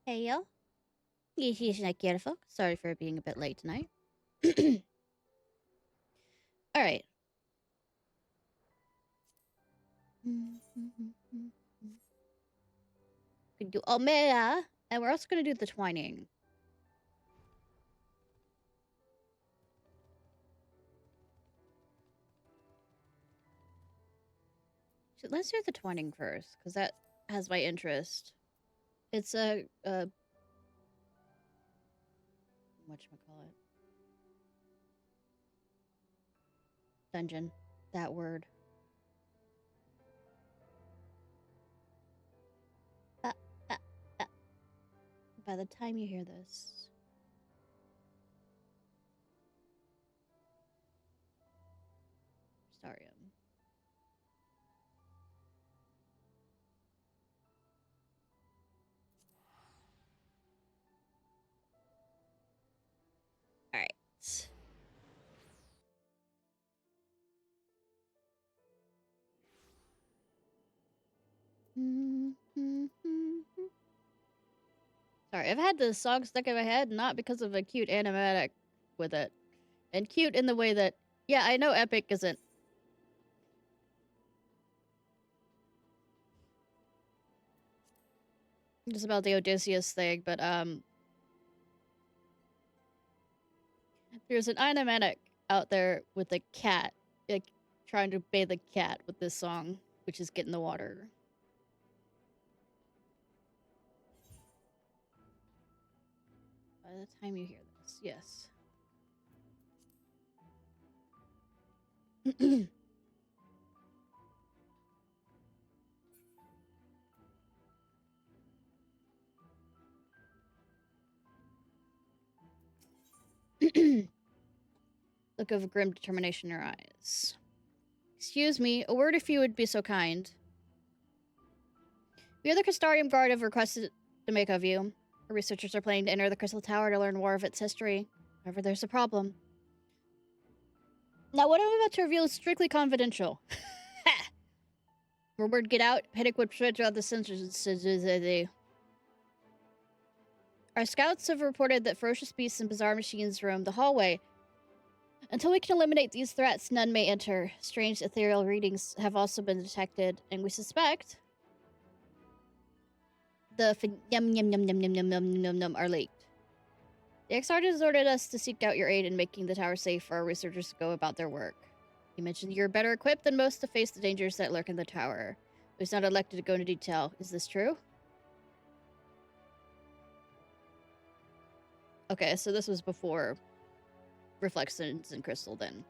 Hey yo. This is Ishnai Ciarfox. Sorry for being a bit late tonight. Alright. We can do Omega, and we're also going to do the twining. Let's do the twining first, because that has my interest. It's a whatchamacallit? Dungeon. That word. By the time you hear this. Starium. Alright. Sorry, I've had this song stuck in my head, not because of a cute animatic with it. And cute in the way that, yeah, I know Epic isn't just about the Odysseus thing, but, there's an animatic out there with a cat, like, trying to bathe a cat with this song, which is Get in the Water. By the time you hear this, yes. Look of grim determination in your eyes. Excuse me, a word if you would be so kind. We are the Crystarium Guard have requested to make of you. Our researchers are planning to enter the Crystal Tower to learn more of its history. However, there's a problem. Now, what I'm about to reveal is strictly confidential. When word get out, panic would spread throughout the sensors. Our scouts have reported that ferocious beasts and bizarre machines roam the hallway. Until we can eliminate these threats, none may enter. Strange ethereal readings have also been detected, and we suspect the yum yum yum yum yum yum yum yum yum are leaked. The XR has ordered us to seek out your aid in making the tower safe for our researchers to go about their work. You mentioned you're better equipped than most to face the dangers that lurk in the tower. It's not elected to go into detail. Is this true? Okay, so this was before Reflections in Crystal then.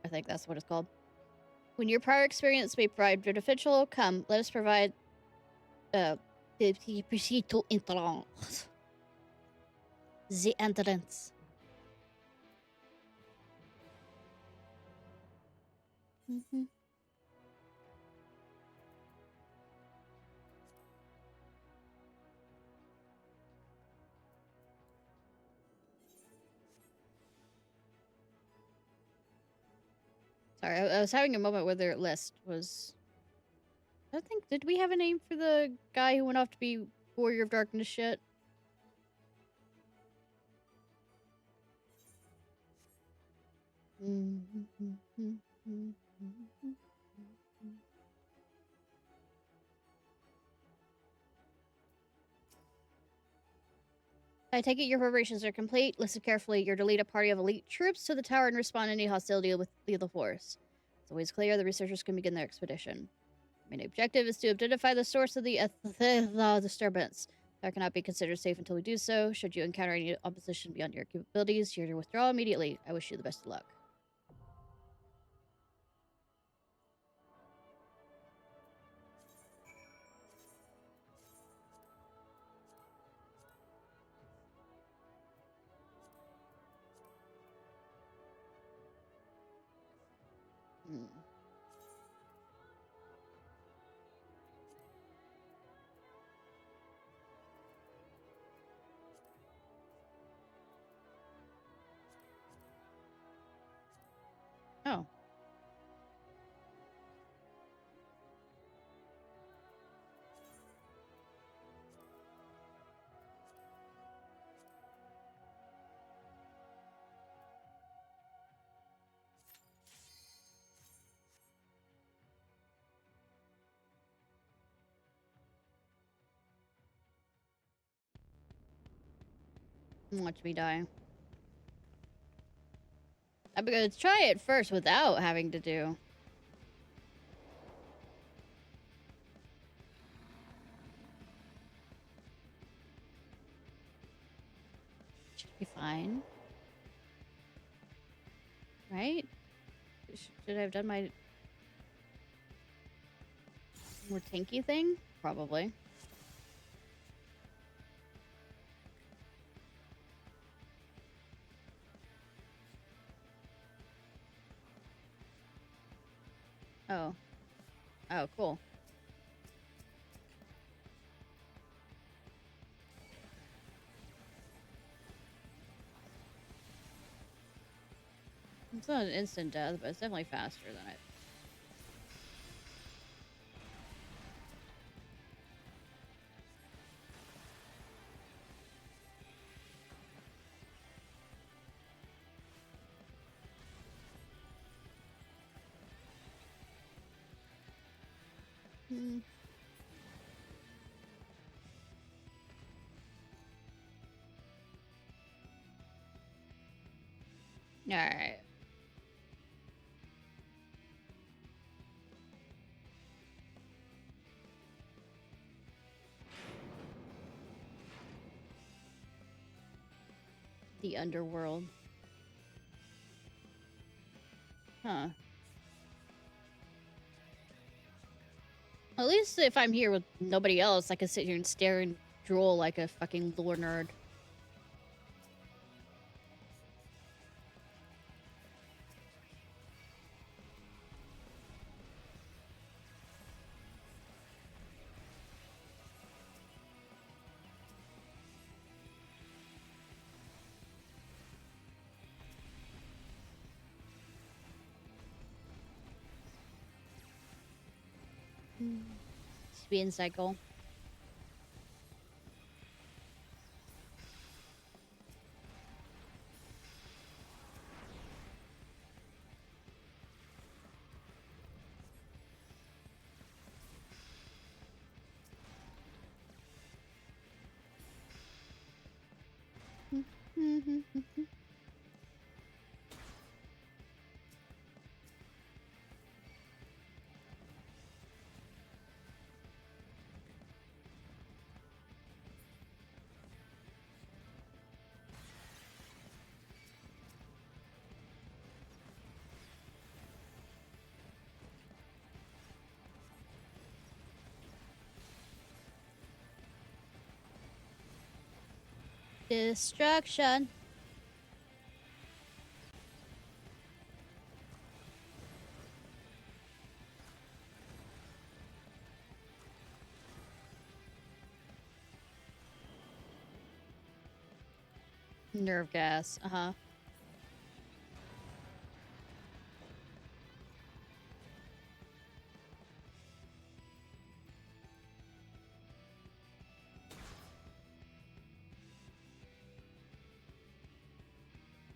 I think that's what it's called. When your prior experience may provide beneficial, come, let us provide the entrance. The entrance. Sorry, I was having a moment where their list was... I think, did we have a name for the guy who went off to be Warrior of Darkness shit? I take it your preparations are complete. Listen carefully. You're to lead a party of elite troops to the tower and respond to any hostility with lethal force. It's always clear the researchers can begin their expedition. The main objective is to identify the source of the disturbance. That cannot be considered safe until we do so. Should you encounter any opposition beyond your capabilities, you're to withdraw immediately. I wish you the best of luck. Watch me die. I'm gonna try it first without having to do. Should be fine. Right? Should I have done my more tanky thing? Probably. Oh. Oh, cool. It's not an instant death, but it's definitely faster than it. Hmm. Alright. The underworld. Huh. At least if I'm here with nobody else, I can sit here and stare and drool like a fucking lore nerd. Spin cycle. Destruction. Nerve gas. Uh-huh.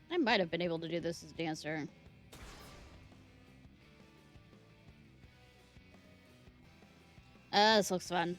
I might have been able to do this as a dancer. This looks fun.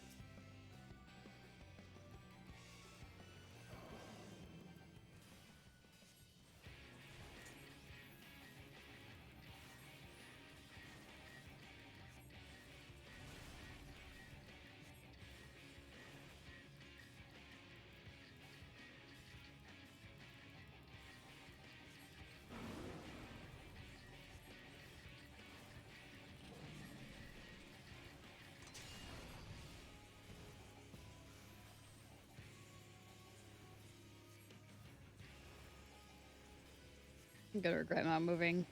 I'm gonna regret not moving.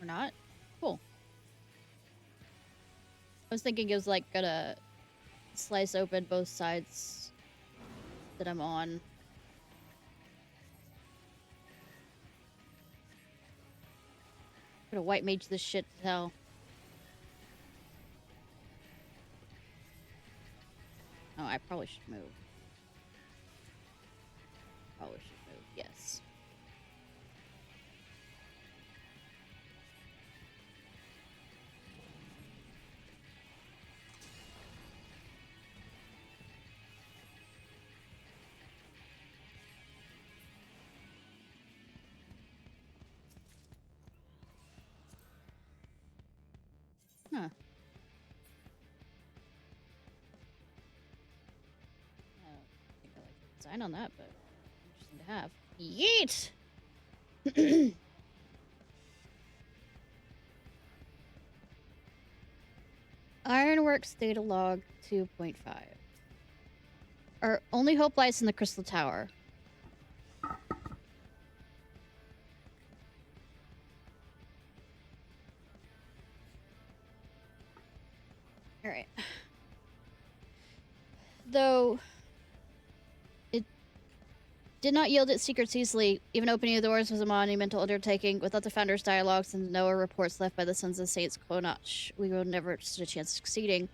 Or not? Cool. I was thinking it was like gonna slice open both sides that I'm on. Gonna white mage this shit to hell. Oh, I probably should move. Probably should move, yes. Huh. I don't think I like the design on that, but interesting to have. Yeet! Ironworks data log 2.5. Our only hope lies in the Crystal Tower. Alright. Though it did not yield its secrets easily, even opening the doors was a monumental undertaking. Without the Founder's dialogues and Noah reports left by the Sons of Saints Konach, we would never stood a chance of succeeding.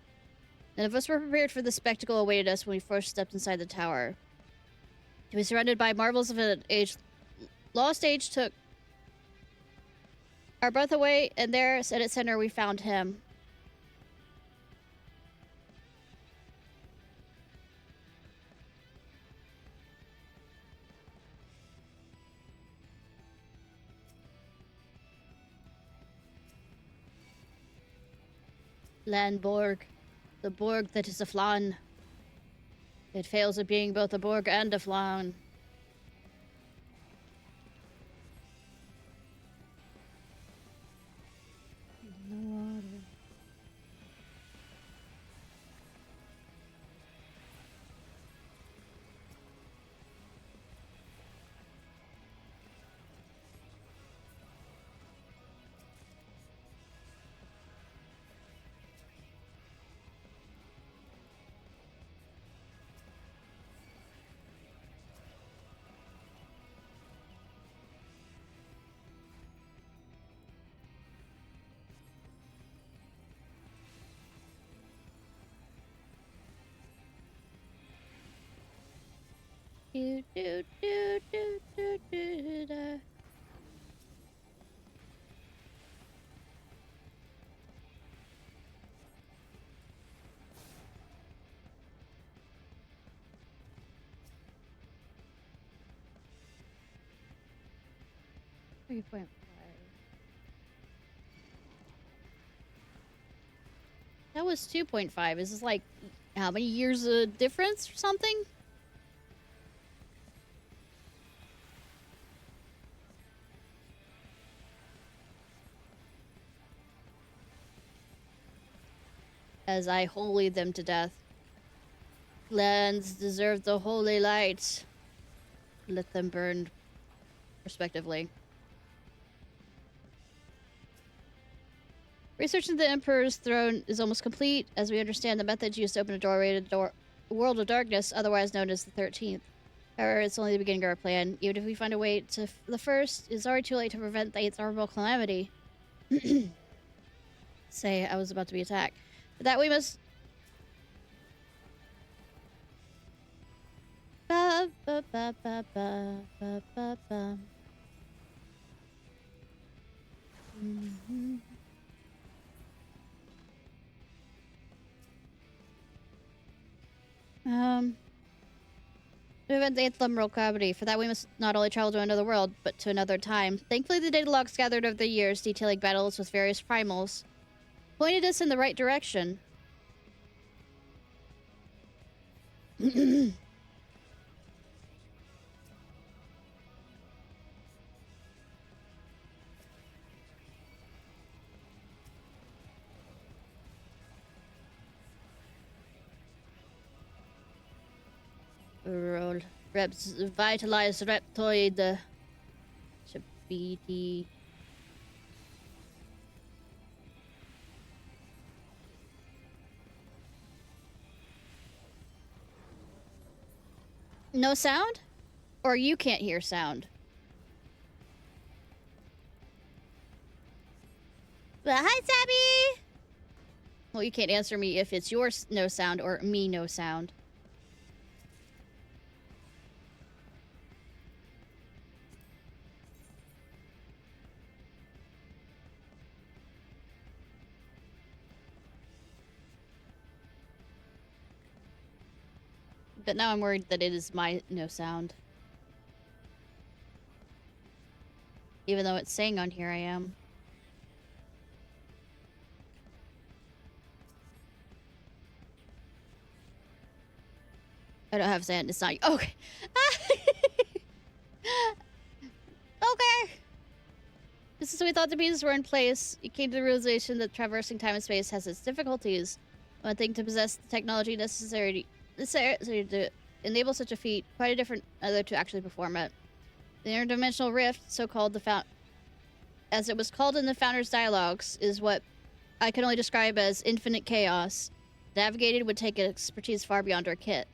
None of us were prepared for the spectacle awaited us when we first stepped inside the tower. To be surrounded by marvels of an lost age took our breath away, and there, at its center, we found him. Landborg, the Borg that is a flan. It fails at being both a Borg and a flan. In the water. Do, do, do, do, do, do, do. .5. That was 2.5. Is this like how many years of difference or something? As I holy them to death. Lands deserve the holy light. Let them burn, respectively. Research into the Emperor's throne is almost complete, as we understand the methods used to open a doorway to the world of darkness, otherwise known as the 13th. However, it's only the beginning of our plan. Even if we find a way to the first, it's already too late to prevent the 8th horrible calamity. Say, I was about to be attacked. For that we must... Ba, ba, ba, ba, ba, ba, ba, ba. Mm-hmm. To prevent the 8th lumberal calamity. For that we must not only travel to another world, but to another time. Thankfully, the data logs gathered over the years, detailing battles with various primals, pointed us in the right direction. Roll. Reps vitalized reptoid. Chabiti. No sound? Or you can't hear sound? Well, hi, Sabby! Well, you can't answer me if it's your no sound or me no sound. But now I'm worried that it is my no sound. Even though it's saying on here I am. I don't have sand. It's not... Okay. Okay. Just as we thought the pieces were in place, it came to the realization that traversing time and space has its difficulties. One thing to possess the technology necessary to enable such a feat, quite a different other to actually perform it. The interdimensional rift, so-called as it was called in the Founder's dialogues, is what I can only describe as infinite chaos. Navigated would take expertise far beyond our kit.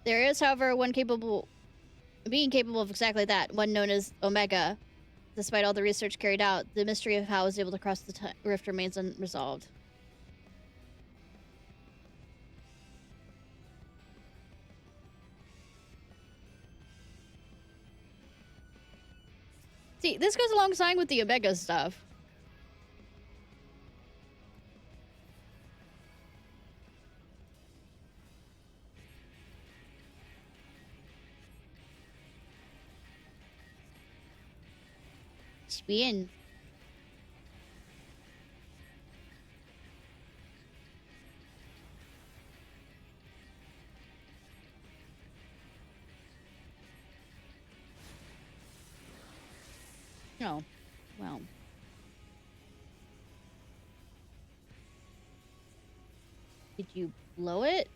There is, however, being capable of exactly that, one known as Omega. Despite all the research carried out, the mystery of how it was able to cross the rift remains unresolved. See, this goes alongside with the Omega stuff. Spin. Oh, well. Did you blow it?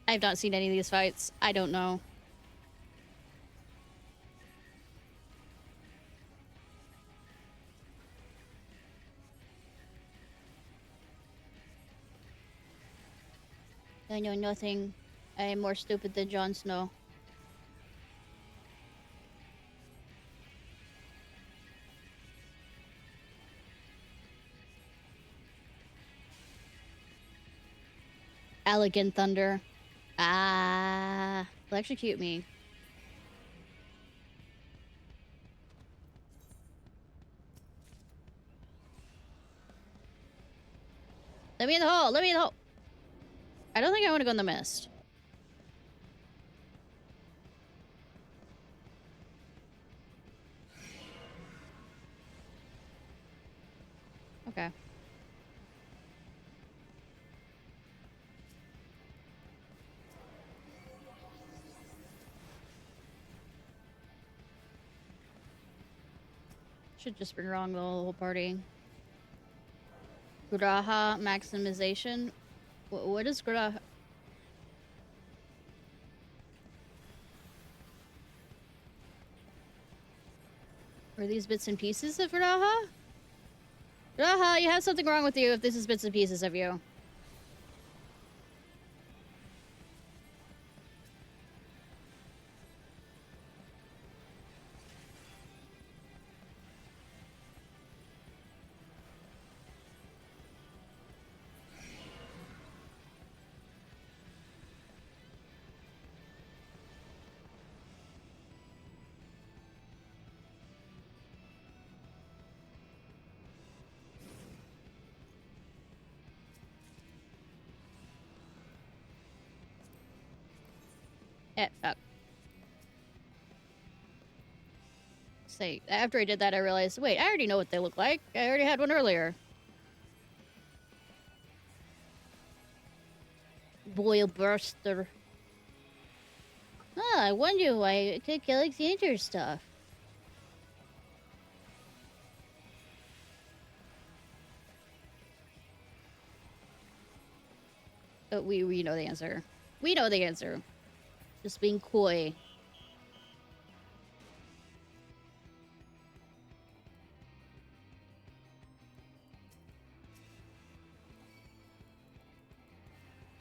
I've not seen any of these fights. I don't know. I know nothing. I am more stupid than Jon Snow. Elegant thunder. Ah, electrocute me. Let me in the hole. Let me in the hole. I don't think I want to go in the mist. Okay. Should just been wrong the whole party. Graha maximization. What is Graha? Are these bits and pieces of Graha? Graha, you have something wrong with you if this is bits and pieces of you. Fuck. Say, after I did that, I realized, wait, I already know what they look like. I already had one earlier. Boil burster. Ah, I wonder why it took Alexander's stuff. But we know the answer. We know the answer. Just being coy.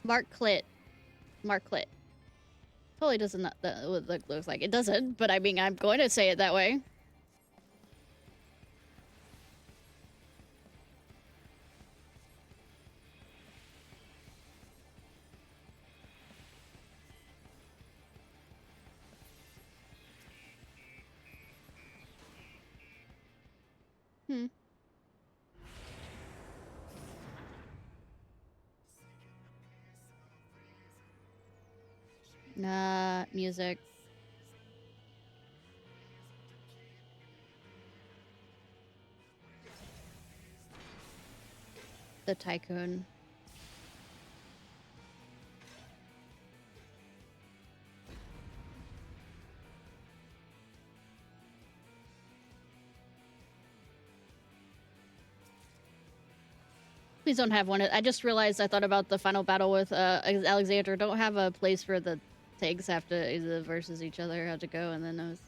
Mark Clit. Totally doesn't looks like it doesn't, but I mean I'm going to say it that way. Music. the tycoon. Please don't have one. I just realized I thought about the final battle with Alexander. Don't have a place for the tanks have to either versus each other, how to go, and then those.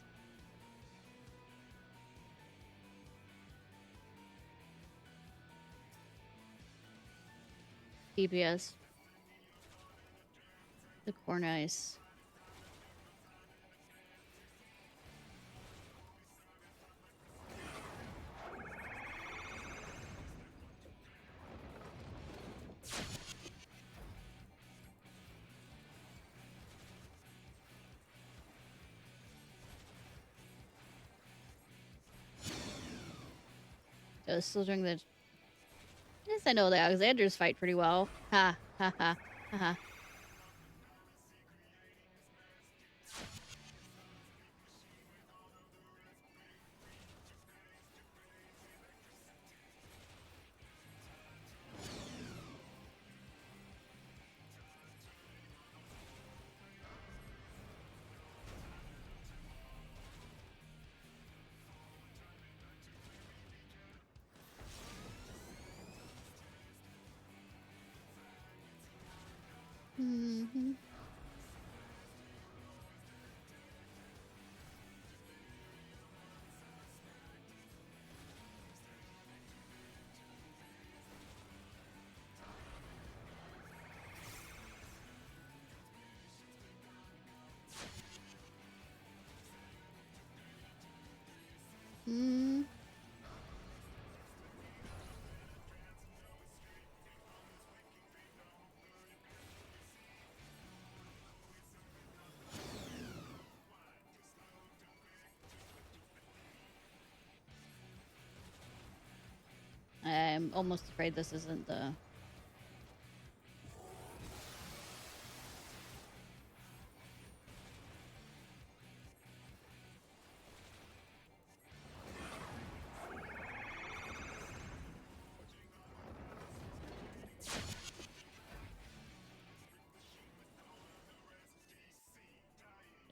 DPS. The corn ice. Still doing the. Yes, I know the Alexanders fight pretty well. Ha ha ha ha ha. Mm-hmm. Mm. I'm almost afraid this isn't the.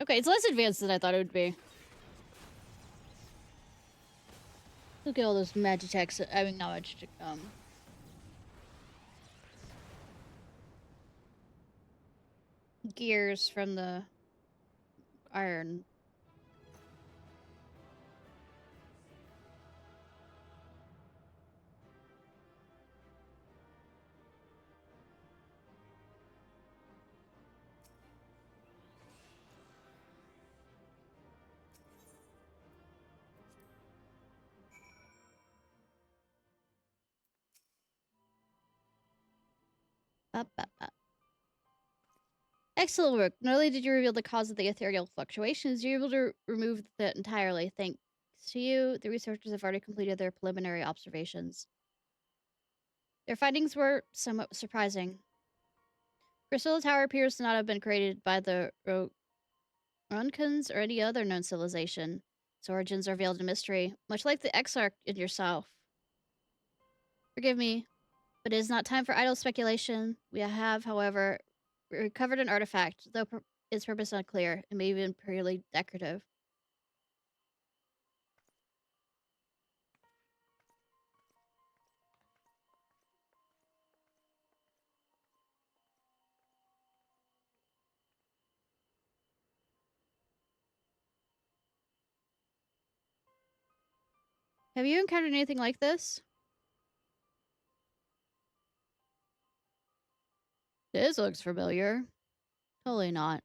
Okay, it's less advanced than I thought it would be. Look at all those magitechs. I mean, not magic. Gears from the iron. Up, up, up. Excellent work. Not only did you reveal the cause of the ethereal fluctuations, you were able to remove that entirely. Thanks to you, the researchers have already completed their preliminary observations. Their findings were somewhat surprising. Crystal Tower appears to not have been created by the Runkans or any other known civilization. Its origins are veiled in mystery, much like the Exarch in yourself. Forgive me, but it is not time for idle speculation. We have, however, recovered an artifact, though its purpose unclear. It may have been purely decorative. Have you encountered anything like this? This looks familiar. Totally not.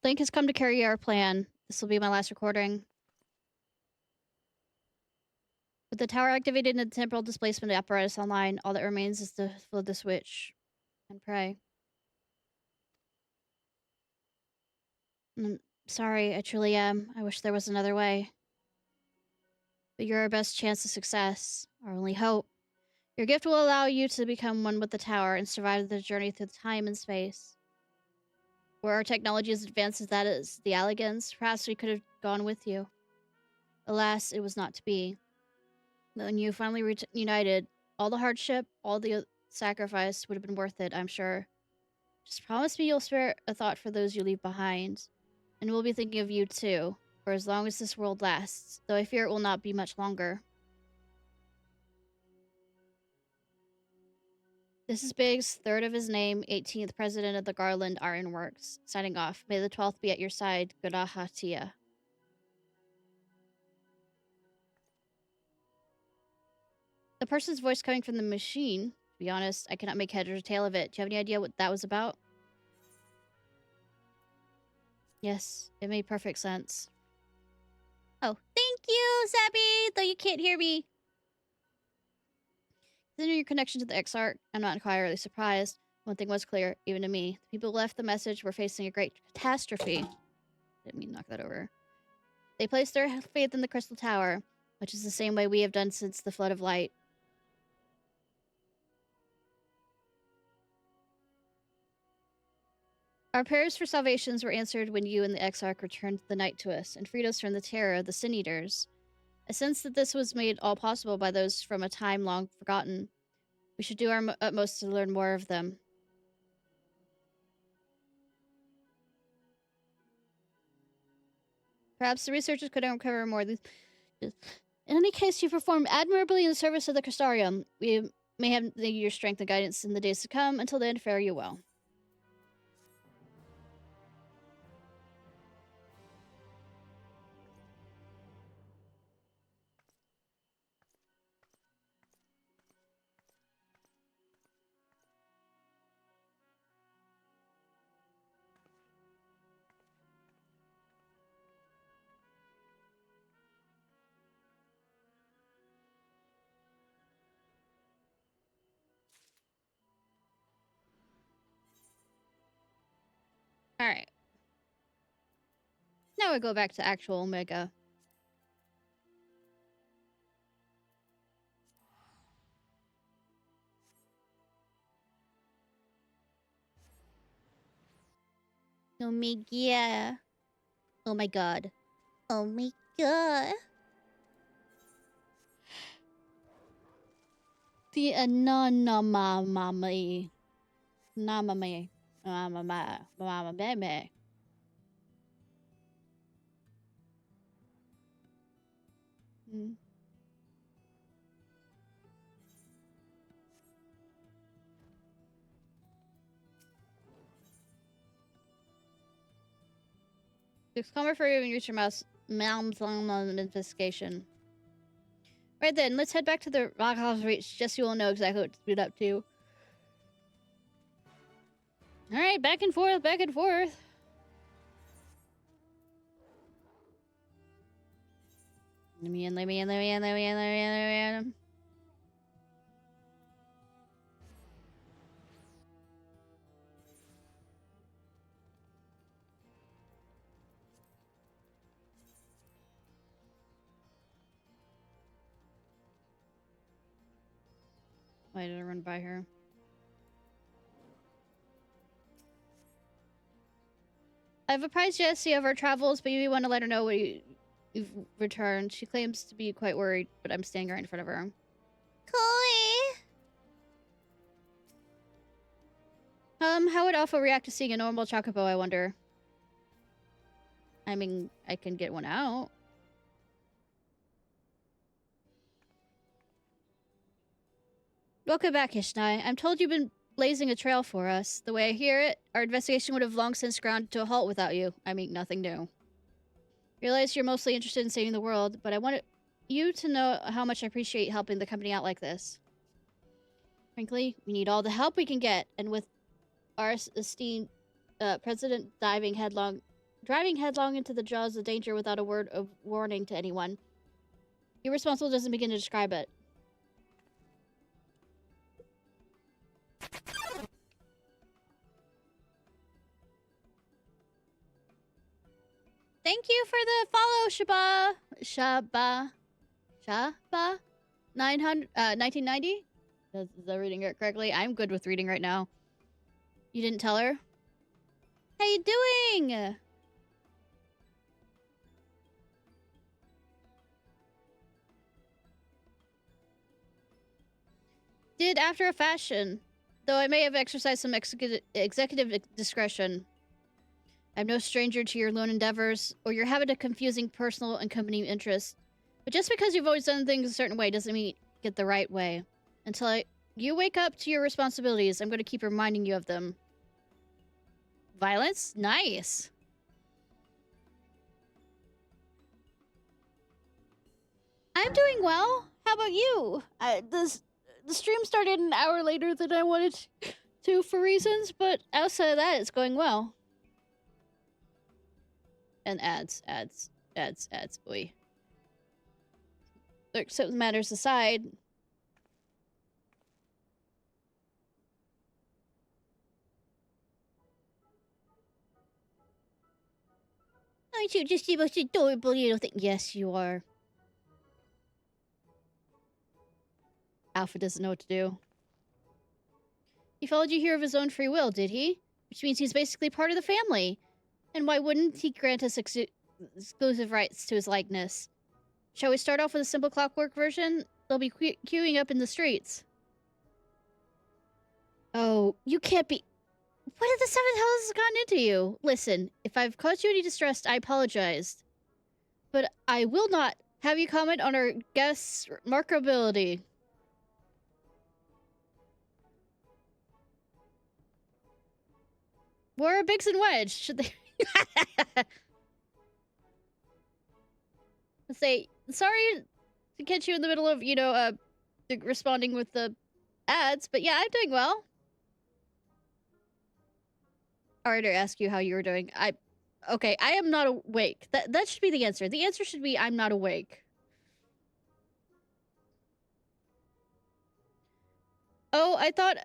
Link has come to carry our plan. This will be my last recording. With the tower activated and the temporal displacement apparatus online, all that remains is to flip the switch and pray. I'm sorry, I truly am. I wish there was another way. But you're our best chance of success, our only hope. Your gift will allow you to become one with the tower and survive the journey through time and space. Where our technology is advanced as that is the Alligans, perhaps we could have gone with you. Alas, it was not to be. When you finally united, all the hardship, all the sacrifice would have been worth it, I'm sure. Just promise me you'll spare a thought for those you leave behind. And we'll be thinking of you too, for as long as this world lasts, though I fear it will not be much longer. This is Biggs, third of his name, 18th president of the Garland Ironworks. Signing off. May the 12th be at your side. Gurahatia. The person's voice coming from the machine. To be honest, I cannot make head or tail of it. Do you have any idea what that was about? Yes, it made perfect sense. Oh, thank you, Zabby! Though you can't hear me. Considering your connection to the Exarch, I'm not entirely surprised. One thing was clear, even to me. The people who left the message were facing a great catastrophe. Didn't mean to knock that over. They placed their faith in the Crystal Tower, which is the same way we have done since the Flood of Light. Our prayers for salvations were answered when you and the Exarch returned the night to us and freed us from the terror of the Sin Eaters. I sense that this was made all possible by those from a time long forgotten. We should do our utmost to learn more of them. Perhaps the researchers could uncover more of these. In any case, you performed admirably in the service of the Crystarium. We may have your strength and guidance in the days to come. Until then, fare you well. Alright. Now we go back to actual Omega. Omega. Oh my god. Oh my god. The anonymami. Namame. Mamame. Disclaimer for you when you reach your mouse. Investigation. Right then, let's head back to the Rock House Reach. Jesse will know exactly what to speed up to. Alright, back and forth, back and forth. Let me in. Why did I run by her? I've apprised Jessie of our travels, but you want to let her know when you've returned. She claims to be quite worried, but I'm standing right in front of her. Chloe! How would Alpha react to seeing a normal Chocobo, I wonder? I mean, I can get one out. Welcome back, Ishnai. I'm told you've been blazing a trail for us. The way I hear it, our investigation would have long since ground to a halt without you. I mean, nothing new. Realize you're mostly interested in saving the world, but I wanted you to know how much I appreciate helping the company out like this. Frankly, we need all the help we can get, and with our esteemed president driving headlong into the jaws of danger without a word of warning to anyone. Irresponsible doesn't begin to describe it. Thank you for the follow, Shaba. Chapa? 1990? Is that reading it correctly? I'm good with reading right now. You didn't tell her? How you doing? Did after a fashion, though I may have exercised some executive discretion. I'm no stranger to your lone endeavors or your habit of confusing personal and company interests. But just because you've always done things a certain way doesn't mean get the right way. Until you wake up to your responsibilities, I'm going to keep reminding you of them. Violence? Nice. I'm doing well. How about you? The stream started an hour later than I wanted to for reasons, but outside of that, it's going well. And ads. Oy. Except matters aside. Aren't you just the most adorable little thing? Yes, you are. Alpha doesn't know what to do. He followed you here of his own free will, did he? Which means he's basically part of the family. And why wouldn't he grant us exclusive rights to his likeness? Shall we start off with a simple clockwork version? They'll be queuing up in the streets. Oh, you can't be... What in the seventh hell has gotten into you? Listen, if I've caused you any distress, I apologize. But I will not have you comment on our guest's remarkability. Where are Biggs and Wedge? Should they... Let's say, sorry to catch you in the middle of, responding with the ads, but yeah, I'm doing well. Alright, I ask you how you were doing. Okay, I am not awake. That should be the answer. The answer should be, I'm not awake. Oh, I thought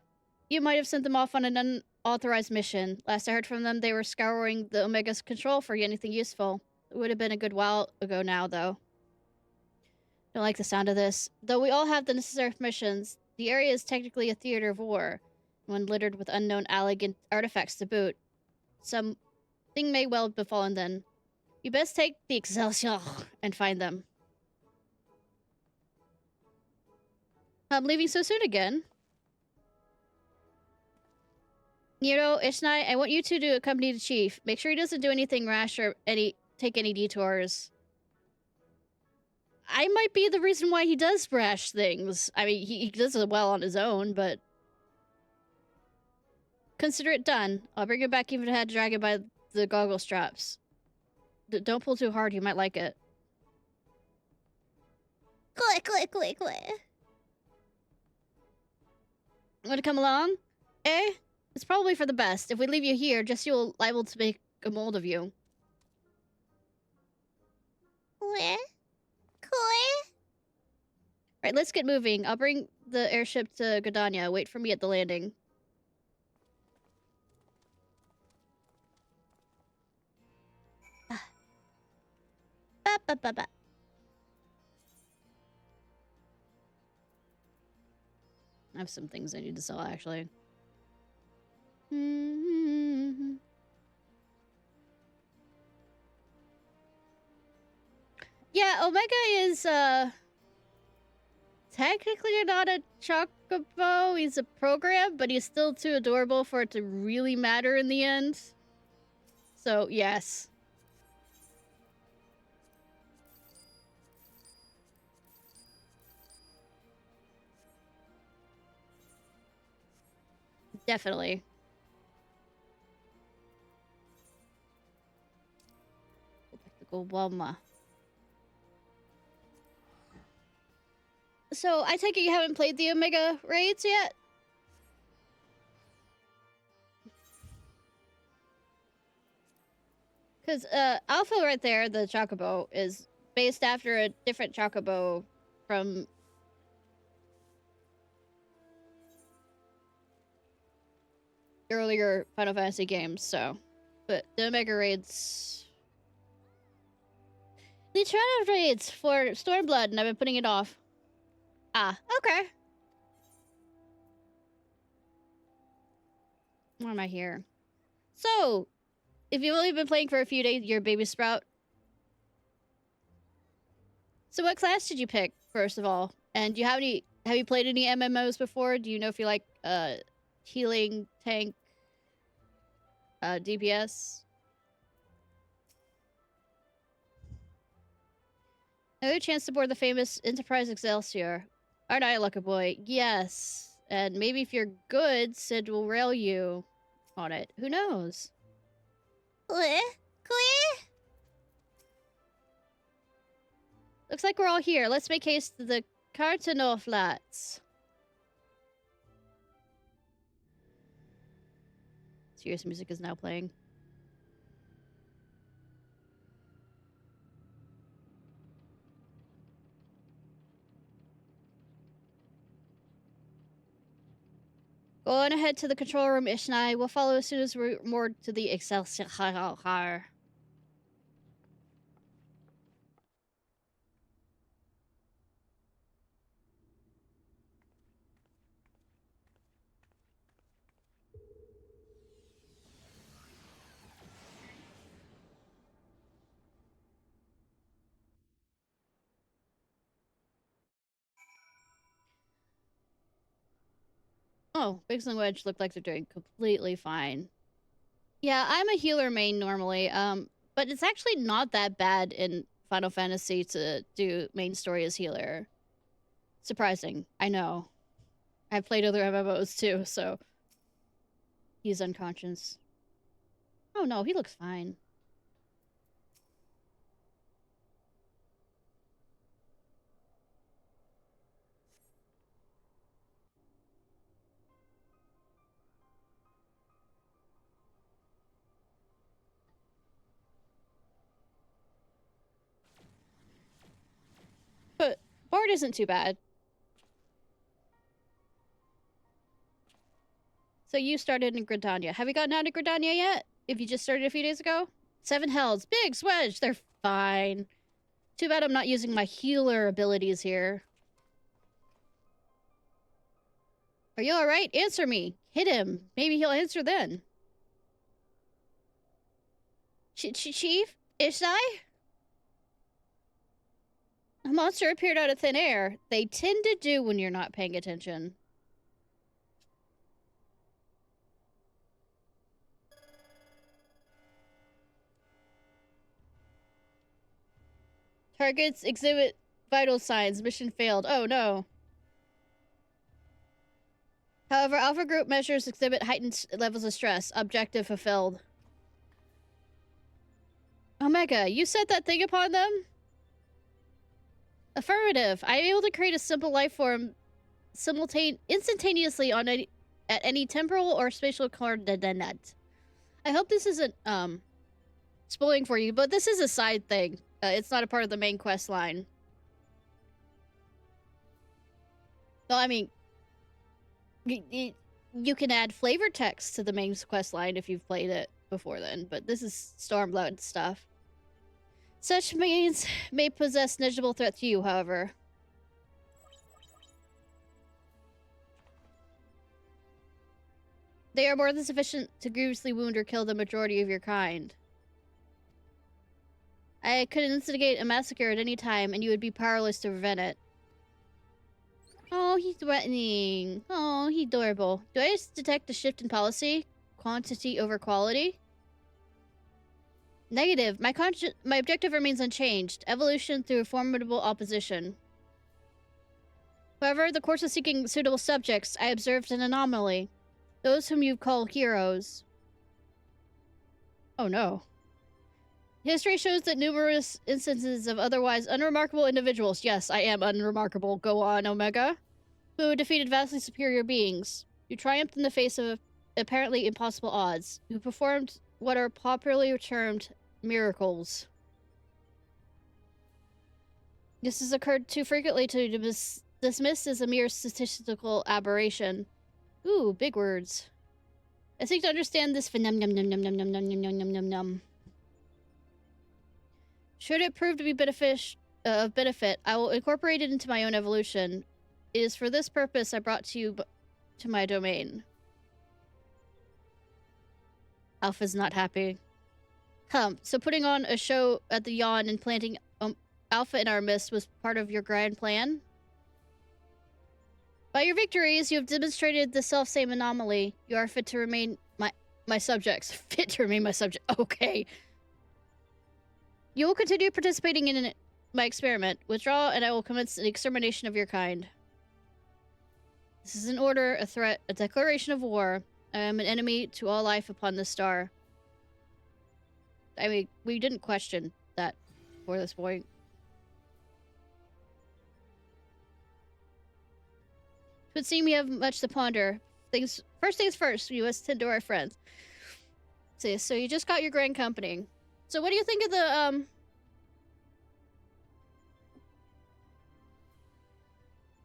you might have sent them off on an unauthorized mission. Last I heard from them, they were scouring the Omega's control for anything useful. It would have been a good while ago now, though. Don't like the sound of this. Though we all have the necessary permissions, the area is technically a theater of war, one littered with unknown elegant artifacts to boot. Something may well have befallen then. You best take the Excelsior and find them. I'm leaving so soon again. Ishnai, I want you two to accompany the chief. Make sure he doesn't do anything rash or take any detours. I might be the reason why he does rash things. I mean, he does it well on his own, but... Consider it done. I'll bring it back even if I had to drag it by the goggle straps. Don't pull too hard, you might like it. Click. Want to come along? Eh? It's probably for the best. If we leave you here, you're liable to make a mold of you. Right, let's get moving. I'll bring the airship to Godania. Wait for me at the landing. I have some things I need to sell, actually. Yeah, Omega is, technically not a chocobo. He's a program, but he's still too adorable for it to really matter in the end. So, yes. Definitely. So, I take it you haven't played the Omega raids yet? Because, Alpha right there, the Chocobo, is based after a different Chocobo from... earlier Final Fantasy games, so... But the Omega raids... The trial rates for Stormblood, and I've been putting it off. Ah, okay. Why am I here? So, if you've only been playing for a few days, you're a baby sprout. So what class did you pick, first of all? And do you have you played any MMOs before? Do you know if you like healing, tank, DPS? Another chance to board the famous Enterprise Excelsior. Aren't I a lucky boy? Yes. And maybe if you're good, Sid will rail you on it. Who knows? Looks like we're all here. Let's make haste to the Cartano Flats. Serious music is now playing. Go on ahead to the control room, Ishnai. We'll follow as soon as we're moored to the Excelsior. Oh, Biggs and Wedge look like they're doing completely fine. Yeah, I'm a healer main normally, but it's actually not that bad in Final Fantasy to do main story as healer. Surprising, I know. I've played other MMOs too, so... He's unconscious. Oh no, he looks fine. But Bard isn't too bad. So you started in Gridania. Have you gotten out of Gridania yet? If you just started a few days ago? 7 hells. Biggs, Wedge, they're fine. Too bad I'm not using my healer abilities here. Are you alright? Answer me. Hit him. Maybe he'll answer then. Chief? Ishnai? A monster appeared out of thin air. They tend to do when you're not paying attention. Targets exhibit vital signs. Mission failed. Oh no. However, Alpha Group measures exhibit heightened levels of stress. Objective fulfilled. Omega, you set that thing upon them? Affirmative. I am able to create a simple life form instantaneously on at any temporal or spatial coordinate. I hope this isn't spoiling for you, but this is a side thing. It's not a part of the main quest line. Well, I mean, you can add flavor text to the main quest line if you've played it before then, but this is Stormblood stuff. Such means may possess negligible threat to you, however. They are more than sufficient to grievously wound or kill the majority of your kind. I could instigate a massacre at any time, and you would be powerless to prevent it. Oh, he's threatening. Oh, he's adorable. Do I just detect a shift in policy? Quantity over quality? Negative. My objective remains unchanged. Evolution through formidable opposition. However, the course of seeking suitable subjects, I observed an anomaly. Those whom you call heroes. Oh no. History shows that numerous instances of otherwise unremarkable individuals, yes, I am unremarkable, go on, Omega, who defeated vastly superior beings, who triumphed in the face of apparently impossible odds, who performed what are popularly termed miracles. This has occurred too frequently to be dismissed as a mere statistical aberration. Ooh, big words. I seek to understand this phenomenon. Should it prove to be of benefit, I will incorporate it into my own evolution. It is for this purpose I brought you to my domain. Alpha's not happy. So putting on a show at the Yawn and planting Alpha in our midst was part of your grand plan? By your victories, you have demonstrated the self-same anomaly. You are fit to remain my subjects. Fit to remain my subject. Okay. You will continue participating in my experiment. Withdraw, and I will commence the extermination of your kind. This is an order, a threat, a declaration of war. I am an enemy to all life upon this star. I mean, we didn't question that before this point. It would seem we have much to ponder. First things first, we must tend to our friends. See, so you just got your grand company. So what do you think of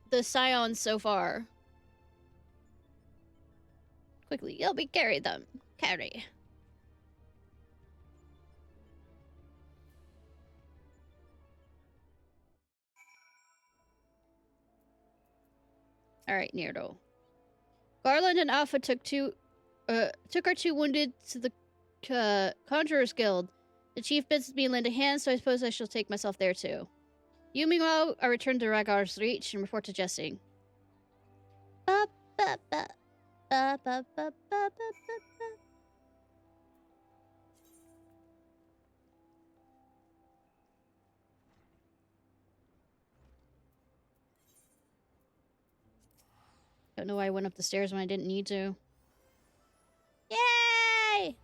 the scions so far? Quickly, help me carry them. Carry. Alright, Neardo. Garland and Alpha took our two wounded to the Conjurer's Guild. The chief bids me lend a hand, so I suppose I shall take myself there too. You, meanwhile, I return to Ragar's Reach and report to Jesse. Ba, ba, ba. Ba, ba, ba, ba, ba, ba. Don't know why I went up the stairs when I didn't need to. Yay!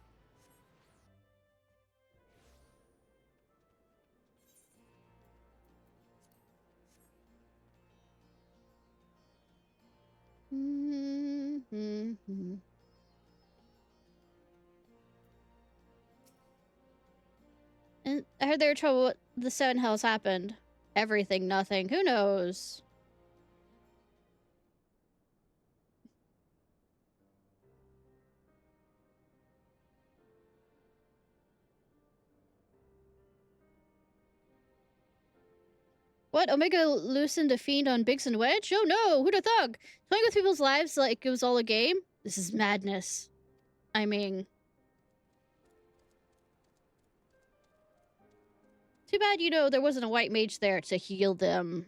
And I heard they were trouble with the Seven Hells happened. Everything, nothing. Who knows? What? Omega loosened a fiend on Biggs and Wedge? Oh no! Who'da thug? Playing with people's lives like it was all a game? This is madness. I mean... Too bad, there wasn't a white mage there to heal them.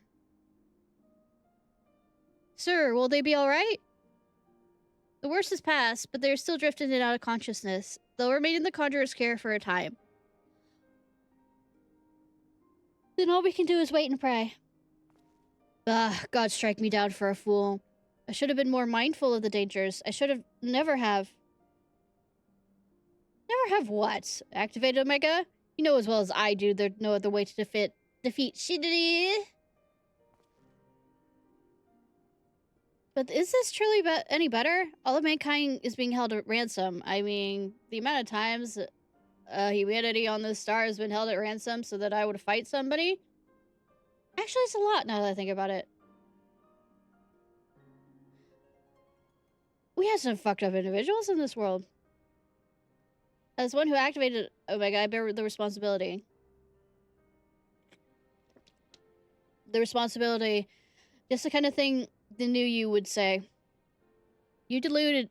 Sir, will they be alright? The worst is past, but they're still drifting in and out of consciousness. They'll remain in the Conjurer's care for a time. Then all we can do is wait and pray. God strike me down for a fool. I should have been more mindful of the dangers. I should have never have what? Activated Omega? You know as well as I do there's no other way to defeat Shidori. But is this truly any better? All of mankind is being held at ransom. I mean, the amount of times humanity on this star has been held at ransom so that I would fight somebody. Actually, it's a lot now that I think about it. We have some fucked up individuals in this world. As one who activated Omega, I bear the responsibility. The responsibility, just the kind of thing the new you would say. You deluding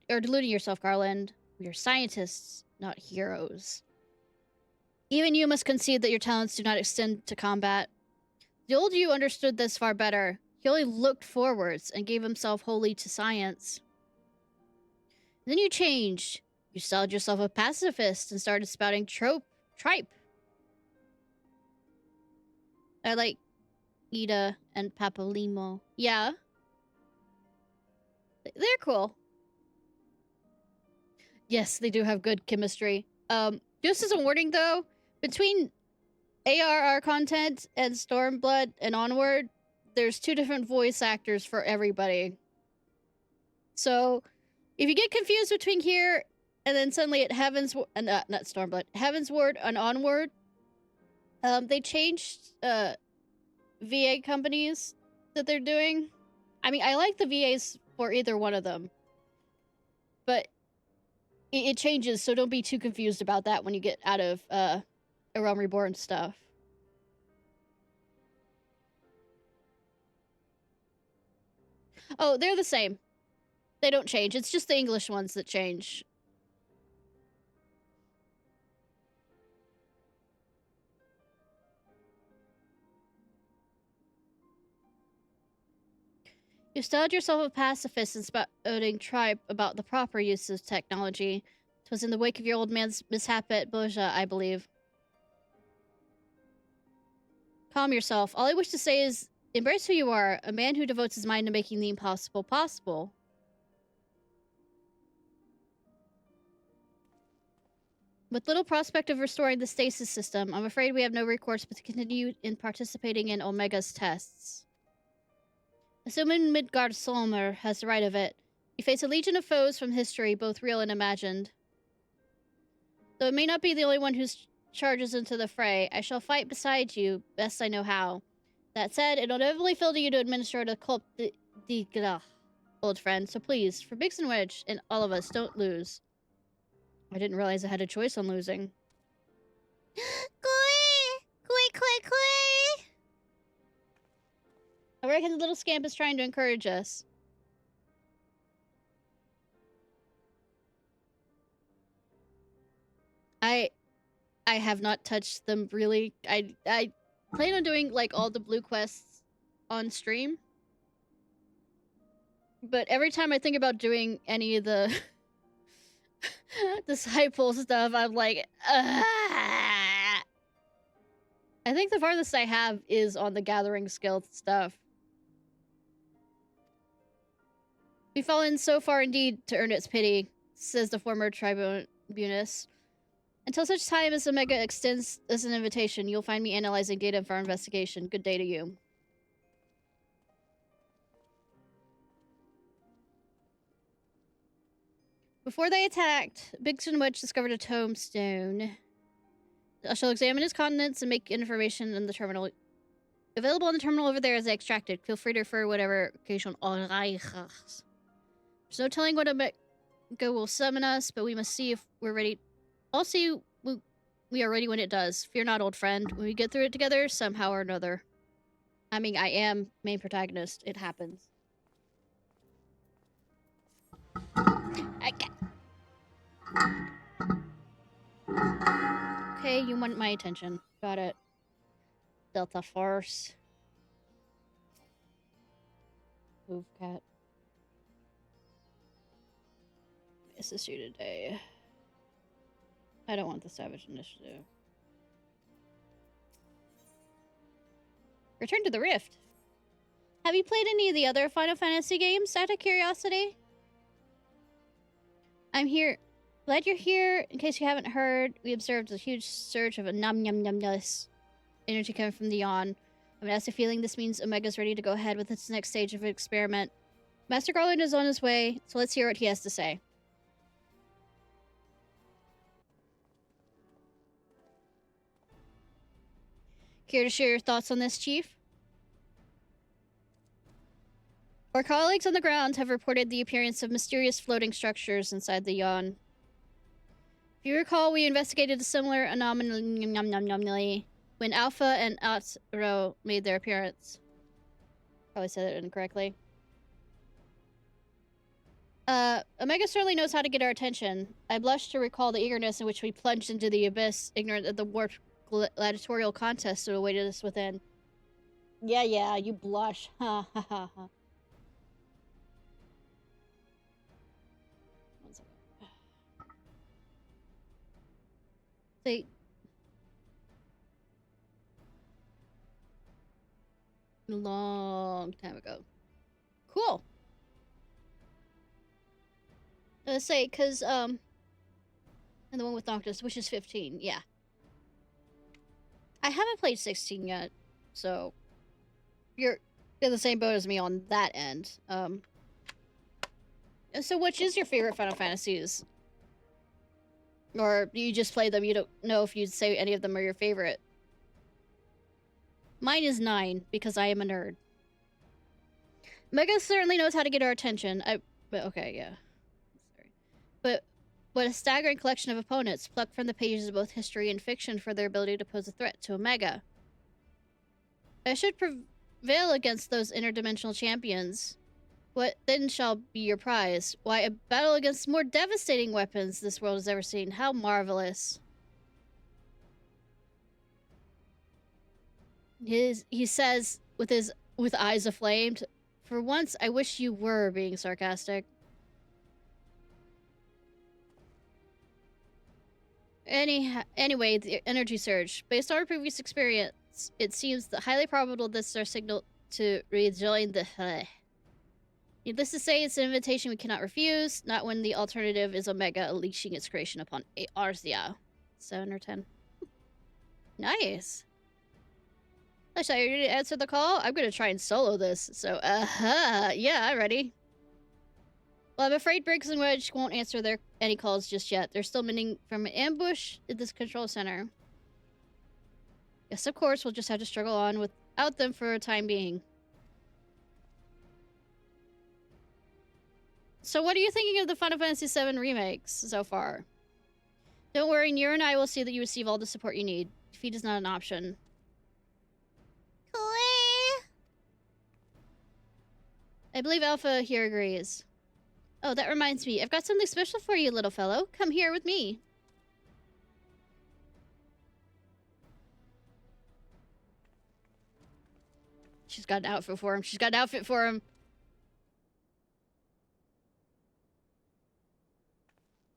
yourself, Garland. We are scientists, not heroes. Even you must concede that your talents do not extend to combat. The old you understood this far better. He only looked forwards and gave himself wholly to science. Then you changed. You styled yourself a pacifist and started spouting tripe. I like Ida and Papalimo. Yeah. They're cool. Yes, they do have good chemistry. Just as a warning though, between ARR content and Stormblood and Onward, there's 2 different voice actors for everybody. So, if you get confused between here and then suddenly at not Stormblood, Heavensward and Onward, they changed VA companies that they're doing. I mean, I like the VAs for either one of them, but it changes, so don't be too confused about that when you get out of A Realm Reborn stuff. Oh, they're the same. They don't change. It's just the English ones that change. You styled yourself a pacifist and spouting tripe about the proper use of technology. 'Twas in the wake of your old man's mishap at Boja, I believe. Calm yourself. All I wish to say is, embrace who you are, a man who devotes his mind to making the impossible possible. With little prospect of restoring the stasis system, I'm afraid we have no recourse but to continue in participating in Omega's tests. Assuming Midgard Solmer has the right of it, you face a legion of foes from history, both real and imagined. Though it may not be the only one who charges into the fray, I shall fight beside you, best I know how. That said, it'll inevitably fall to you to administer the culp old friend, so please, for Biggs and Wedge, and all of us, don't lose. I didn't realize I had a choice on losing. Koi! I reckon the little scamp is trying to encourage us. I have not touched them, really. I plan on doing, like, all the blue quests on stream. But every time I think about doing any of the disciple stuff, I'm like, I think the farthest I have is on the gathering skill stuff. We've fallen so far indeed to earn its pity, says the former tribunus. Until such time as Omega extends as an invitation, you'll find me analyzing data for our investigation. Good day to you. Before they attacked, Biggs and Wedge discovered a tombstone. I shall examine its contents and make information in the terminal available on the terminal over there as I extracted. Feel free to refer whatever occasion. There's no telling what Omega will summon us, but we must see if we're ready. I'll see we are ready when it does. Fear not, old friend. When we get through it together, somehow or another. I mean, I am main protagonist. It happens. Okay, you want my attention. Got it. Delta Force. Move, cat. Assist you today. I don't want the Savage Initiative. Return to the Rift. Have you played any of the other Final Fantasy games, out of curiosity? I'm here. Glad you're here. In case you haven't heard, we observed a huge surge of a num-num-num-ness energy coming from the yawn. I'm as a feeling this means Omega's ready to go ahead with its next stage of experiment. Master Garland is on his way, so let's hear what he has to say. Care to share your thoughts on this, Chief? Our colleagues on the ground have reported the appearance of mysterious floating structures inside the yawn. If you recall, we investigated a similar anomaly when Alpha and Atzro made their appearance. Probably said it incorrectly. Omega certainly knows how to get our attention. I blush to recall the eagerness in which we plunged into the abyss, ignorant of the warped gladiatorial contest that awaited us within. Yeah, you blush. Ha ha ha ha. One second. See. A long time ago. Cool. Let's say, cause, and the one with Noctis, which is 15, yeah. I haven't played 16 yet, so you're in the same boat as me on that end. So which is your favorite Final Fantasies? Or you just play them, you don't know if you'd say any of them are your favorite? Mine is 9, because I am a nerd. Mega certainly knows how to get our attention. But okay, yeah. Sorry. But what a staggering collection of opponents, plucked from the pages of both history and fiction for their ability to pose a threat to Omega. I should prevail against those interdimensional champions. What then shall be your prize? Why, a battle against more devastating weapons this world has ever seen. How marvelous. He says with eyes aflamed, for once I wish you were being sarcastic. Anyway, the energy surge. Based on our previous experience, it seems highly probable this is our signal to rejoin the... Needless to say, it's an invitation we cannot refuse, not when the alternative is Omega unleashing its creation upon Arzia. 7 or 10. Nice. Are you ready to answer the call? I'm gonna try and solo this, so, yeah, I'm ready. Well, I'm afraid Briggs and Wedge won't answer any calls just yet. They're still minting from an ambush at this control center. Yes, of course, we'll just have to struggle on without them for a time being. So what are you thinking of the Final Fantasy VII remakes so far? Don't worry, Nier and I will see that you receive all the support you need. Defeat is not an option. I believe Alpha here agrees. Oh, that reminds me. I've got something special for you, little fellow. Come here with me. She's got an outfit for him. She's got an outfit for him.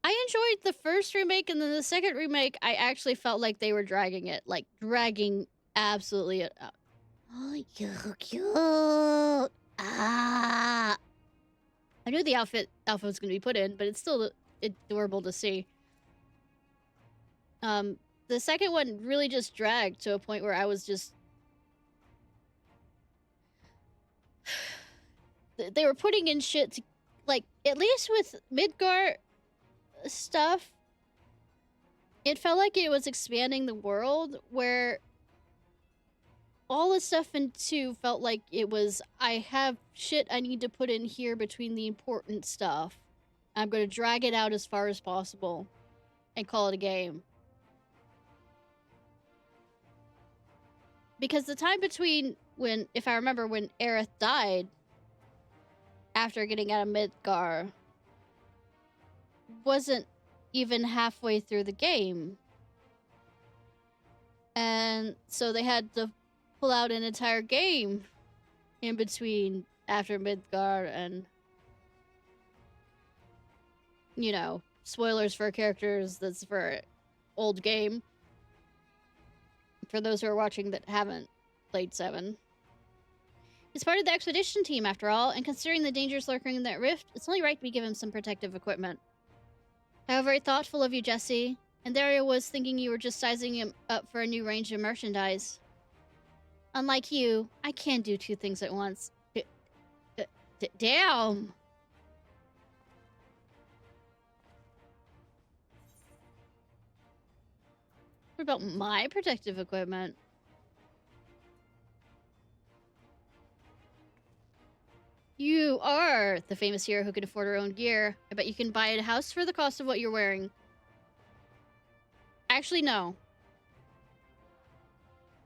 I enjoyed the first remake, and then the second remake, I actually felt like they were dragging it. Like, dragging absolutely it out. Oh, so cute. Ah. I knew the outfit was going to be put in, but it's still adorable to see. The second one really just dragged to a point where I was just... They were putting in shit to... Like, at least with Midgar stuff, it felt like it was expanding the world, where all the stuff in 2 felt like it was, I have shit I need to put in here between the important stuff. I'm going to drag it out as far as possible and call it a game. Because the time between when, if I remember, when Aerith died after getting out of Midgar wasn't even halfway through the game. And so they had to pull out an entire game in between after Midgar, and, you know, spoilers for characters that's for old game. For those who are watching that haven't played 7. He's part of the expedition team, after all, and considering the dangers lurking in that rift, it's only right we give him some protective equipment. How very thoughtful of you, Jesse. And there I was thinking you were just sizing him up for a new range of merchandise. Unlike you, I can't do 2 things at once. Damn! What about my protective equipment? You are the famous hero who can afford her own gear. I bet you can buy a house for the cost of what you're wearing. Actually, no.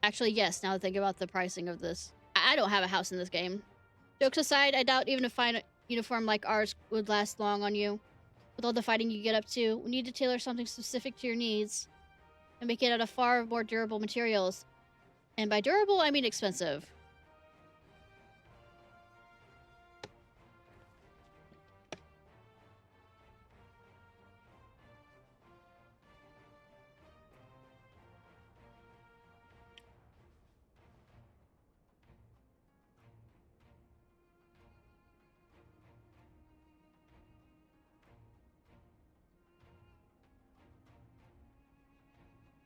Actually, yes, now that I think about the pricing of this. I don't have a house in this game. Jokes aside, I doubt even a fine uniform like ours would last long on you. With all the fighting you get up to, we need to tailor something specific to your needs. And make it out of far more durable materials. And by durable, I mean expensive.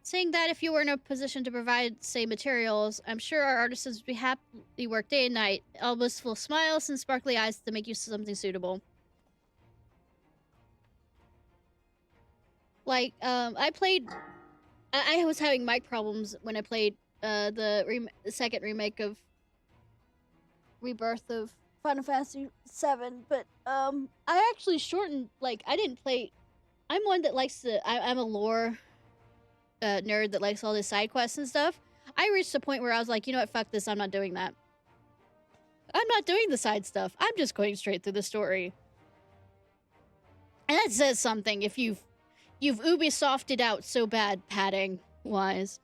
Saying that if you were in a position to provide, say, materials, I'm sure our artisans would be happy work day and night, almost full smiles and sparkly eyes to make you something suitable. Like, I was having mic problems when I played the second remake of Rebirth of Final Fantasy VII, but I actually shortened, like, I didn't play... I'm one that likes to... I'm a lore... nerd that likes all the side quests and stuff. I reached a point where I was like, you know what, fuck this, I'm not doing that. I'm not doing the side stuff. I'm just going straight through the story. And that says something if you've Ubisofted out so bad padding wise.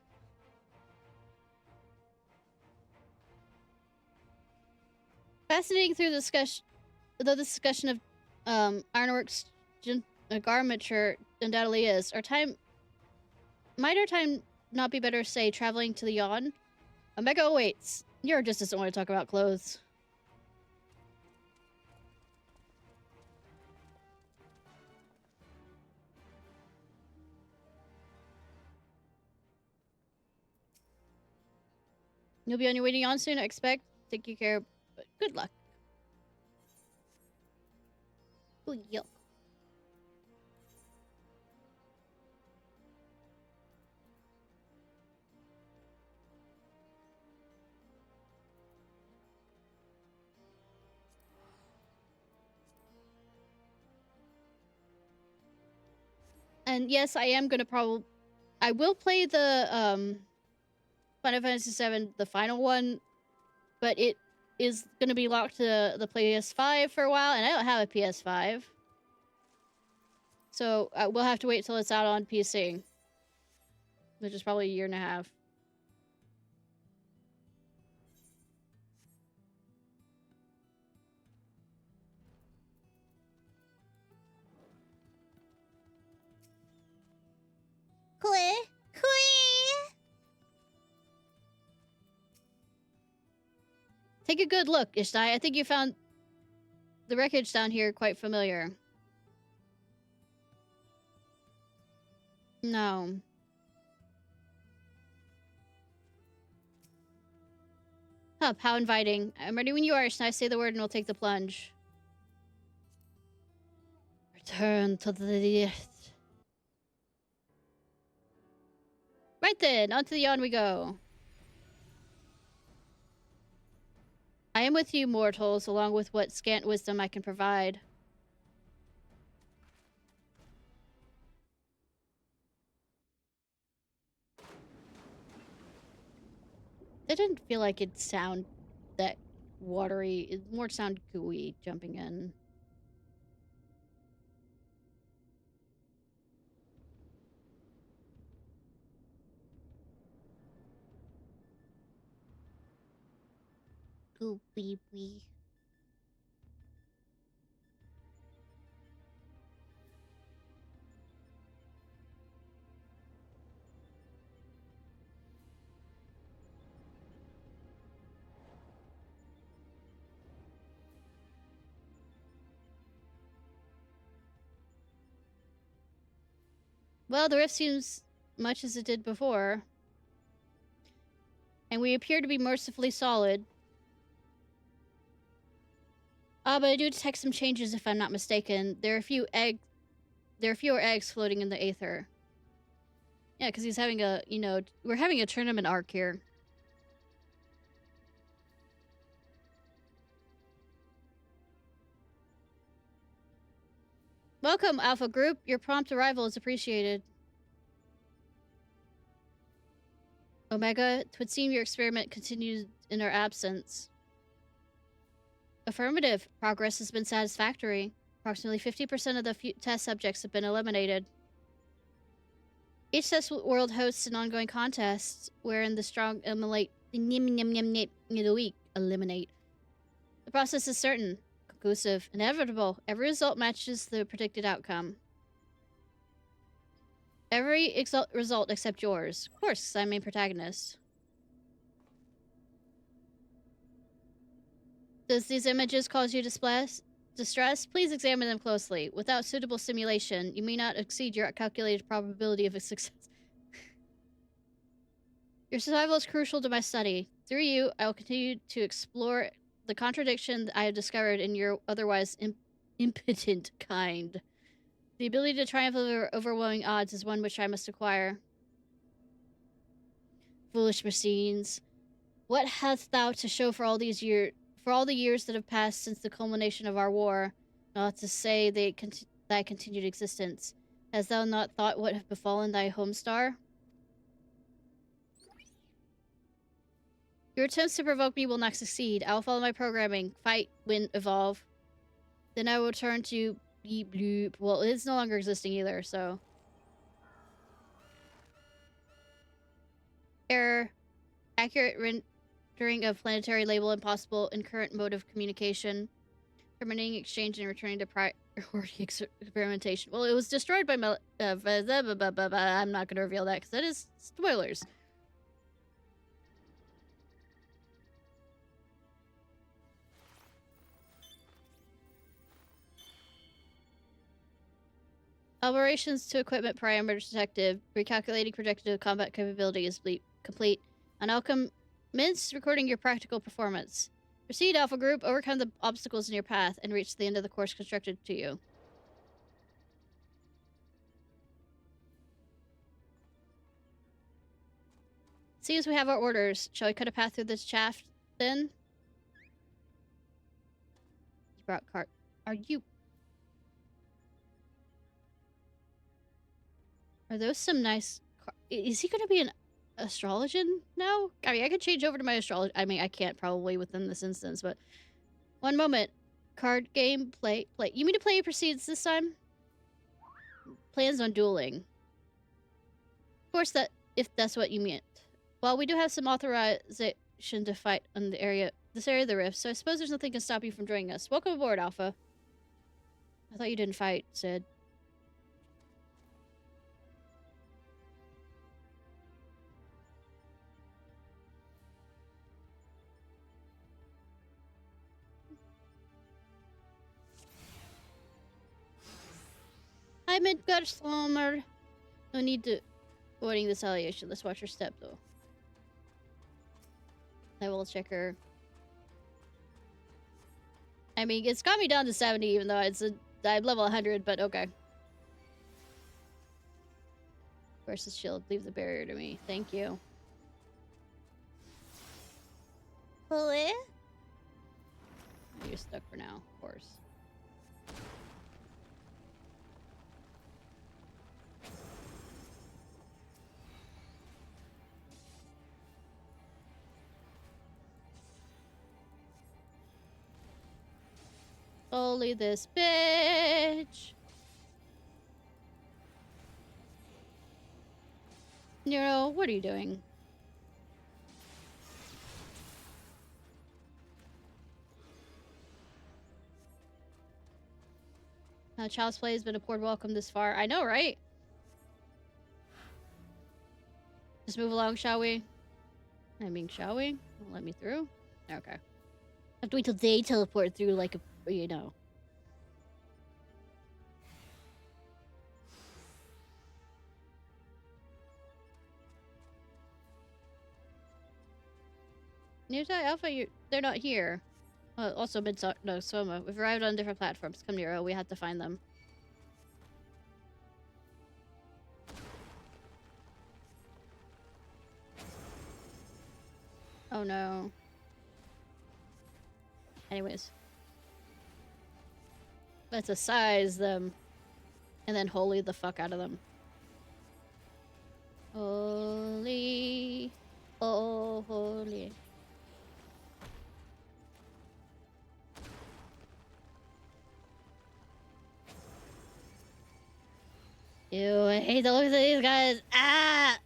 Fascinating through the discussion of Ironworks garmenture undoubtedly is. Might our time not be better, say, traveling to the yawn? Omega awaits. You're just doesn't want to talk about clothes. You'll be on your way to yawn soon, I expect. Take you care, but good luck. Ooh, yuck. And yes, I am gonna I will play the Final Fantasy VII, the final one, but it is gonna be locked to the PS5 for a while, and I don't have a PS5. So we'll have to wait till it's out on PC, which is probably a year and a half. Take a good look, Ishnai. I think you found the wreckage down here quite familiar. No. Hup, how inviting. I'm ready when you are, Ishnai. Say the word and we'll take the plunge. Return to the earth. Right then, onto the yawn we go. I am with you, mortals, along with what scant wisdom I can provide. It didn't feel like it'd sound that watery. It more sound gooey jumping in. Ooh, wee wee. Well, the rift seems much as it did before. And we appear to be mercifully solid. But I do detect some changes if I'm not mistaken. There are fewer eggs floating in the aether. Yeah, because he's having a, we're having a tournament arc here. Welcome, Alpha Group. Your prompt arrival is appreciated. Omega, it would seem your experiment continues in our absence. Affirmative. Progress has been satisfactory. Approximately 50% of the test subjects have been eliminated. Each test world hosts an ongoing contest wherein the strong eliminate. The process is certain, conclusive, inevitable. Every result matches the predicted outcome. Every result except yours. Of course, I'm main protagonist. Does these images cause you distress? Please examine them closely. Without suitable simulation, you may not exceed your calculated probability of a success. Your survival is crucial to my study. Through you, I will continue to explore the contradiction I have discovered in your otherwise impotent kind. The ability to triumph over overwhelming odds is one which I must acquire. Foolish machines, what hast thou to show for all the years that have passed since the culmination of our war, not to say thy continued existence? Hast thou not thought what have befallen thy home star? Your attempts to provoke me will not succeed. I will follow my programming. Fight, win, evolve. Then I will turn to beep bloop. Well, it's no longer existing either, so. Error. Accurate rendering of planetary label impossible in current mode of communication. Terminating exchange and returning to priority experimentation. Well, it was destroyed by I'm not going to reveal that because that is spoilers. Operations to equipment parameters detective. Recalculating projected combat capability is complete. On outcome, recording your practical performance. Proceed, Alpha Group. Overcome the obstacles in your path and reach the end of the course constructed to you. Seems we have our orders. Shall we cut a path through this shaft, then? You brought cart. Are you... Are those some nice... Is he going to be an astrologian now? I mean, I could change over to my astrology. I mean, I can't probably within this instance, but... One moment. Card game, play. You mean to play proceeds this time? Plans on dueling. Of course, if that's what you meant. Well, we do have some authorization to fight on this area of the rift, so I suppose there's nothing can stop you from joining us. Welcome aboard, Alpha. I thought you didn't fight, Sid. Hi, Midgard Slumber. No need to avoiding this allegation. Let's watch her step, though. Level checker. I mean, it's got me down to 70, even though I'm level 100, but okay. Versus shield. Leave the barrier to me. Thank you. You're stuck for now, of course. Only this bitch. Nero, what are you doing? Child's Play has been a poured welcome this far. I know, right? Just move along, shall we? I mean, shall we? Let me through? Okay. I have to wait till they teleport through like a... You know. Newsite Alpha, they're not here. Also, no, Soma. We've arrived on different platforms. Come Nero, we have to find them. Oh no. Anyways. Let's assize them. And then holy the fuck out of them. Holy. Oh, holy. Ew, I hate the looks of these guys. Ah!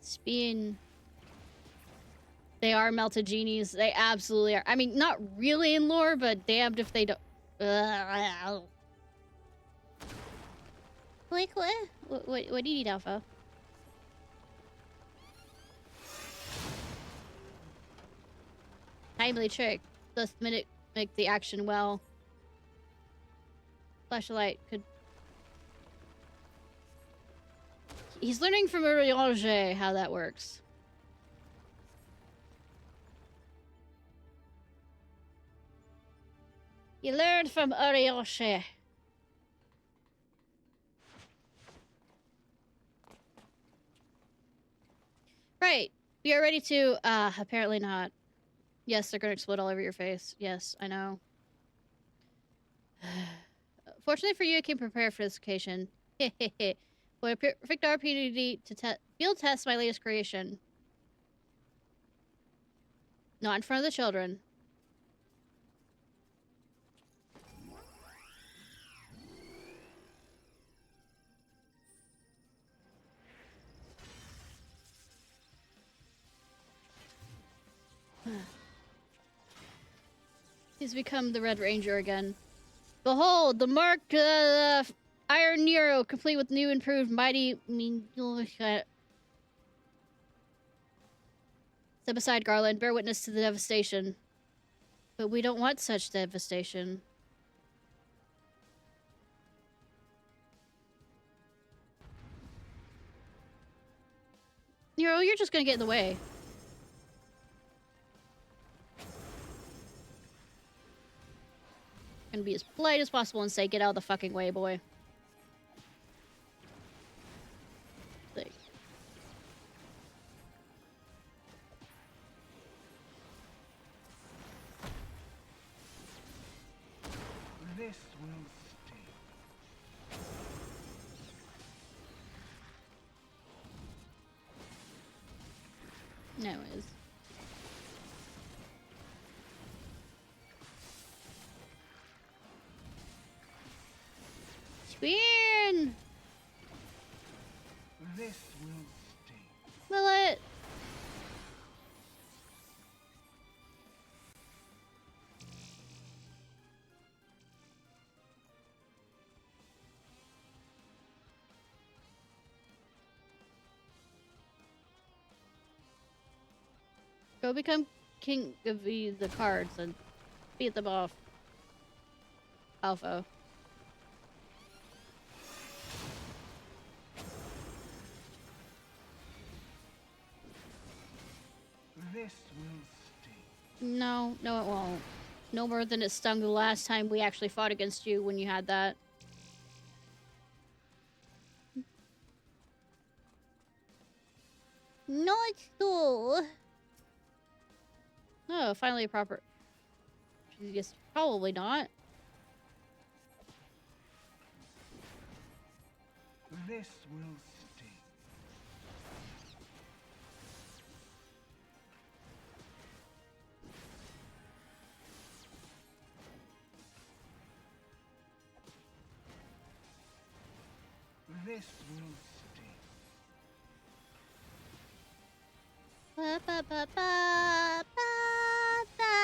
Spin. They are melted genies. They absolutely are. I mean, not really in lore, but damned if they don't. Like what? What do you need, Alpha? Timely trick. Does minute make the action well. Flashlight could. He's learning from Uriange how that works. You learned from Uriange. Right. We are ready to, apparently not. Yes, they're gonna explode all over your face. Yes, I know. Fortunately for you, I came prepared for this occasion. Hehehe. What a perfect opportunity to field test my latest creation. Not in front of the children. He's become the Red Ranger again. Behold, the marked Iron Nero, complete with new improved mighty... Step aside, Garland. Bear witness to the devastation. But we don't want such devastation. Nero, you're just gonna get in the way. Gonna be as polite as possible and say, get out of the fucking way, boy. Like, this will stay. no, it is. Spin! This will stay. Will it? Go become king of the cards and beat them off. Alpha. This will stay. No, no it won't. No more than it stung the last time we actually fought against you when you had that. Not so. Oh, finally a proper... Yes, probably not. This will stay. This will stay. Ba, ba, ba, ba, ba, ba.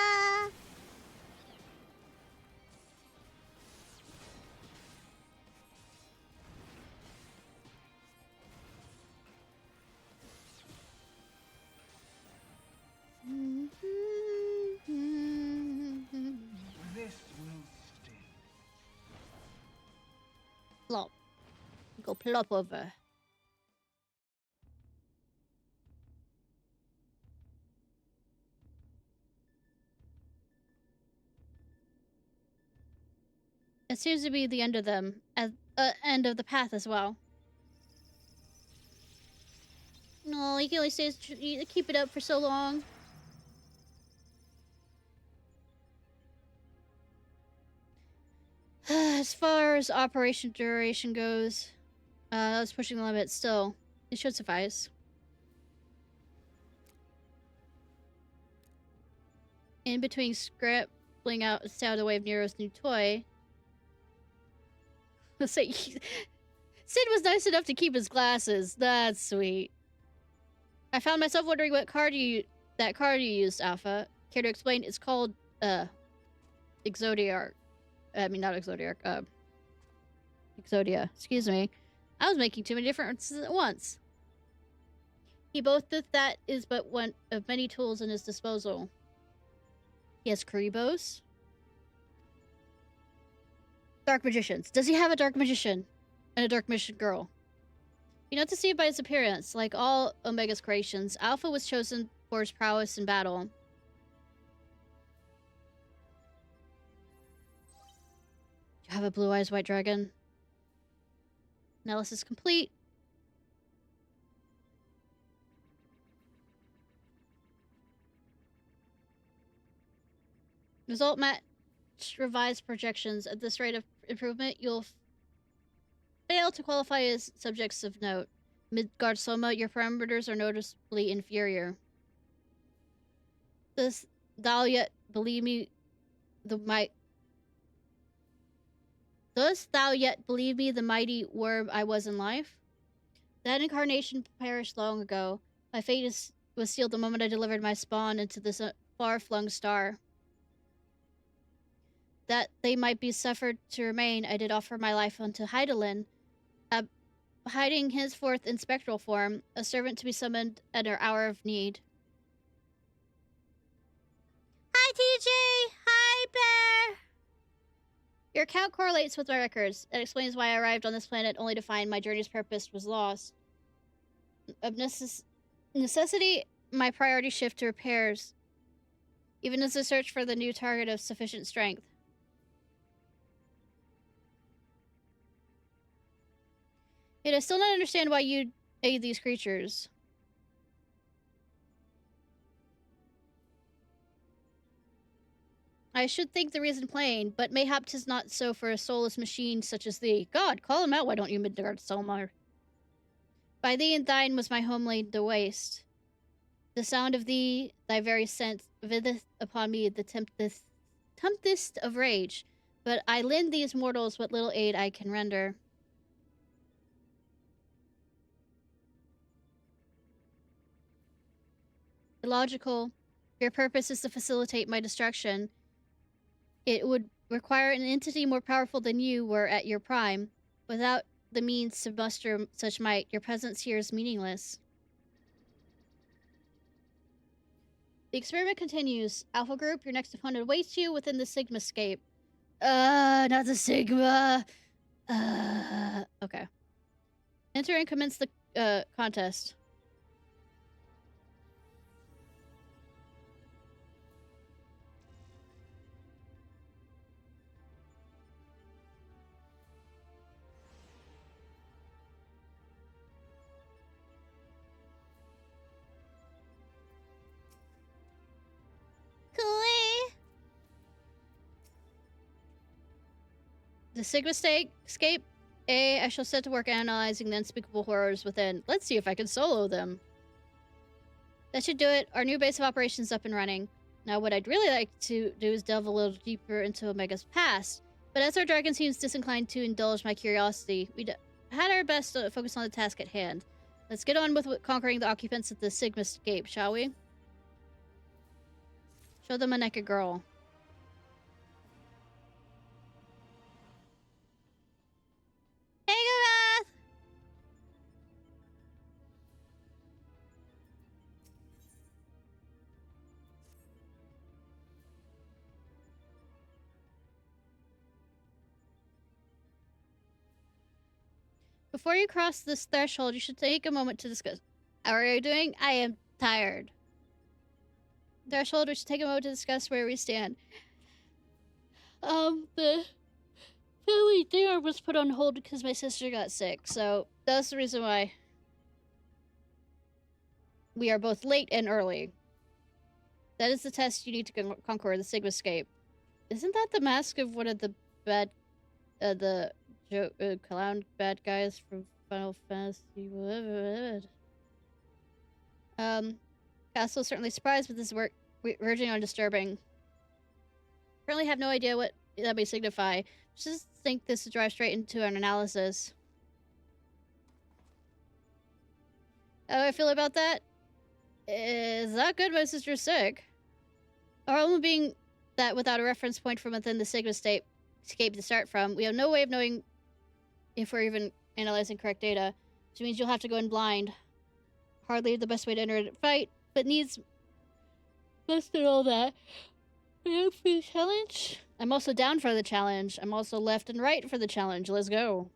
This will stay. Plop. Go plop over. It seems to be the end of them, at end of the path as well. No, you can only stay, keep it up for so long. As far as operation duration goes, I was pushing the limit. Still, it should suffice. In between scribbling out a sound away of Nero's new toy. Let's say Sid was nice enough to keep his glasses. That's sweet. I found myself wondering what card that card you used, Alpha. Care to explain? It's called Exodiarch. I mean, not Exodiarch. Exodia. Excuse me. I was making too many different at once. He boasteth that is but one of many tools in his disposal. He has Kuribos. Dark magicians. Does he have a dark magician? And a dark magician girl? You know to see by his appearance, like all Omega's creations, Alpha was chosen for his prowess in battle. You have a blue eyes white dragon. Analysis complete. Result match revised projections. At this rate of improvement, you'll fail to qualify as subjects of note. Midgard Soma, your parameters are noticeably inferior. Does thou yet believe me the Dost thou yet believe me the mighty worm I was in life? That incarnation perished long ago. My fate was sealed the moment I delivered my spawn into this far-flung star. That they might be suffered to remain, I did offer my life unto Heidelin, hiding henceforth in spectral form, a servant to be summoned at our hour of need. Hi, TJ! Hi, Bear! Your account correlates with my records. It explains why I arrived on this planet only to find my journey's purpose was lost. Of necessity, my priority shift to repairs, even as I search for the new target of sufficient strength. Yet I still don't understand why you aid these creatures. I should think the reason plain, but mayhap 'tis not so for a soulless machine such as thee. God, call him out, why don't you, Midgard Solmar? By thee and thine was my home laid to waste. The sound of thee, thy very scent, videth upon me the tempest of rage, but I lend these mortals what little aid I can render. Illogical, your purpose is to facilitate my destruction. It would require an entity more powerful than you were at your prime. Without the means to muster such might, your presence here is meaningless. The experiment continues. Alpha Group, your next opponent awaits you within the Sigma scape. Not the Sigma. Okay. Enter and commence the contest. The Sigma scape. I shall set to work analyzing the unspeakable horrors within. Let's see if I can solo them. That should do it. Our new base of operations is up and running. Now, what I'd really like to do is delve a little deeper into Omega's past. But as our dragon seems disinclined to indulge my curiosity, we had our best to focus on the task at hand. Let's get on with conquering the occupants of the Sigma scape, shall we? Show them a naked girl. Hey, Gorath! Before you cross this threshold, you should take a moment to discuss. How are you doing? I am tired. Threshold, we should take a moment to discuss where we stand. The family dinner was put on hold because my sister got sick, so that's the reason why we are both late and early. That is the test you need to conquer the Sigma scape. Isn't that the mask of one of the bad, clown bad guys from Final Fantasy? Castle is certainly surprised with this work verging on disturbing. Currently have no idea what that may signify. Just think this to drive straight into an analysis. How do I feel about that? Is that good? My sister's sick. Our problem being that without a reference point from within the Sigma scape to start from, we have no way of knowing if we're even analyzing correct data, which means you'll have to go in blind. Hardly the best way to enter a fight, but needs less than all that. Yeah, for the challenge? I'm also down for the challenge. I'm also left and right for the challenge. Let's go.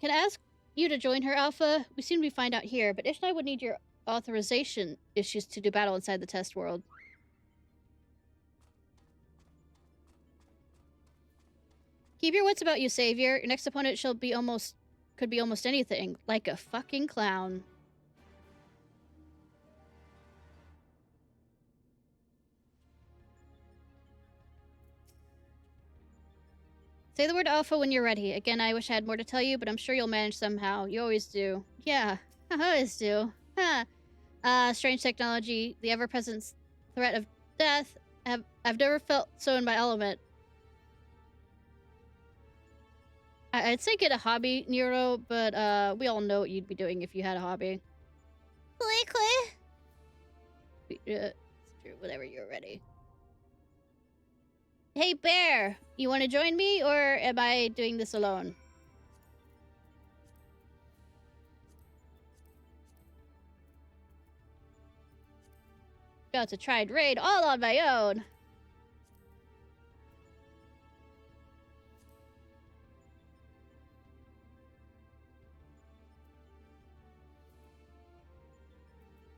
Can I ask you to join her, Alpha? We seem to be fine out here, but Ishnai would need your authorization issues to do battle inside the test world. Keep your wits about you, Savior. Your next opponent could be almost anything, like a fucking clown. Say the word alpha when you're ready. Again, I wish I had more to tell you, but I'm sure you'll manage somehow. You always do. Yeah, I always do. Huh. Strange technology, the ever-present threat of death. I've never felt so in my element. I'd say get a hobby, Nero, but we all know what you'd be doing if you had a hobby. It's true, whenever you're ready. Hey, Bear! You want to join me, or am I doing this alone? Got to try and raid all on my own!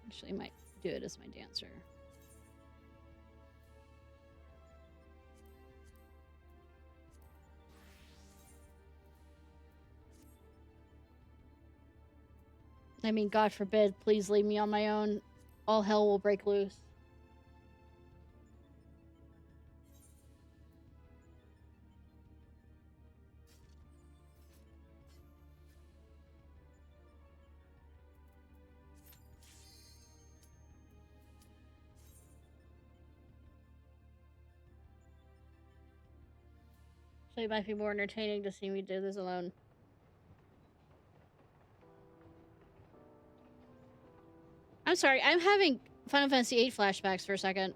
Actually, I might do it as my dancer. I mean, God forbid, please leave me on my own. All hell will break loose. So it might be more entertaining to see me do this alone. I'm sorry, I'm having Final Fantasy VIII flashbacks for a second.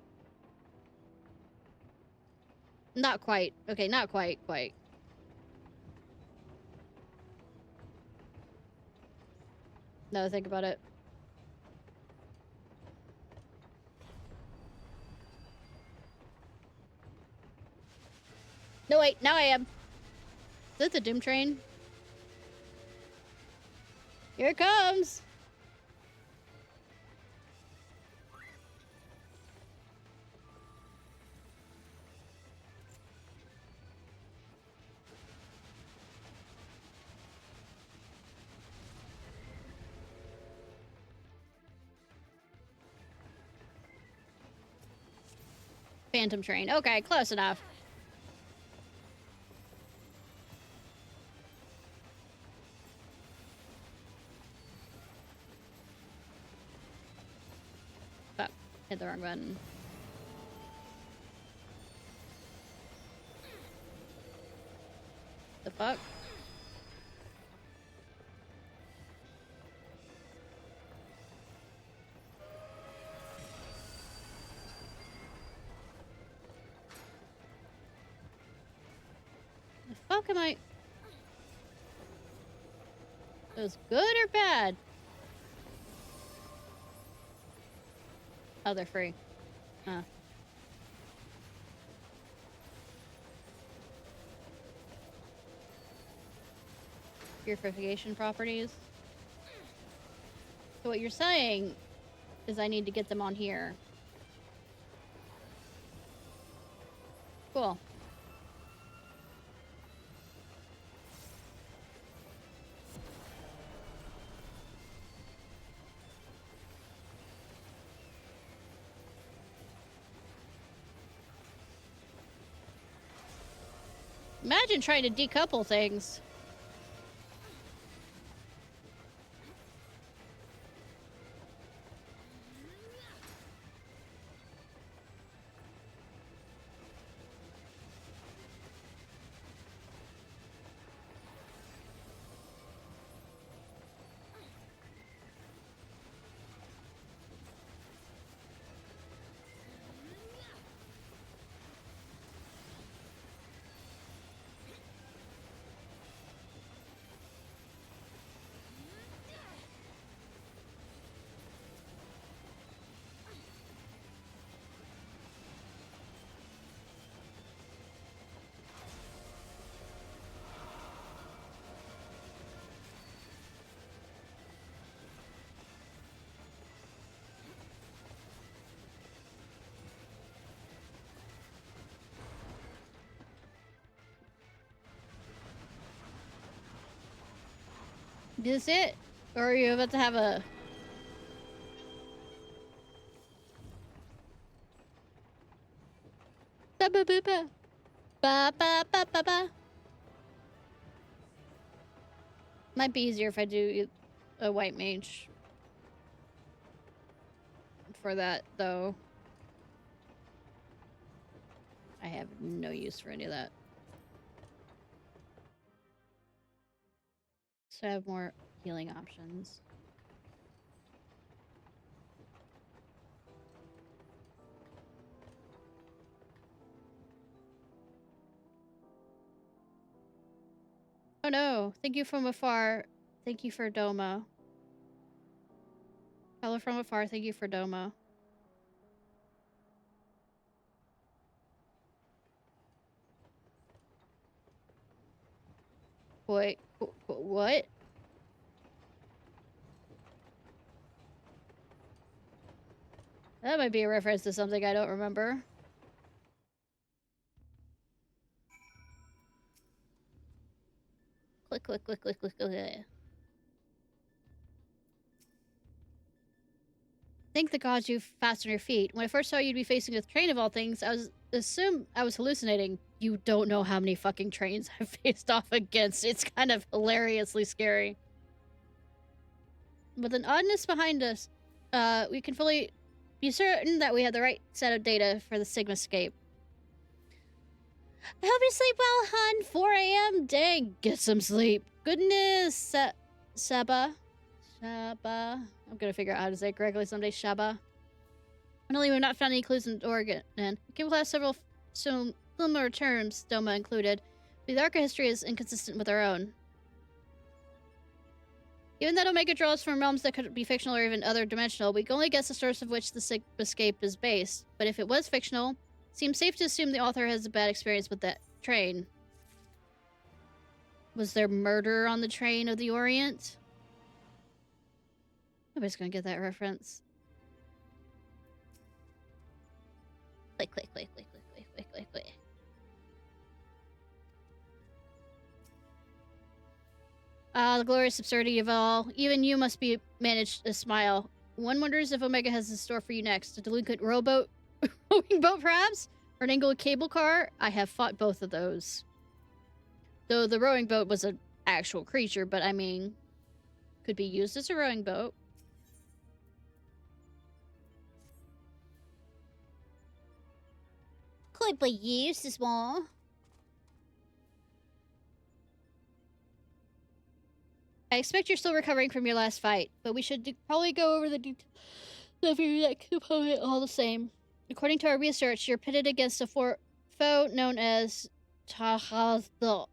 Not quite. Okay, not quite. No, think about it. No, wait, now I am. Is that the Doom Train? Here it comes! Phantom Train. Okay, close enough. Fuck. Hit the wrong button. The fuck? The fuck am I... Those good or bad? Oh, they're free. Huh. Purification properties. So what you're saying is I need to get them on here. Cool. Imagine trying to decouple things. Is this it? Or are you about to have a... Ba ba ba ba. Ba ba ba ba ba. Might be easier if I do a white mage for that, though. I have no use for any of that. So I have more healing options. Oh no! Thank you from afar. Thank you for Doma. Hello from afar. Thank you for Doma. Wait, what? That might be a reference to something I don't remember. Click. Thank the gods you fast on your feet. When I first saw you'd be facing a train of all things, I assumed I was hallucinating. You don't know how many fucking trains I've faced off against. It's kind of hilariously scary. With an oddness behind us, we can fully be certain that we have the right set of data for the Sigmascape. I hope you sleep well, hun. 4 a.m. Dang, get some sleep. Goodness, Shaba. I'm gonna figure out how to say it correctly someday. Shaba. Finally, we've not found any clues in Oregon, and we came across several similar terms, Doma included. But the arca history is inconsistent with our own. Even that Omega draws from realms that could be fictional or even other dimensional, we can only guess the source of which the Sigmascape is based. But if it was fictional, it seems safe to assume the author has a bad experience with that train. Was there murder on the train of the Orient? Nobody's gonna get that reference. Click. Ah, the glorious absurdity of it all. Even you must be managed to smile. One wonders if Omega has in store for you next. A delinquent rowing boat, perhaps? Or an angled cable car? I have fought both of those. Though the rowing boat was an actual creature, but I mean, could be used as a rowing boat. Could be used as one. I expect you're still recovering from your last fight, but we should probably go over the details of your neck component all the same. According to our research, you're pitted against a foe known as Tahaznook.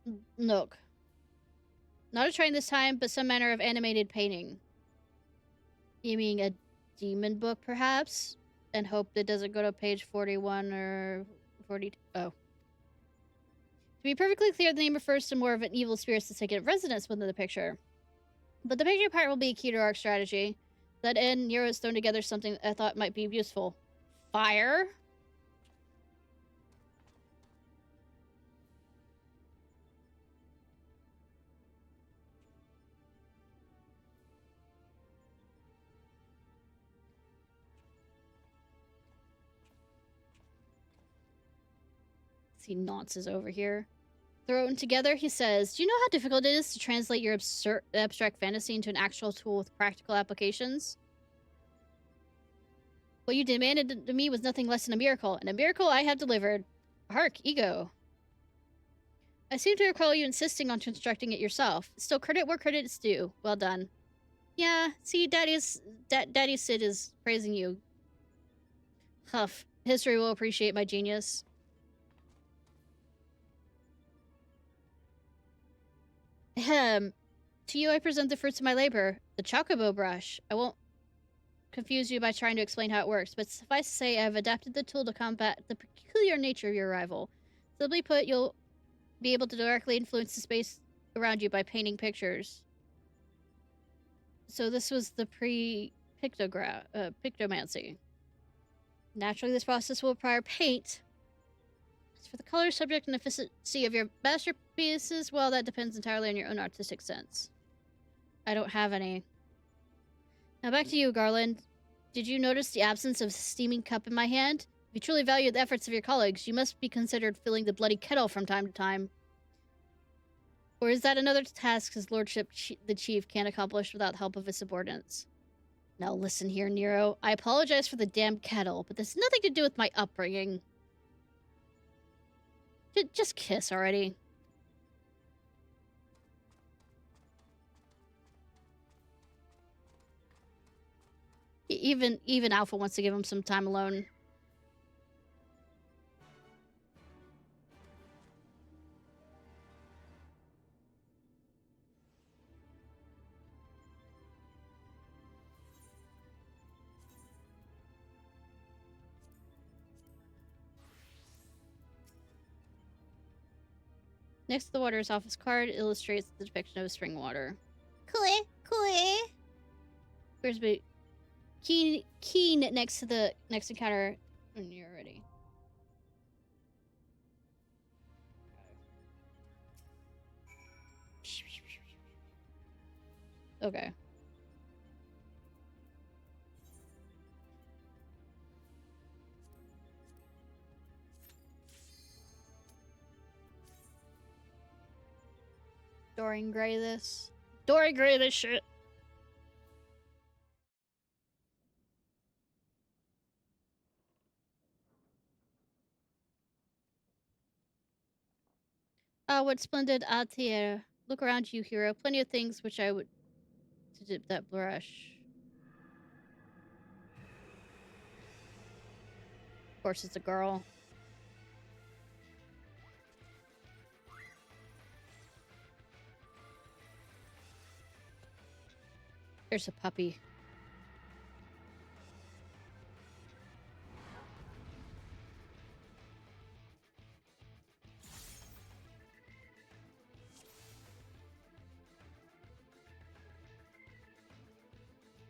Not a train this time, but some manner of animated painting. You mean a demon book, perhaps? And hope that doesn't go to page 41 or 42. Oh. To be perfectly clear, the name refers to more of an evil spirit that's taken residence within the picture. But the picture part will be key to our strategy. That end, Nero has thrown together something I thought might be useful. Fire? See, Nonce is over here. Thrown together, he says, do you know how difficult it is to translate your abstract fantasy into an actual tool with practical applications? What you demanded to me was nothing less than a miracle, and a miracle I have delivered. Hark, ego. I seem to recall you insisting on constructing it yourself. Still, credit where credit is due. Well done. Yeah, see, Daddy Sid is praising you. Huff. History will appreciate my genius. Ahem. To you I present the fruits of my labor, the chocobo brush. I won't confuse you by trying to explain how it works, but suffice to say I have adapted the tool to combat the peculiar nature of your arrival. Simply put, you'll be able to directly influence the space around you by painting pictures. So this was the pictomancy. Naturally, this process will require paint. As for the color, subject, and efficiency of your masterpieces, well, that depends entirely on your own artistic sense. I don't have any. Now back to you, Garland. Did you notice the absence of a steaming cup in my hand? If you truly value the efforts of your colleagues, you must be considered filling the bloody kettle from time to time. Or is that another task his lordship, the chief, can't accomplish without help of his subordinates? Now listen here, Nero. I apologize for the damn kettle, but this has nothing to do with my upbringing. Just kiss already. Even Alpha wants to give him some time alone. Next to the water's office card illustrates the depiction of spring water. Cool. Where's the keen next to the next encounter when you're ready. Okay. Dorian Gray this. Dorian Gray this shit. Ah, what splendid atelier. Look around you, hero. Plenty of things which I would to dip that brush. Of course, it's a girl. There's a puppy.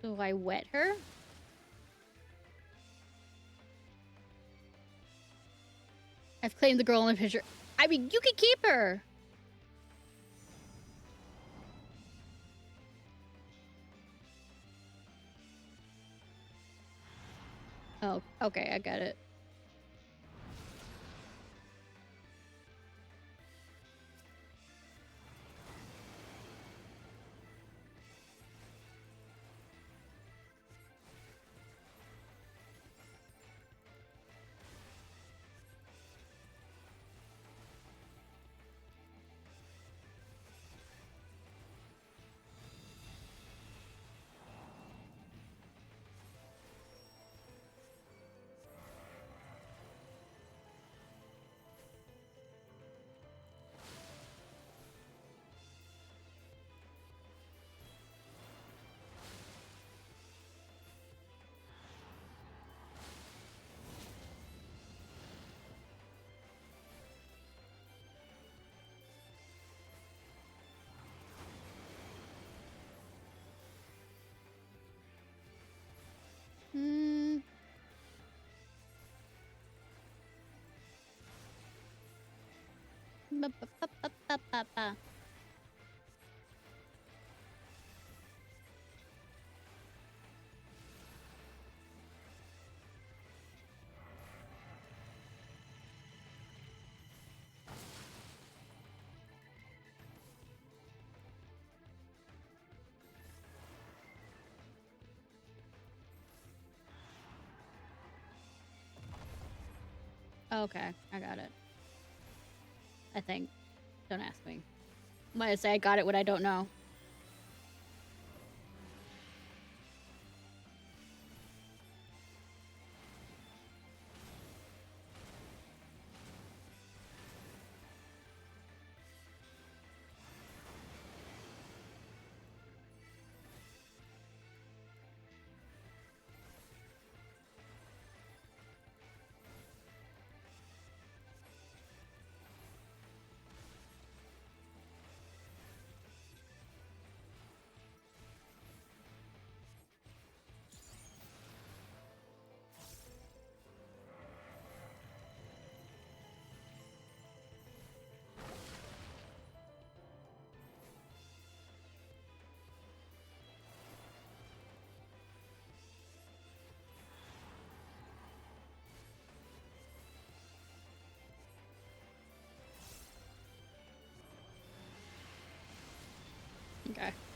Do I wet her? I've claimed the girl in the picture. I mean, you can keep her! Oh, okay, I got it. Hmm. Ba-ba-ba-ba-ba-ba. Okay, I got it. I think. Don't ask me. I'm gonna say I got it when I don't know.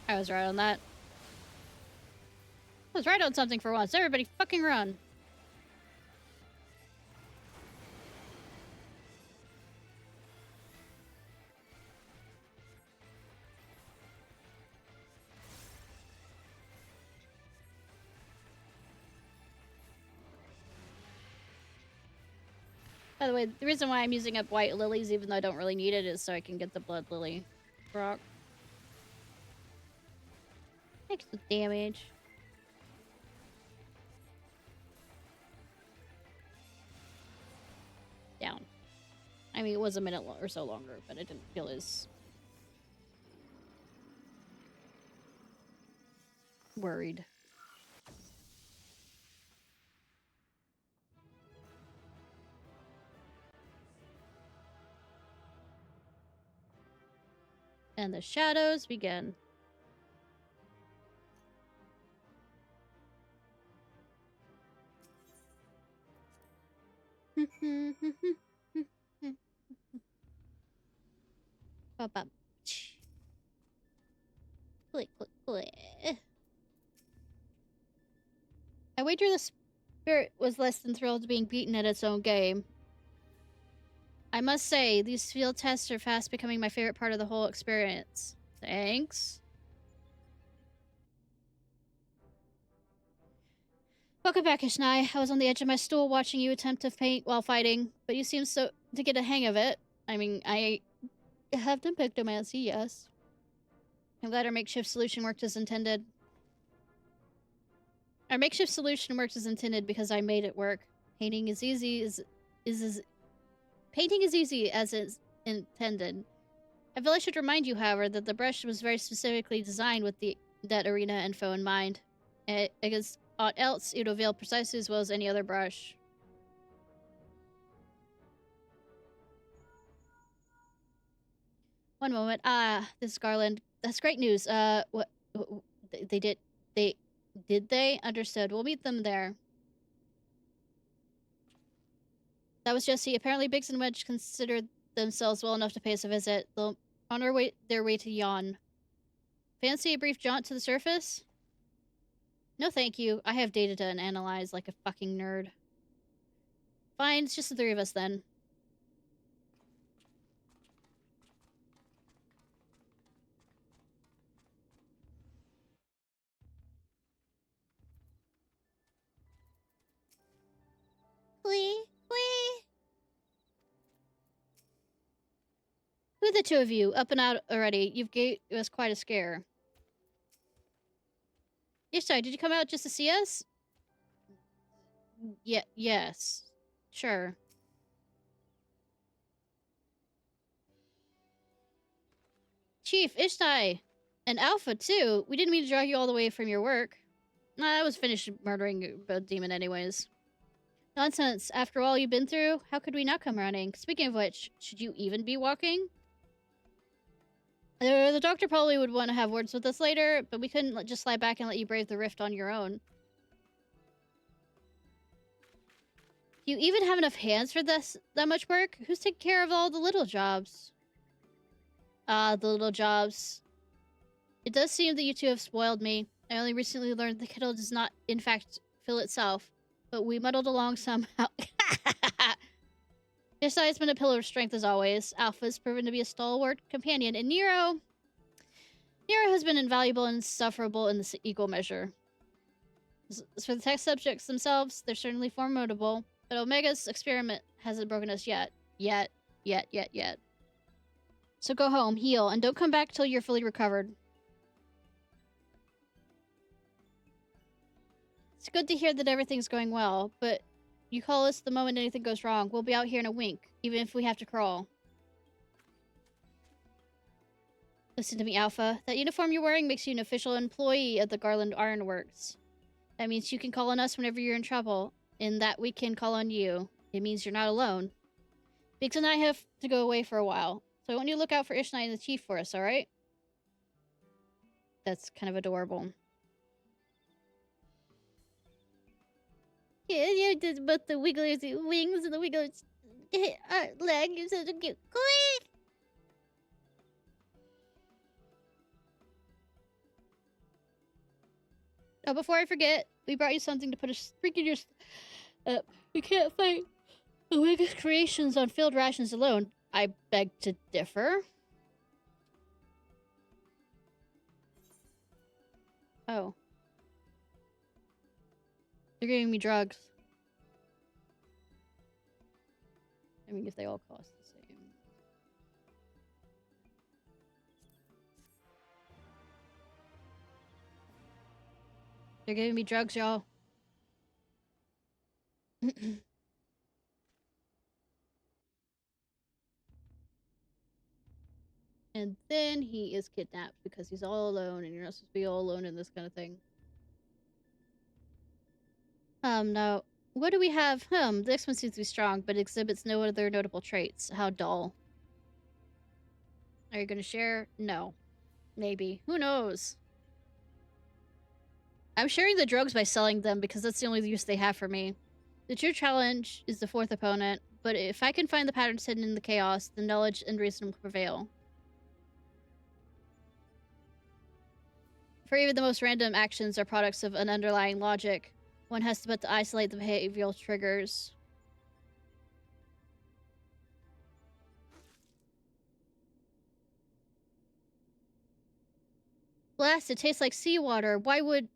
I was right on that. I was right on something for once. Everybody fucking run. By the way, the reason why I'm using up white lilies, even though I don't really need it, is so I can get the blood lily rock. Takes the damage. Down. I mean, it was a minute or so longer, but it didn't feel as worried. And the shadows begin. Ba-ba. Click, click, click. I wager the spirit was less than thrilled to being beaten at its own game. I must say, these field tests are fast becoming my favorite part of the whole experience. Thanks. Welcome back, Ishnai. I was on the edge of my stool watching you attempt to paint while fighting, but you seem to get a hang of it. I mean, I have done pictomancy, yes. I'm glad our makeshift solution worked as intended. Our makeshift solution worked as intended because I made it work. Painting is easy as is intended. I feel I should remind you, however, that the brush was very specifically designed with that arena info in mind. Against aught else, it would avail precisely as well as any other brush. One moment. Ah, this is Garland. That's great news. What they did? Did they? Understood. We'll meet them there. That was Jesse. Apparently, Biggs and Wedge considered themselves well enough to pay us a visit. They'll on their way to Yon. Fancy a brief jaunt to the surface? No, thank you. I have data to analyze like a fucking nerd. Fine, it's just the three of us then. Wee. Who are the two of you? Up and out already. You've gave us quite a scare. Ishtay, did you come out just to see us? Yes. Sure. Chief, Ishtay! And Alpha, too. We didn't mean to drag you all the way from your work. I was finished murdering a demon anyways. Nonsense. After all you've been through, how could we not come running? Speaking of which, should you even be walking? The doctor probably would want to have words with us later, but we couldn't just slide back and let you brave the rift on your own. Do you even have enough hands for that much work? Who's taking care of all the little jobs? The little jobs. It does seem that you two have spoiled me. I only recently learned the kettle does not, in fact, fill itself. But we muddled along somehow. Ishtay has been a pillar of strength as always. Alpha's proven to be a stalwart companion. And Nero has been invaluable and insufferable in this equal measure. As for the test subjects themselves, they're certainly formidable. But Omega's experiment hasn't broken us yet. Yet. So go home, heal, and don't come back till you're fully recovered. It's good to hear that everything's going well, but you call us the moment anything goes wrong. We'll be out here in a wink, even if we have to crawl. Listen to me, Alpha. That uniform you're wearing makes you an official employee of the Garland Ironworks. That means you can call on us whenever you're in trouble, and that we can call on you. It means you're not alone. Biggs and I have to go away for a while, so I want you to look out for Ishnai and the Chief for us, alright? That's kind of adorable. Yeah, but the wiggler's wings and the wiggler's leg is so cute. Quick! Oh, before I forget, we brought you something to put a streak in your... You can't fight the weakest creations on field rations alone. I beg to differ. Oh. They're giving me drugs. I mean, if they all cost the same. They're giving me drugs, y'all. And then he is kidnapped because he's all alone, and you're not supposed to be all alone in this kind of thing. No. What do we have? The next one seems to be strong, but exhibits no other notable traits. How dull. Are you gonna share? No. Maybe. Who knows? I'm sharing the drugs by selling them because that's the only use they have for me. The true challenge is the fourth opponent, but if I can find the patterns hidden in the chaos, the knowledge and reason will prevail. For even the most random actions are products of an underlying logic. One has to but to isolate the behavioral triggers. Blast, it tastes like seawater. Why would...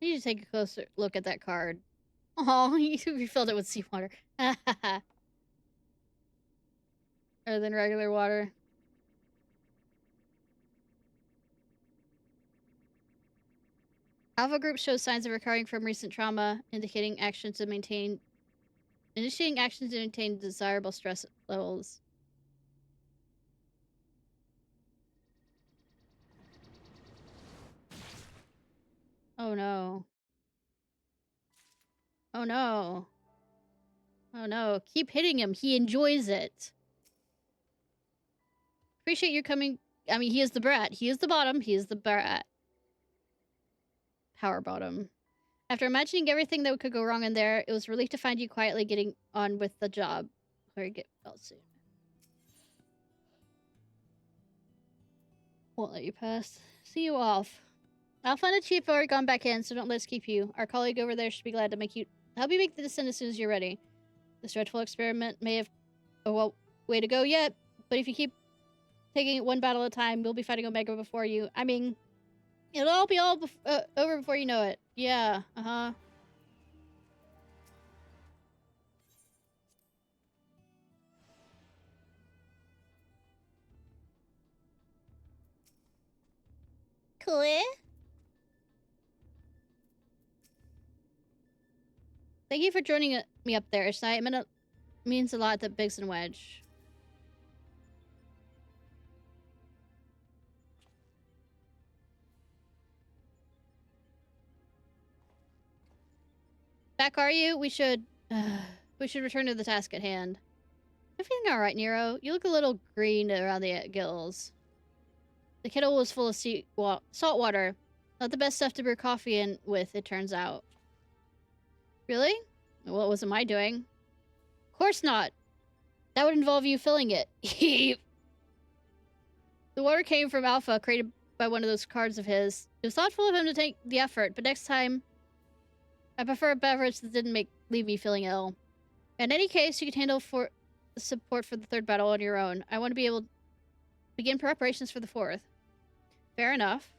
I need to take a closer look at that card. Oh, you refilled it with seawater. Other than regular water. Alpha group shows signs of recovering from recent trauma, initiating actions to maintain desirable stress levels. Oh no. Oh no. Oh no. Keep hitting him. He enjoys it. Appreciate you coming. I mean, he is the brat. He is the bottom. He is the brat. Power bottom. After imagining everything that could go wrong in there, it was a relief to find you quietly getting on with the job. Or get well soon. Won't let you pass. See you off. Alpha and the Chief have already gone back in, so don't let's keep you. Our colleague over there should be glad to help you make the descent as soon as you're ready. This dreadful experiment may have a way to go yet, but if you keep taking it one battle at a time, we'll be fighting Omega before you. I mean, it'll all be over before you know it. Yeah, uh-huh. Clear? Thank you for joining me up there, Ishnai. It means a lot that Biggs and Wedge. Back, are you? We should return to the task at hand. I'm feeling alright, Nero. You look a little green around the gills. The kettle was full of salt water. Not the best stuff to brew coffee in with, it turns out. Really? Well, it wasn't my doing. Of course not. That would involve you filling it. The water came from Alpha, created by one of those cards of his. It was thoughtful of him to take the effort, but next time, I prefer a beverage that didn't leave me feeling ill. In any case, you can handle support for the third battle on your own. I want to be able to begin preparations for the fourth. Fair enough.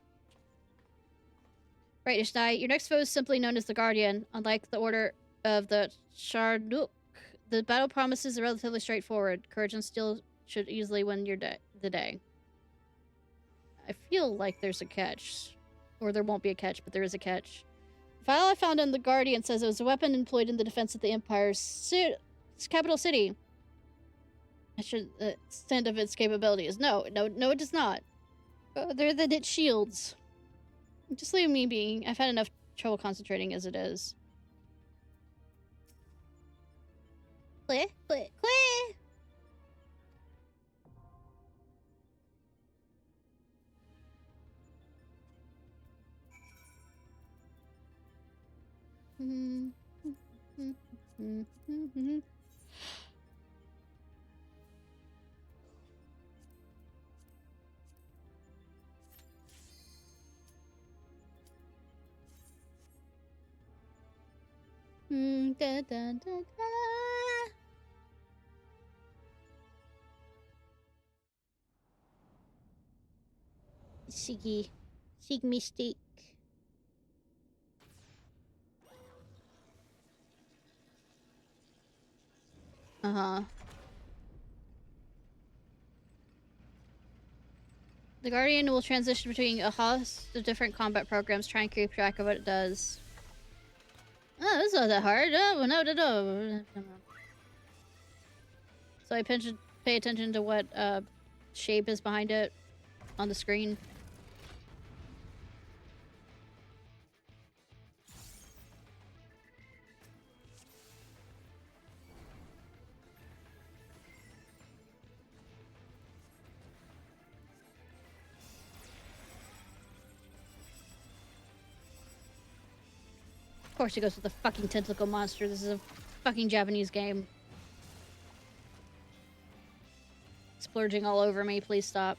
Right, Ishnai, your next foe is simply known as the Guardian. Unlike the Order of the Sharduk, the battle promises are relatively straightforward. Courage and skill should easily win the day. I feel like there's a catch. Or there won't be a catch, but there is a catch. The file I found on the Guardian says it was a weapon employed in the defense of the Empire's capital city. I should extent of its capabilities. No, it does not. Other than its shields. Just leave me be. I've had enough trouble concentrating as it is. Clear. Da, da, da, da. Siggy. Sig mistake. Uh-huh. The Guardian will transition between a host of different combat programs, try and keep track of what it does. Oh, this is not that hard. Oh, no. So I pay attention to what shape is behind it on the screen. Of course he goes with the fucking tentacle monster. This is a fucking Japanese game. Splurging all over me, please stop.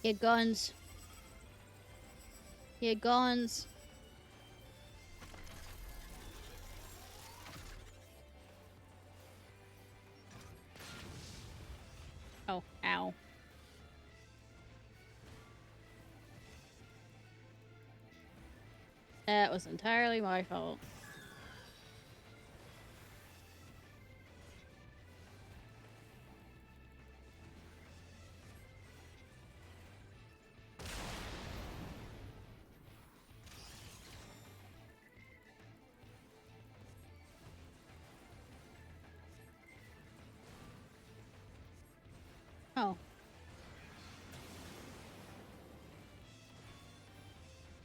Get guns. Get guns. Oh, ow. That was entirely my fault. Oh.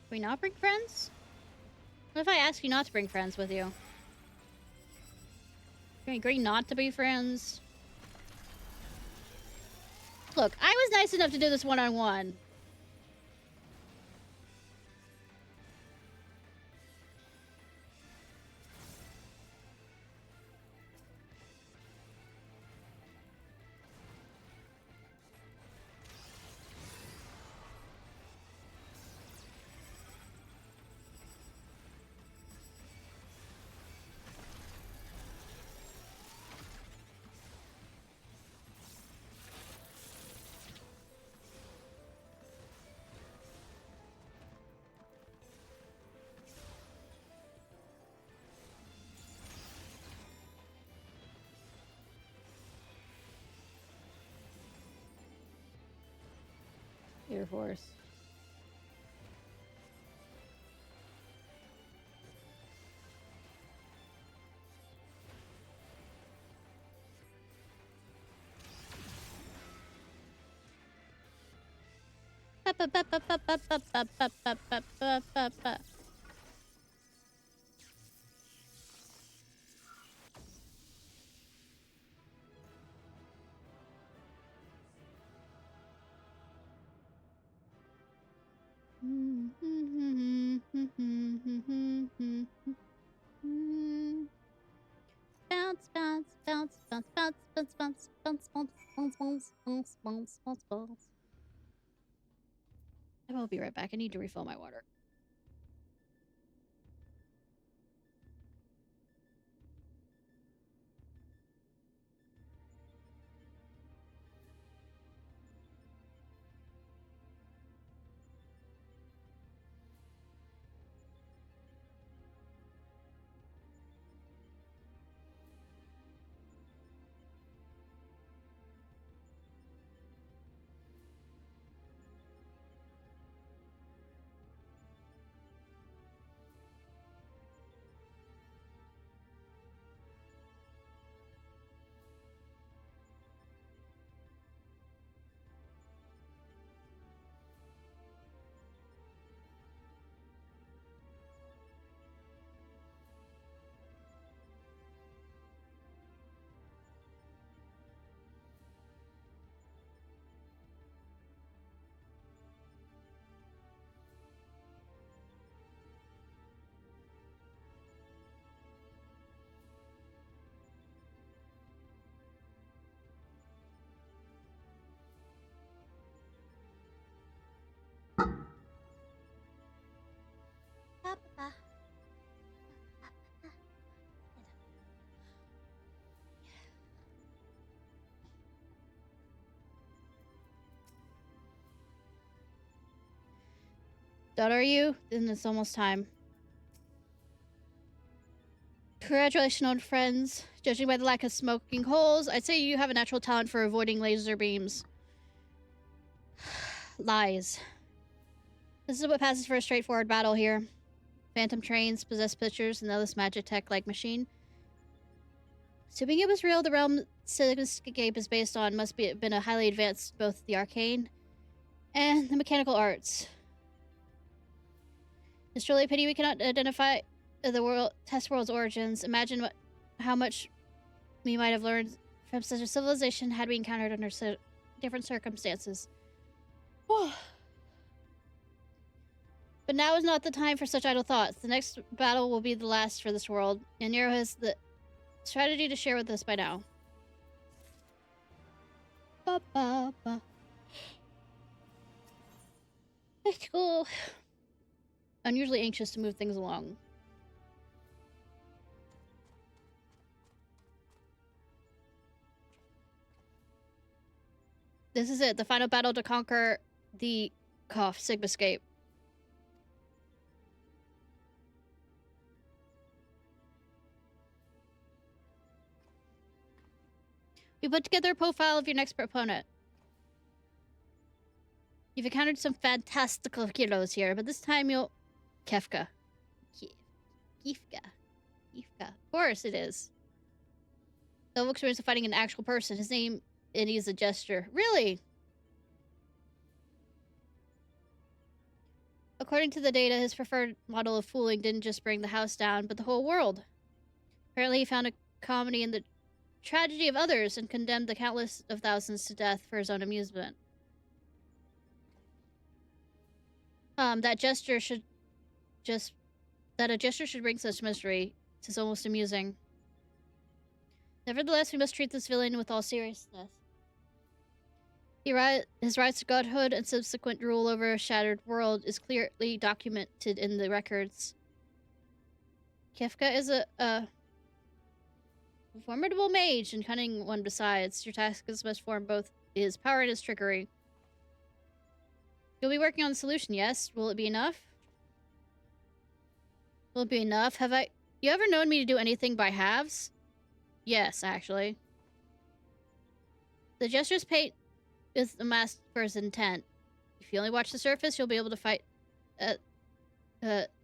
Can we not bring friends? What if I ask you not to bring friends with you? Can we agree not to be friends? Look, I was nice enough to do this one-on-one. Air Force. Bounce, bounce, bounce, bounce, bounce, bounce, bounce, bounce, bounce, bounce, bounce, bounce, bounce, bounce, bounce. I will be right back. I need to refill my water. That are you? Then it's almost time. Congratulations, old friends. Judging by the lack of smoking holes, I'd say you have a natural talent for avoiding laser beams. Lies. This is what passes for a straightforward battle here. Phantom trains, possessed pictures, and this magic tech-like machine. Assuming it was real, the realm Cityscape is based on must be been a highly advanced both the arcane and the mechanical arts. It's truly a pity we cannot identify the test world's origins. Imagine how much we might have learned from such a civilization had we encountered under different circumstances. But now is not the time for such idle thoughts. The next battle will be the last for this world, and Nero has the strategy to share with us by now. Ba ba ba. Let's go. Unusually anxious to move things along. This is it, the final battle to conquer the Sigmascape. We put together a profile of your next opponent. You've encountered some fantastical heroes here, but this time you'll... Kefka. Kefka. Of course it is. Level experience of fighting an actual person. His name, and he's a gesture. Really? According to the data, his preferred model of fooling didn't just bring the house down, but the whole world. Apparently he found a comedy in the tragedy of others and condemned the countless of thousands to death for his own amusement. That a gesture should bring such misery. It's almost amusing. Nevertheless, we must treat this villain with all seriousness. His rise to godhood and subsequent rule over a shattered world is clearly documented in the records. Kefka is a formidable mage and cunning one besides. Your task is must form both his power and his trickery. You'll be working on the solution, yes? Will it be enough? Will it be enough? You ever known me to do anything by halves? Yes, actually. The gesture's paint is the master's intent. If you only watch the surface, you'll be able to fight at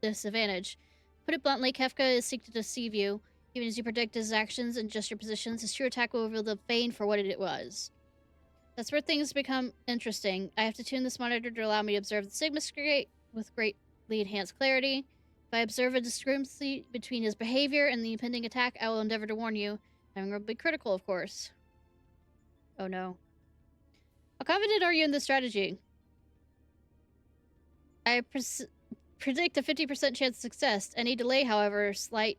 disadvantage. Put it bluntly, Kefka is seeking to deceive you. Even as you predict his actions and adjust your positions, his true attack will reveal the vein for what it was. That's where things become interesting. I have to tune this monitor to allow me to observe the Sigmascape with greatly enhanced clarity. If I observe a discrepancy between his behavior and the impending attack, I will endeavor to warn you. I'm going to be critical, of course. Oh no. How confident are you in this strategy? I predict a 50% chance of success. Any delay, however, slight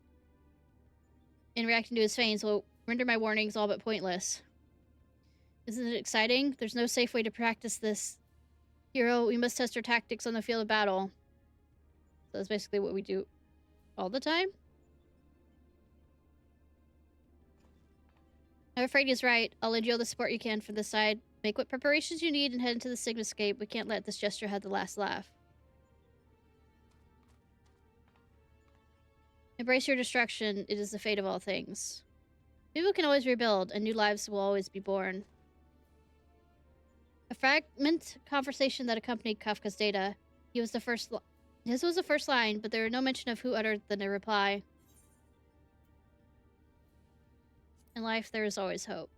in reacting to his feigns will render my warnings all but pointless. Isn't it exciting? There's no safe way to practice this. Hero, we must test our tactics on the field of battle. So that's basically what we do all the time. I'm afraid he's right. I'll lend you all the support you can for this side. Make what preparations you need and head into the Sigmascape. We can't let this gesture have the last laugh. Embrace your destruction. It is the fate of all things. People can always rebuild, and new lives will always be born. A fragment conversation that accompanied Kafka's data. His was the first line, but there was no mention of who uttered the reply. In life, there is always hope.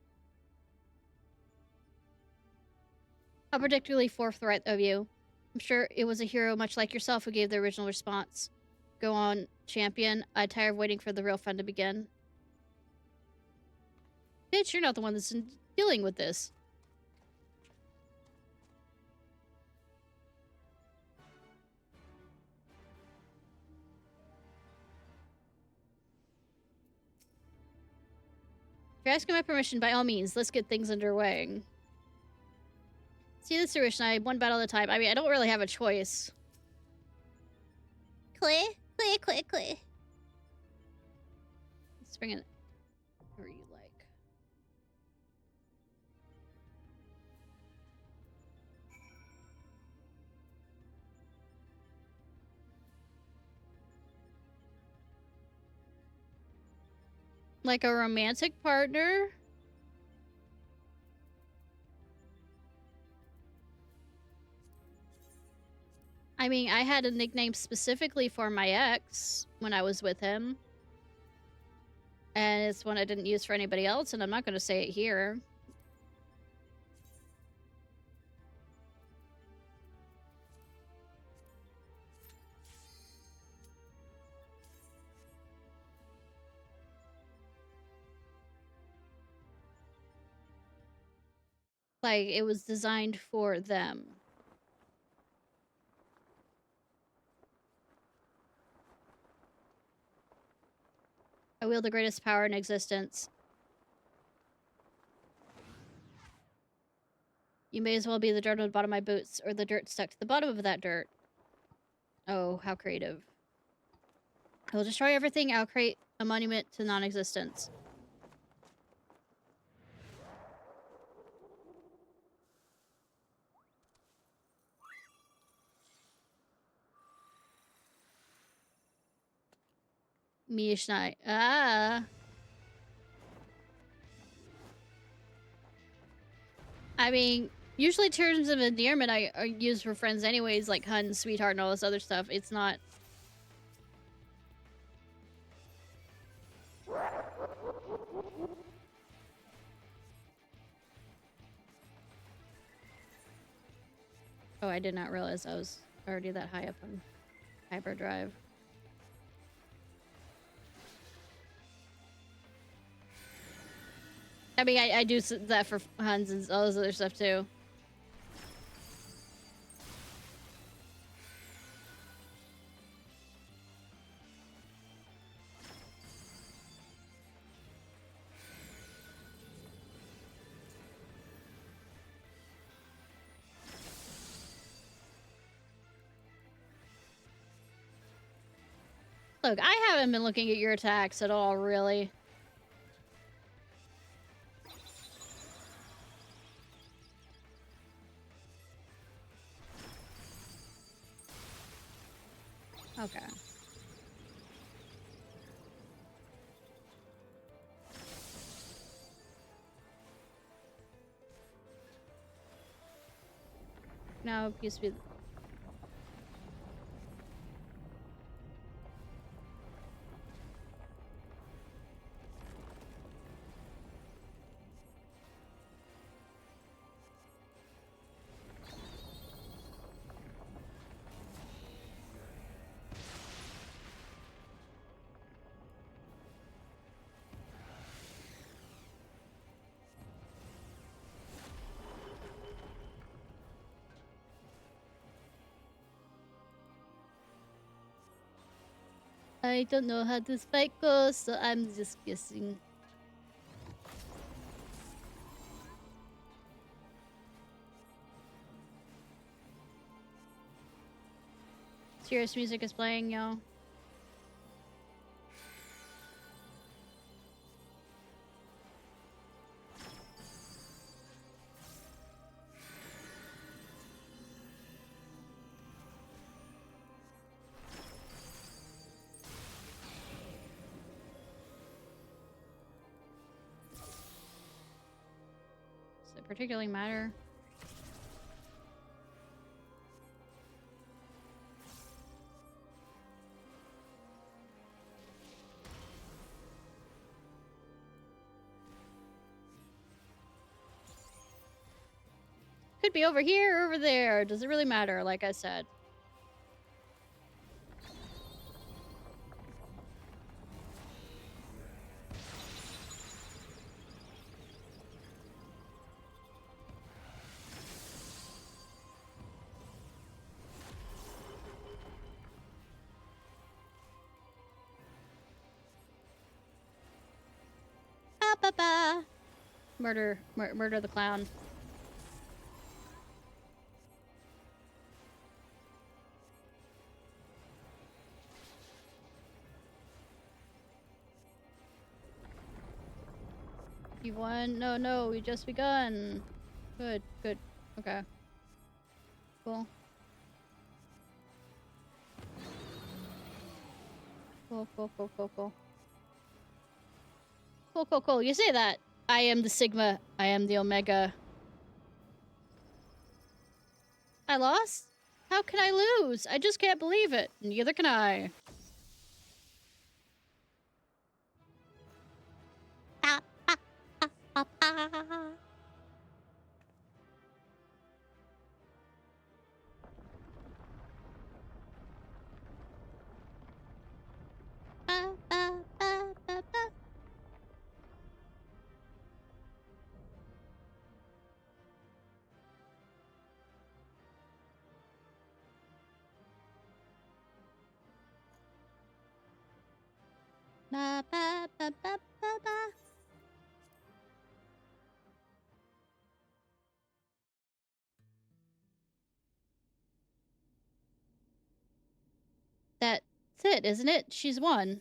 How particularly forthright of you. I'm sure it was a hero much like yourself who gave the original response. Go on, champion. I'm tired of waiting for the real fun to begin. Bitch, you're not the one that's dealing with this. If you're asking my permission, by all means, let's get things underway. See this through, Ishnai, one battle at a time. I mean, I don't really have a choice. Clear. Let's bring it where you like. Like a romantic partner? I mean, I had a nickname specifically for my ex when I was with him. And it's one I didn't use for anybody else, and I'm not going to say it here. Like, it was designed for them. I wield the greatest power in existence. You may as well be the dirt on the bottom of my boots, or the dirt stuck to the bottom of that dirt. Oh, how creative. I'll destroy everything, I'll create a monument to non-existence. Ishnai. Ah. I mean, usually terms of endearment are used for friends anyways, like hun, sweetheart, and all this other stuff. It's not... Oh, I did not realize I was already that high up on hyperdrive. I mean, I do that for Huns and all this other stuff too. Look, I haven't been looking at your attacks at all, really. Okay. Now it used to be... I don't know how this fight goes, so I'm just guessing. Serious music is playing, yo. Does it particularly matter? Could be over here or over there. Does it really matter, like I said? Ah, ba, ba. Murder the clown. You won? No, no, we just begun. Good, good. Okay. Cool. Cool, cool, cool, cool, cool. Cool. You say that. I am the Sigma. I am the Omega. I lost? How can I lose? I just can't believe it. Neither can I. That's it, isn't it? She's won.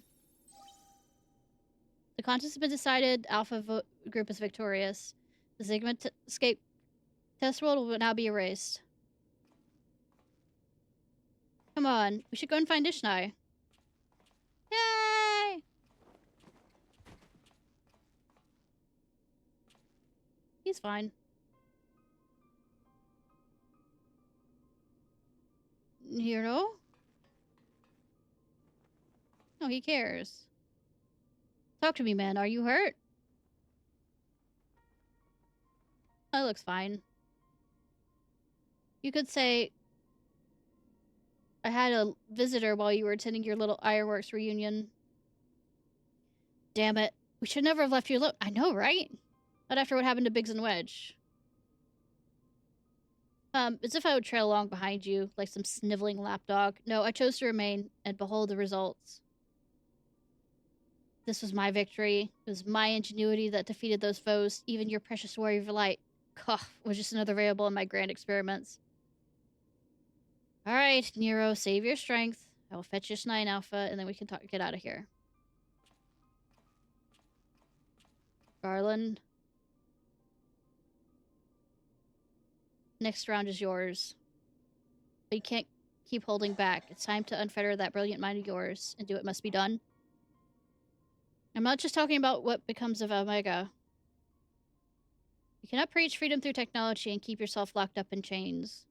The contest has been decided. Alpha group is victorious. The Sigma escape test world will now be erased. Come on, we should go and find Ishnai. Yay! He's fine. You know? No, he cares. Talk to me, man. Are you hurt? That looks fine. You could say, I had a visitor while you were attending your little Ironworks reunion. Damn it. We should never have left you alone. I know, right? Not after what happened to Biggs and Wedge. As if I would trail along behind you, like some sniveling lapdog. No, I chose to remain, and behold the results. This was my victory. It was my ingenuity that defeated those foes. Even your precious warrior of light, was just another variable in my grand experiments. Alright, Nero, save your strength. I will fetch Ishnai and Alpha, and then we can get out of here. Garland. Next round is yours. But you can't keep holding back. It's time to unfetter that brilliant mind of yours and do what must be done. I'm not just talking about what becomes of Omega. You cannot preach freedom through technology and keep yourself locked up in chains.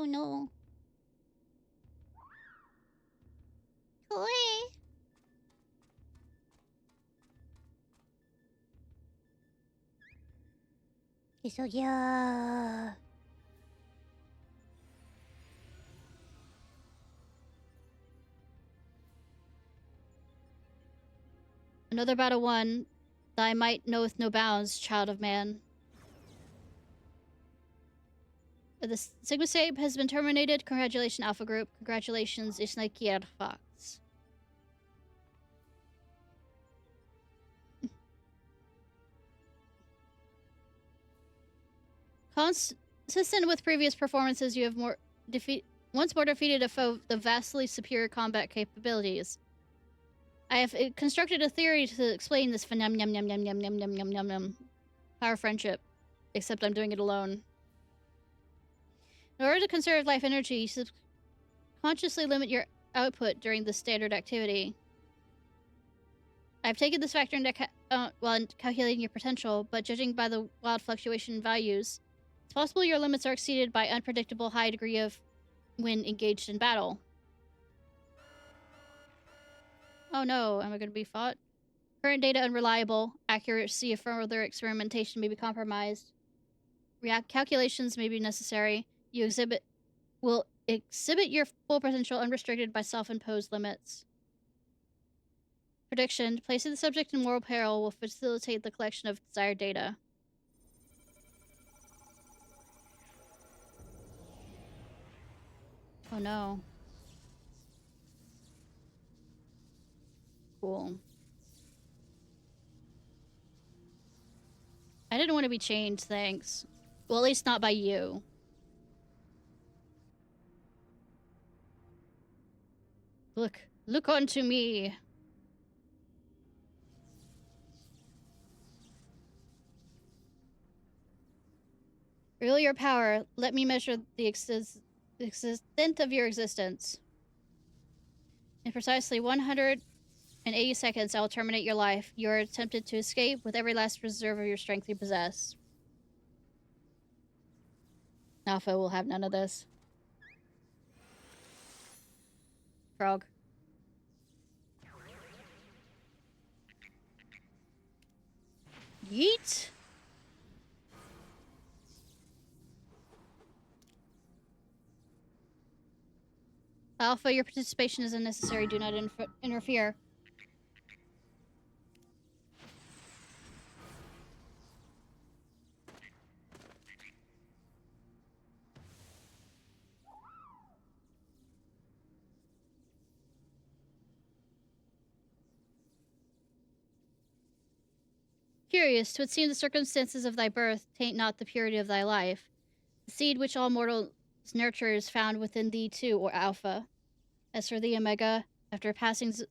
No. Toy. Kisogya. Another battle won. Thy might knoweth no bounds, child of man. The Sigma Save has been terminated. Congratulations, Alpha Group. Congratulations, Ishnai Ciarfox. Consistent with previous performances, you have once more defeated a foe with vastly superior combat capabilities. I have constructed a theory to explain this phenomenon. Power friendship. Except I'm doing it alone. In order to conserve life energy, you subconsciously limit your output during the standard activity. I've taken this factor into while calculating your potential, but judging by the wild fluctuation in values, it's possible your limits are exceeded by unpredictable high degree of when engaged in battle. Oh no, am I going to be fought? Current data unreliable. Accuracy of further experimentation may be compromised. Calculations may be necessary. You will exhibit your full potential unrestricted by self-imposed limits. Prediction. Placing the subject in moral peril will facilitate the collection of desired data. Oh no. Cool. I didn't want to be chained, thanks. Well, at least not by you. Look unto me. Reveal your power. Let me measure the extent of your existence. In precisely 180 seconds, I will terminate your life. You are tempted to escape with every last reserve of your strength you possess. Alpha will have none of this. Frog. Yeet! Alpha, your participation is unnecessary. Do not interfere. Curious, 'twould seem the circumstances of thy birth taint not the purity of thy life. The seed which all mortals nurture is found within thee too, or Alpha. As for thee, Omega, after passings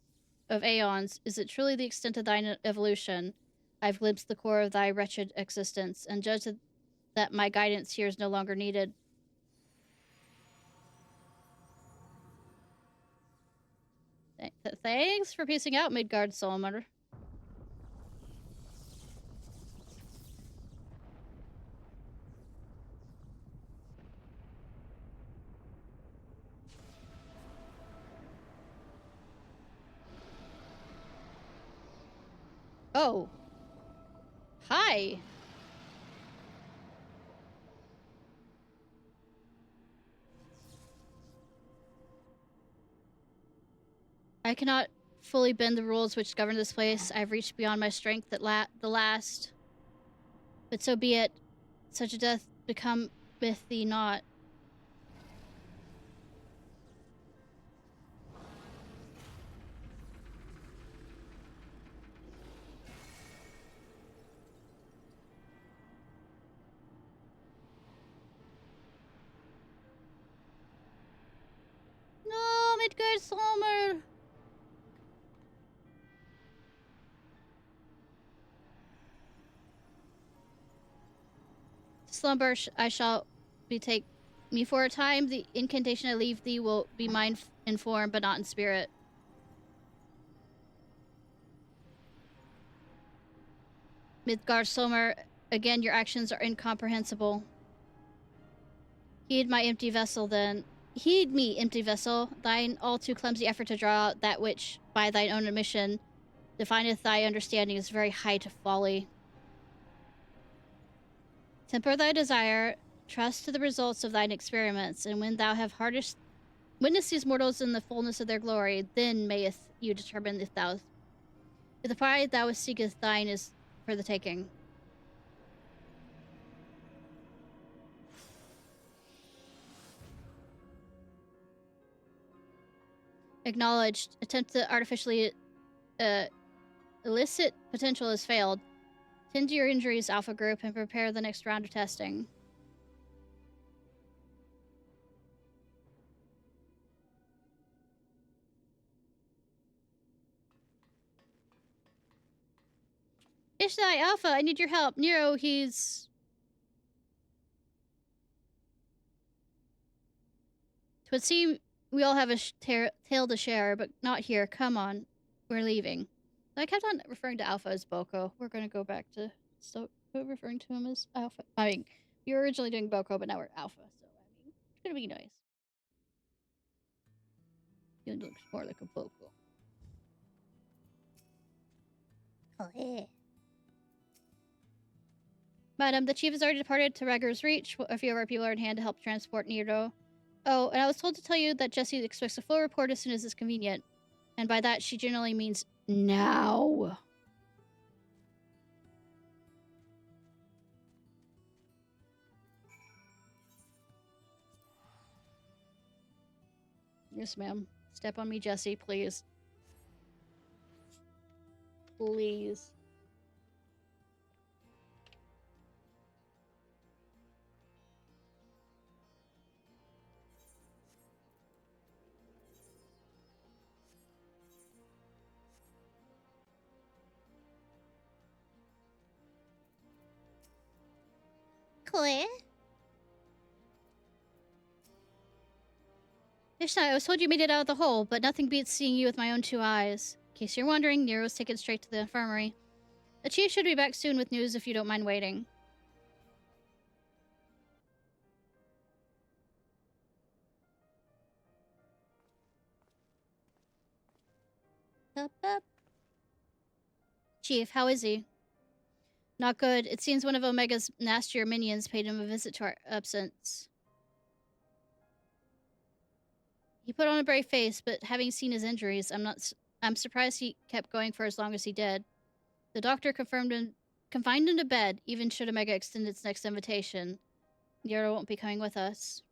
of aeons, is it truly the extent of thine evolution? I've glimpsed the core of thy wretched existence, and judged that my guidance here is no longer needed. Thanks for piecing out, Midgard Solmer. Oh. Hi. I cannot fully bend the rules which govern this place. I've reached beyond my strength at the last. But so be it. Such a death becometh thee not. No, Midgard Solmer. Slumber I shall betake me for a time. The incantation I leave thee will be mine in form, but not in spirit. Midgard Solmer, again your actions are incomprehensible. Heed my empty vessel then. Heed me, empty vessel, thine all too clumsy effort to draw out that which, by thine own admission, defineth thy understanding is very height of folly. Temper thy desire, trust to the results of thine experiments, and when thou have witnessed these mortals in the fullness of their glory, then mayest you determine if the pride thou seekest thine is for the taking. Acknowledged. Attempt to artificially elicit potential has failed. Tend to your injuries, Alpha Group, and prepare the next round of testing. Ishnai, Alpha, I need your help. Nero, he's... Twould seem we all have a tale to share, but not here. Come on. We're leaving. I kept on referring to Alpha as Boko. We're going to go back to still referring to him as Alpha. I mean, we were originally doing Boko, but now we're Alpha, so I mean, it's going to be nice. He looks more like a Boko. Oh, yeah. Madam, the chief has already departed to Rager's Reach. A few of our people are in hand to help transport Nero. Oh, and I was told to tell you that Jessie expects a full report as soon as it's convenient. And by that, she generally means now. Yes, ma'am. Step on me, Jessie, please. Please. Claire? Ishnai, I was told you made it out of the hole, but nothing beats seeing you with my own 2 eyes. In case you're wondering, Nero's taken straight to the infirmary. The chief should be back soon with news if you don't mind waiting. Up, up. Chief, how is he? Not good. It seems one of Omega's nastier minions paid him a visit to our absence. He put on a brave face, but having seen his injuries, I'm surprised he kept going for as long as he did. The doctor confined him to bed, even should Omega extend its next invitation. Nero won't be coming with us.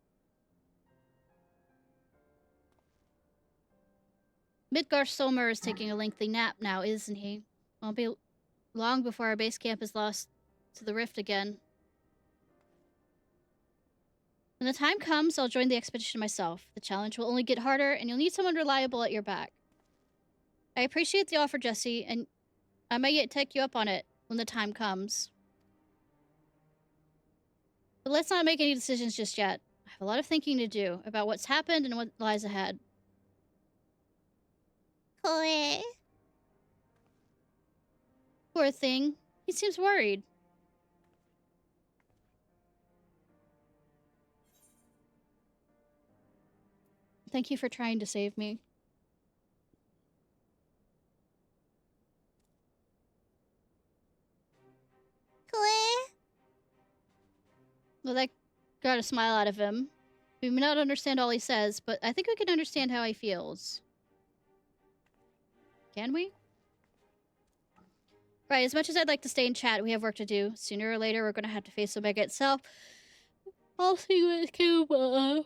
Midgar Solmer is taking a lengthy nap now, isn't he? Won't be long before our base camp is lost to the rift again. When the time comes, I'll join the expedition myself. The challenge will only get harder, and you'll need someone reliable at your back. I appreciate the offer, Jesse, and I may yet take you up on it when the time comes. But let's not make any decisions just yet. I have a lot of thinking to do about what's happened and what lies ahead. Chloe. Poor thing. He seems worried. Thank you for trying to save me. Chloe. Well, that got a smile out of him. We may not understand all he says, but I think we can understand how he feels. Can we? Right, as much as I'd like to stay and chat, we have work to do. Sooner or later, we're going to have to face Omega itself. I'll see what Cuba.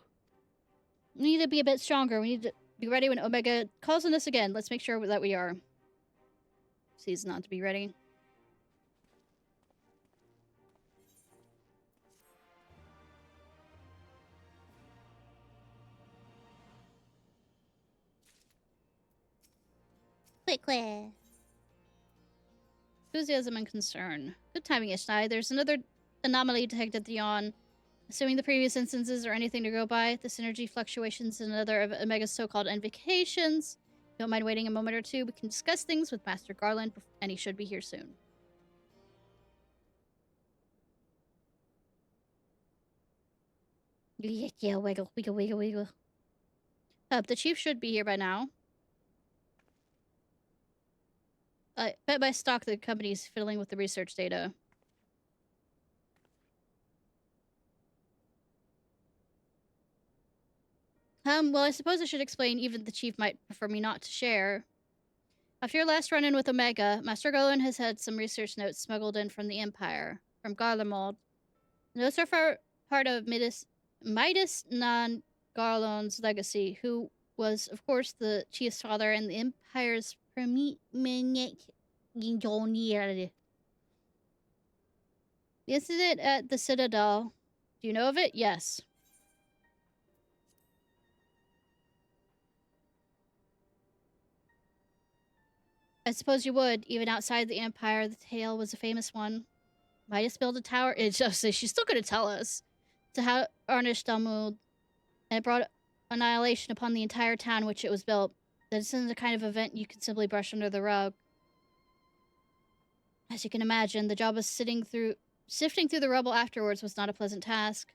We need to be a bit stronger. We need to be ready when Omega calls on us again. Let's make sure that we are. Seems not to be ready. Quick. Enthusiasm and concern. Good timing, Ishnai. There's another anomaly detected at the yawn. Assuming the previous instances are anything to go by, the synergy fluctuations in another of Omega's so-called invocations. Don't mind waiting a moment or two. We can discuss things with Master Garland, and he should be here soon. Yeah, wiggle. The chief should be here by now. I bet by stock the company's fiddling with the research data. Well, I suppose I should explain, even the chief might prefer me not to share. After your last run-in with Omega, Master Garland has had some research notes smuggled in from the Empire, from Garlemald. The notes are part of Midas Non Garland's legacy, who was, of course, the chief's father and the Empire's premier. The incident at the Citadel. Do you know of it? Yes. I suppose you would. Even outside the Empire, the tale was a famous one. Midas built a tower. It's just she's still going to tell us. To harness Dalmud, and it brought annihilation upon the entire town which it was built. This isn't the kind of event you can simply brush under the rug. As you can imagine, the job of sifting through the rubble afterwards was not a pleasant task.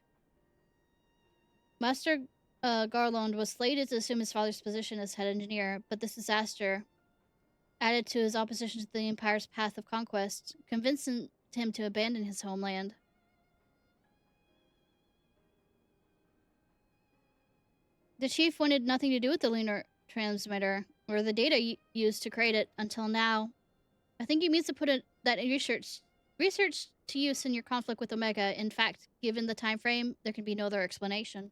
Master Garland was slated to assume his father's position as head engineer, but this disaster, added to his opposition to the Empire's path of conquest, convinced him to abandon his homeland. The chief wanted nothing to do with the lunar transmitter, or the data used to create it, until now. I think he means to put that research to use in your conflict with Omega. In fact, given the time frame, there can be no other explanation.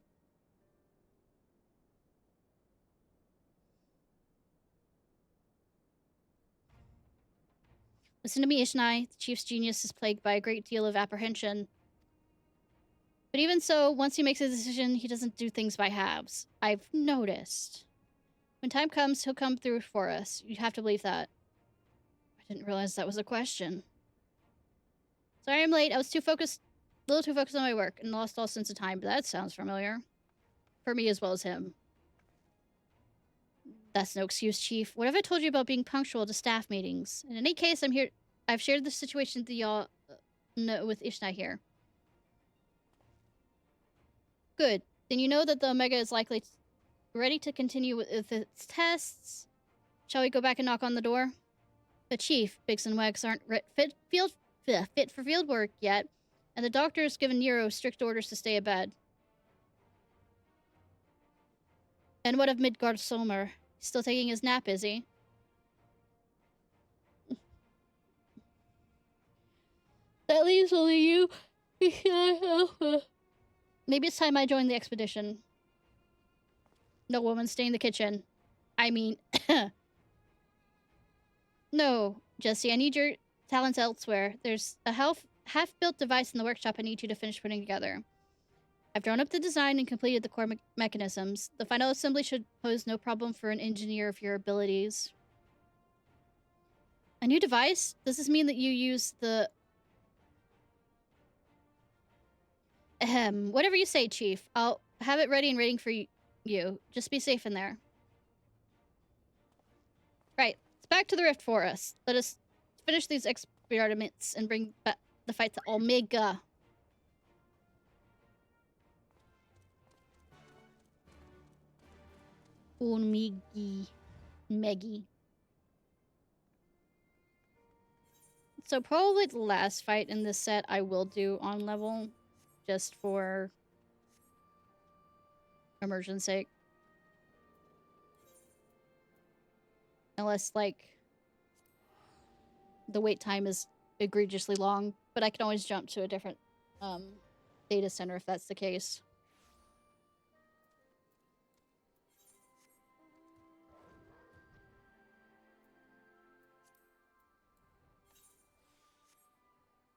Listen to me, Ishnai. The chief's genius is plagued by a great deal of apprehension. But even so, once he makes a decision, he doesn't do things by halves. I've noticed. When time comes, he'll come through for us. You have to believe that. I didn't realize that was a question. Sorry I'm late. I was a little too focused on my work and lost all sense of time, but that sounds familiar. For me as well as him. That's no excuse, Chief. What have I told you about being punctual to staff meetings? In any case, I'm here. I've shared the situation with y'all with Ishnai here. Good. Then you know that the Omega is likely ready to continue with its tests. Shall we go back and knock on the door? The Chief, Biggs and Wags aren't fit for field work yet, and the doctor's given Nero strict orders to stay abed. And what of Midgard Solmer? He's still taking his nap, is he? That leaves only you. Maybe it's time I join the expedition. No woman, stay in the kitchen. I mean... No, Jesse, I need your talents elsewhere. There's a half-built device in the workshop I need you to finish putting together. I've drawn up the design and completed the core mechanisms. The final assembly should pose no problem for an engineer of your abilities. A new device? Does this mean that you use the... Whatever you say, Chief. I'll have it ready and waiting for you. Just be safe in there. Right. Back to the Rift Forest. Let us finish these experiments and bring back the fight to Omega. Meggy. So probably the last fight in this set I will do on level, just for immersion's sake. Unless, like, the wait time is egregiously long. But I can always jump to a different data center if that's the case.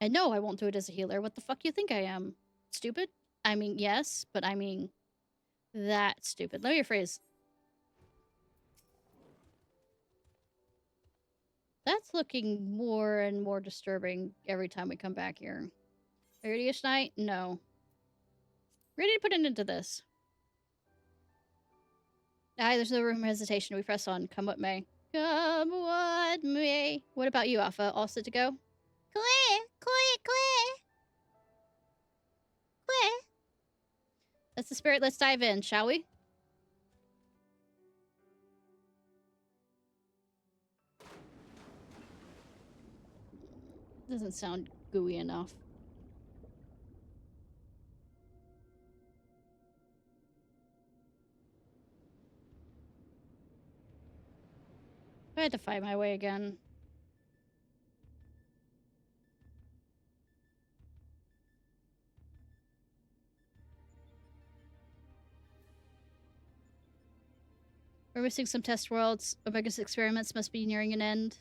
And no, I won't do it as a healer. What the fuck you think I am? Stupid? I mean, yes, but I mean that stupid. Let me rephrase. That's looking more and more disturbing every time we come back here. Ready, Ishnai? No. Ready to put an end to this. Aye, there's no room for hesitation. We press on. Come what may. Come what may. What about you, Alpha? All set to go? That's the spirit. Let's dive in, shall we? Doesn't sound gooey enough. I had to fight my way again. We're missing some test worlds. Omega's experiments must be nearing an end.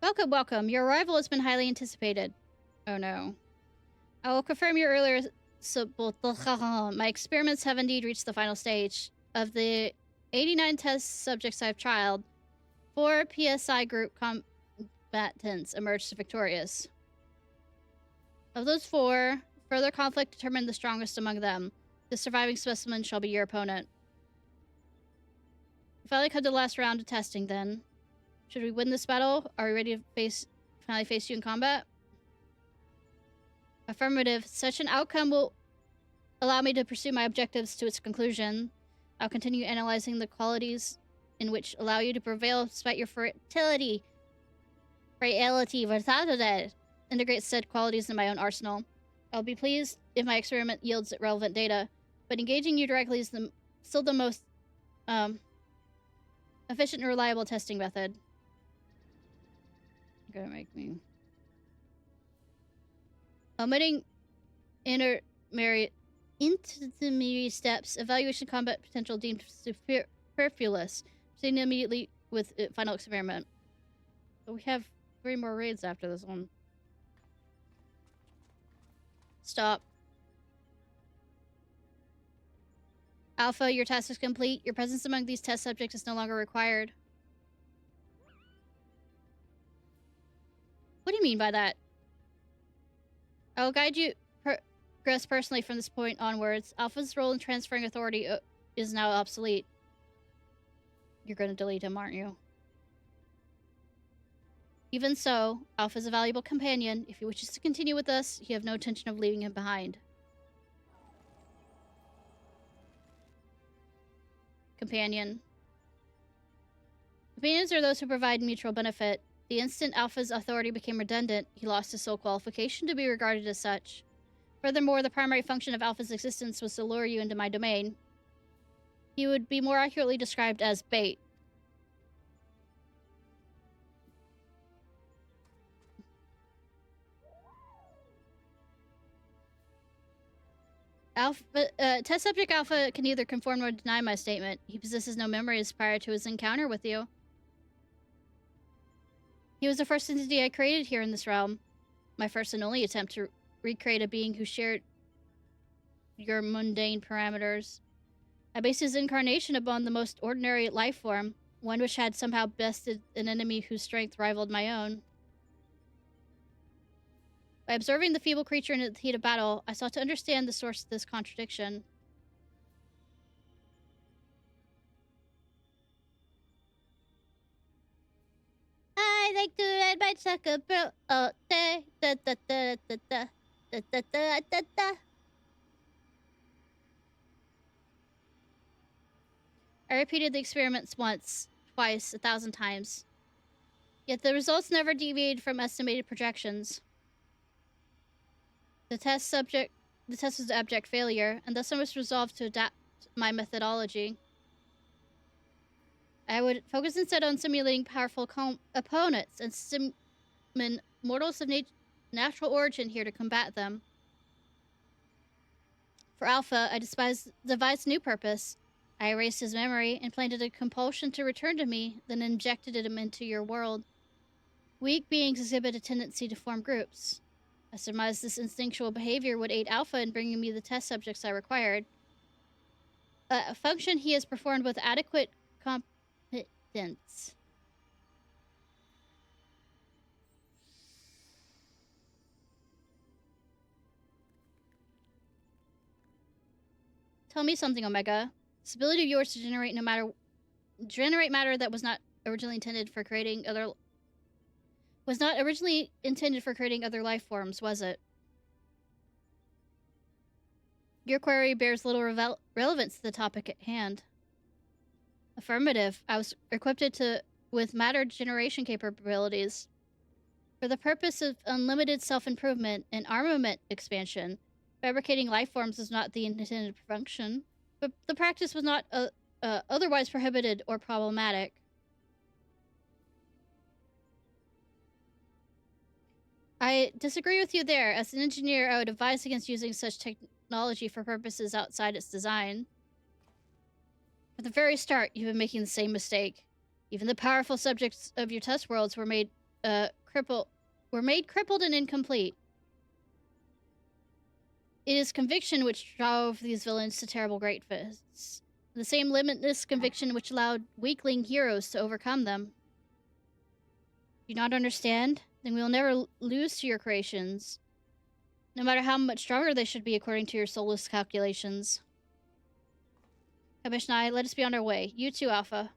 Welcome, welcome. Your arrival has been highly anticipated. Oh no. I will confirm your earlier... My experiments have indeed reached the final stage. Of the 89 test subjects I've trialed, 4 PSI group combatants emerged victorious. Of those 4, further conflict determined the strongest among them. The surviving specimen shall be your opponent. We finally come to the last round of testing then. Should we win this battle? Are we ready to finally face you in combat? Affirmative. Such an outcome will allow me to pursue my objectives to its conclusion. I'll continue analyzing the qualities in which allow you to prevail despite your frailty. Integrate said qualities in my own arsenal. I'll be pleased if my experiment yields relevant data, but engaging you directly is still the most efficient and reliable testing method. You're gonna make me... Omitting intermediate steps, evaluation combat potential deemed superfluous. Proceeding immediately with final experiment. But we have 3 more raids after this one. Stop. Alpha, your task is complete. Your presence among these test subjects is no longer required. mean by that? I will guide you progress personally from this point onwards. Alpha's role in transferring authority is now obsolete. You're gonna delete him, aren't you? Even so, Alpha's a valuable companion. If he wishes to continue with us, you have no intention of leaving him behind. Companion. Companions are those who provide mutual benefit. The instant Alpha's authority became redundant, he lost his sole qualification to be regarded as such. Furthermore, the primary function of Alpha's existence was to lure you into my domain. He would be more accurately described as bait. Test subject Alpha can neither confirm nor deny my statement. He possesses no memories prior to his encounter with you. He was the first entity I created here in this realm. My first and only attempt to recreate a being who shared your mundane parameters. I based his incarnation upon the most ordinary life form, one which had somehow bested an enemy whose strength rivaled my own. By observing the feeble creature in the heat of battle, I sought to understand the source of this contradiction. I like to ride my sucker bro all day. Da da da da da da da da da da. I repeated the experiments once, twice, 1,000 times. Yet the results never deviated from estimated projections. The test was an abject failure, and thus I was resolved to adapt my methodology. I would focus instead on simulating powerful opponents and summon mortals of natural origin here to combat them. For Alpha, I devised a new purpose. I erased his memory, implanted a compulsion to return to me, then injected him into your world. Weak beings exhibit a tendency to form groups. I surmised this instinctual behavior would aid Alpha in bringing me the test subjects I required. A function he has performed with adequate competence. Tell me something, Omega. This ability of yours to generate matter that was not originally intended for creating other life forms, was it? Your query bears little relevance to the topic at hand. Affirmative. I was equipped with matter generation capabilities. For the purpose of unlimited self-improvement and armament expansion, fabricating life forms was not the intended function, but the practice was not otherwise prohibited or problematic. I disagree with you there. As an engineer, I would advise against using such technology for purposes outside its design. From the very start, you've been making the same mistake. Even the powerful subjects of your test worlds were made crippled and incomplete. It is conviction which drove these villains to terrible greatness. The same limitless conviction which allowed weakling heroes to overcome them. Do you not understand? Then we will never lose to your creations, no matter how much stronger they should be according to your soulless calculations. Come, Ishnai, let us be on our way. You too, Alpha.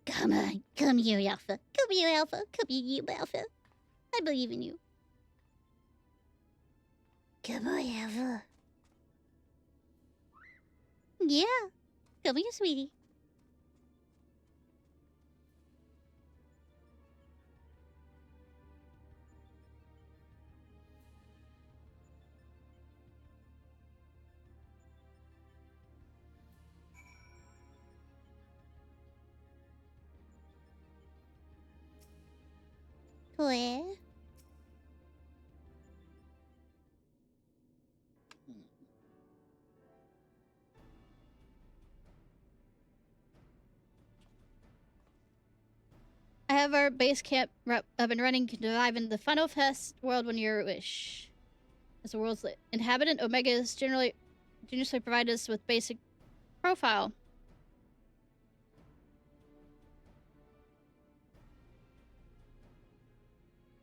Come on, come here, Alpha. Come here, Alpha. Come here, Alpha. I believe in you. Come on, Alpha. Yeah. Come here, sweetie. Where? I have our base camp up and running to dive into the final test world when you wish. As the world's inhabitant, Omega is generously provided us with basic profile.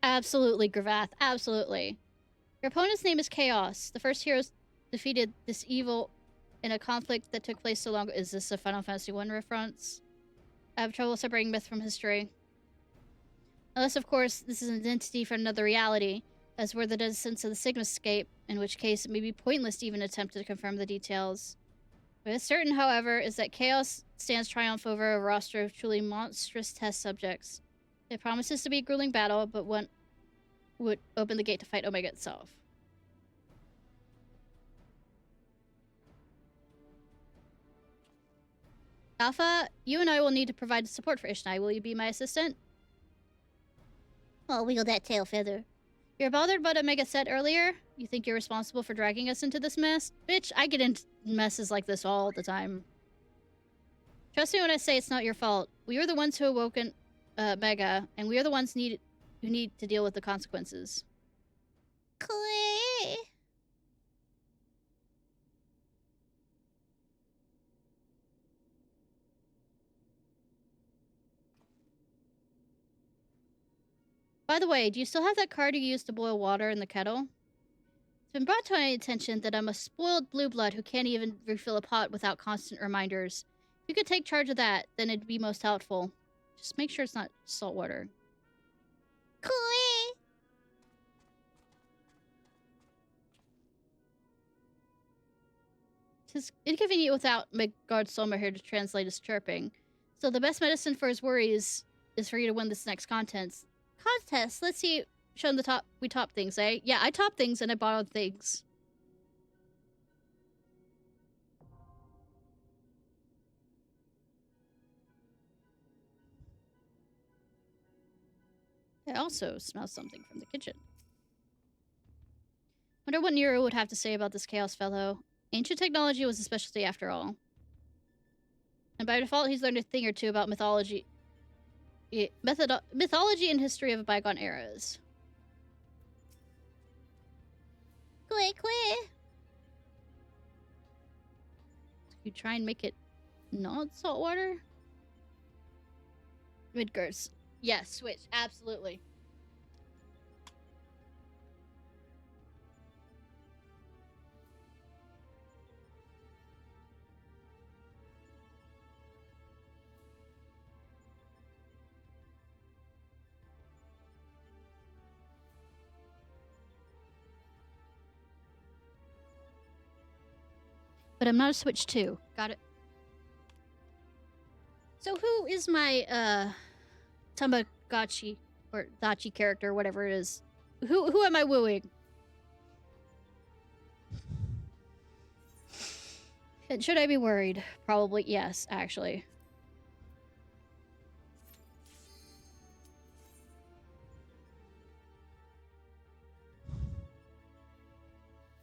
Absolutely, Gravath. Absolutely. Your opponent's name is Chaos. The first heroes defeated this evil in a conflict that took place so long. Is this a Final Fantasy I reference? I have trouble separating myth from history. Unless, of course, this is an entity from another reality, as were the descendants of the Sigmascape, in which case it may be pointless to even attempt to confirm the details. What is certain, however, is that Chaos stands triumph over a roster of truly monstrous test subjects. It promises to be a grueling battle, but one would open the gate to fight Omega itself. Alpha, you and I will need to provide support for Ishnai. Will you be my assistant? I'll wiggle that tail feather. You're bothered about what Omega said earlier? You think you're responsible for dragging us into this mess? Bitch, I get into messes like this all the time. Trust me when I say it's not your fault. We are the ones who awoken Mega, and we are the ones who need to deal with the consequences. Clay. By the way, do you still have that card you used to boil water in the kettle? It's been brought to my attention that I'm a spoiled blue blood who can't even refill a pot without constant reminders. If you could take charge of that, then it'd be most helpful. Just make sure it's not salt water. Cool. It's inconvenient without Midgard Soma here to translate his chirping. So the best medicine for his worries is for you to win this next contest. Let's see. Show him we top things, eh? Yeah, I top things and I borrowed things. I also smell something from the kitchen. Wonder what Nero would have to say about this Chaos fellow. Ancient technology was a specialty after all. And by default, he's learned a thing or two about mythology and history of bygone eras. Quick. You try and make it not saltwater? Midgars. Yes, switch. Absolutely. But I'm not a Switch 2. Got it. So who is my, Tamagotchi or Dachi character, whatever it is? Who am I wooing? And should I be worried? Probably yes, actually.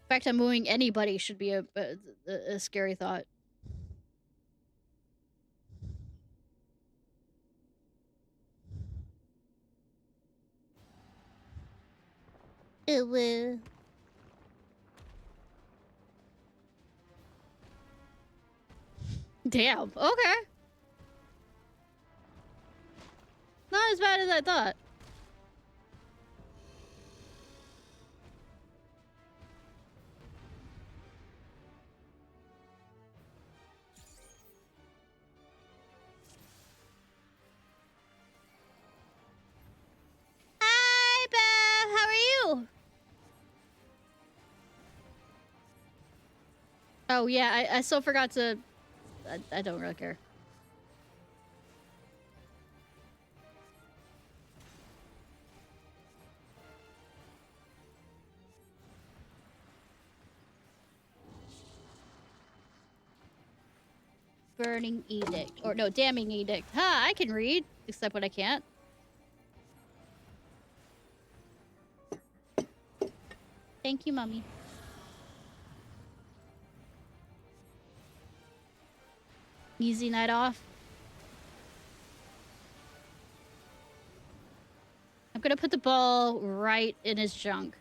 In fact, I'm wooing anybody should be a scary thought. It will. Damn. Okay. Not as bad as I thought. Hi, Beth. How are you? Oh, yeah. I still forgot to... I don't really care. Burning edict. Or no, damning edict. Ha! I can read. Except when I can't. Thank you, Mommy. Easy night off. I'm gonna put the ball right in his junk.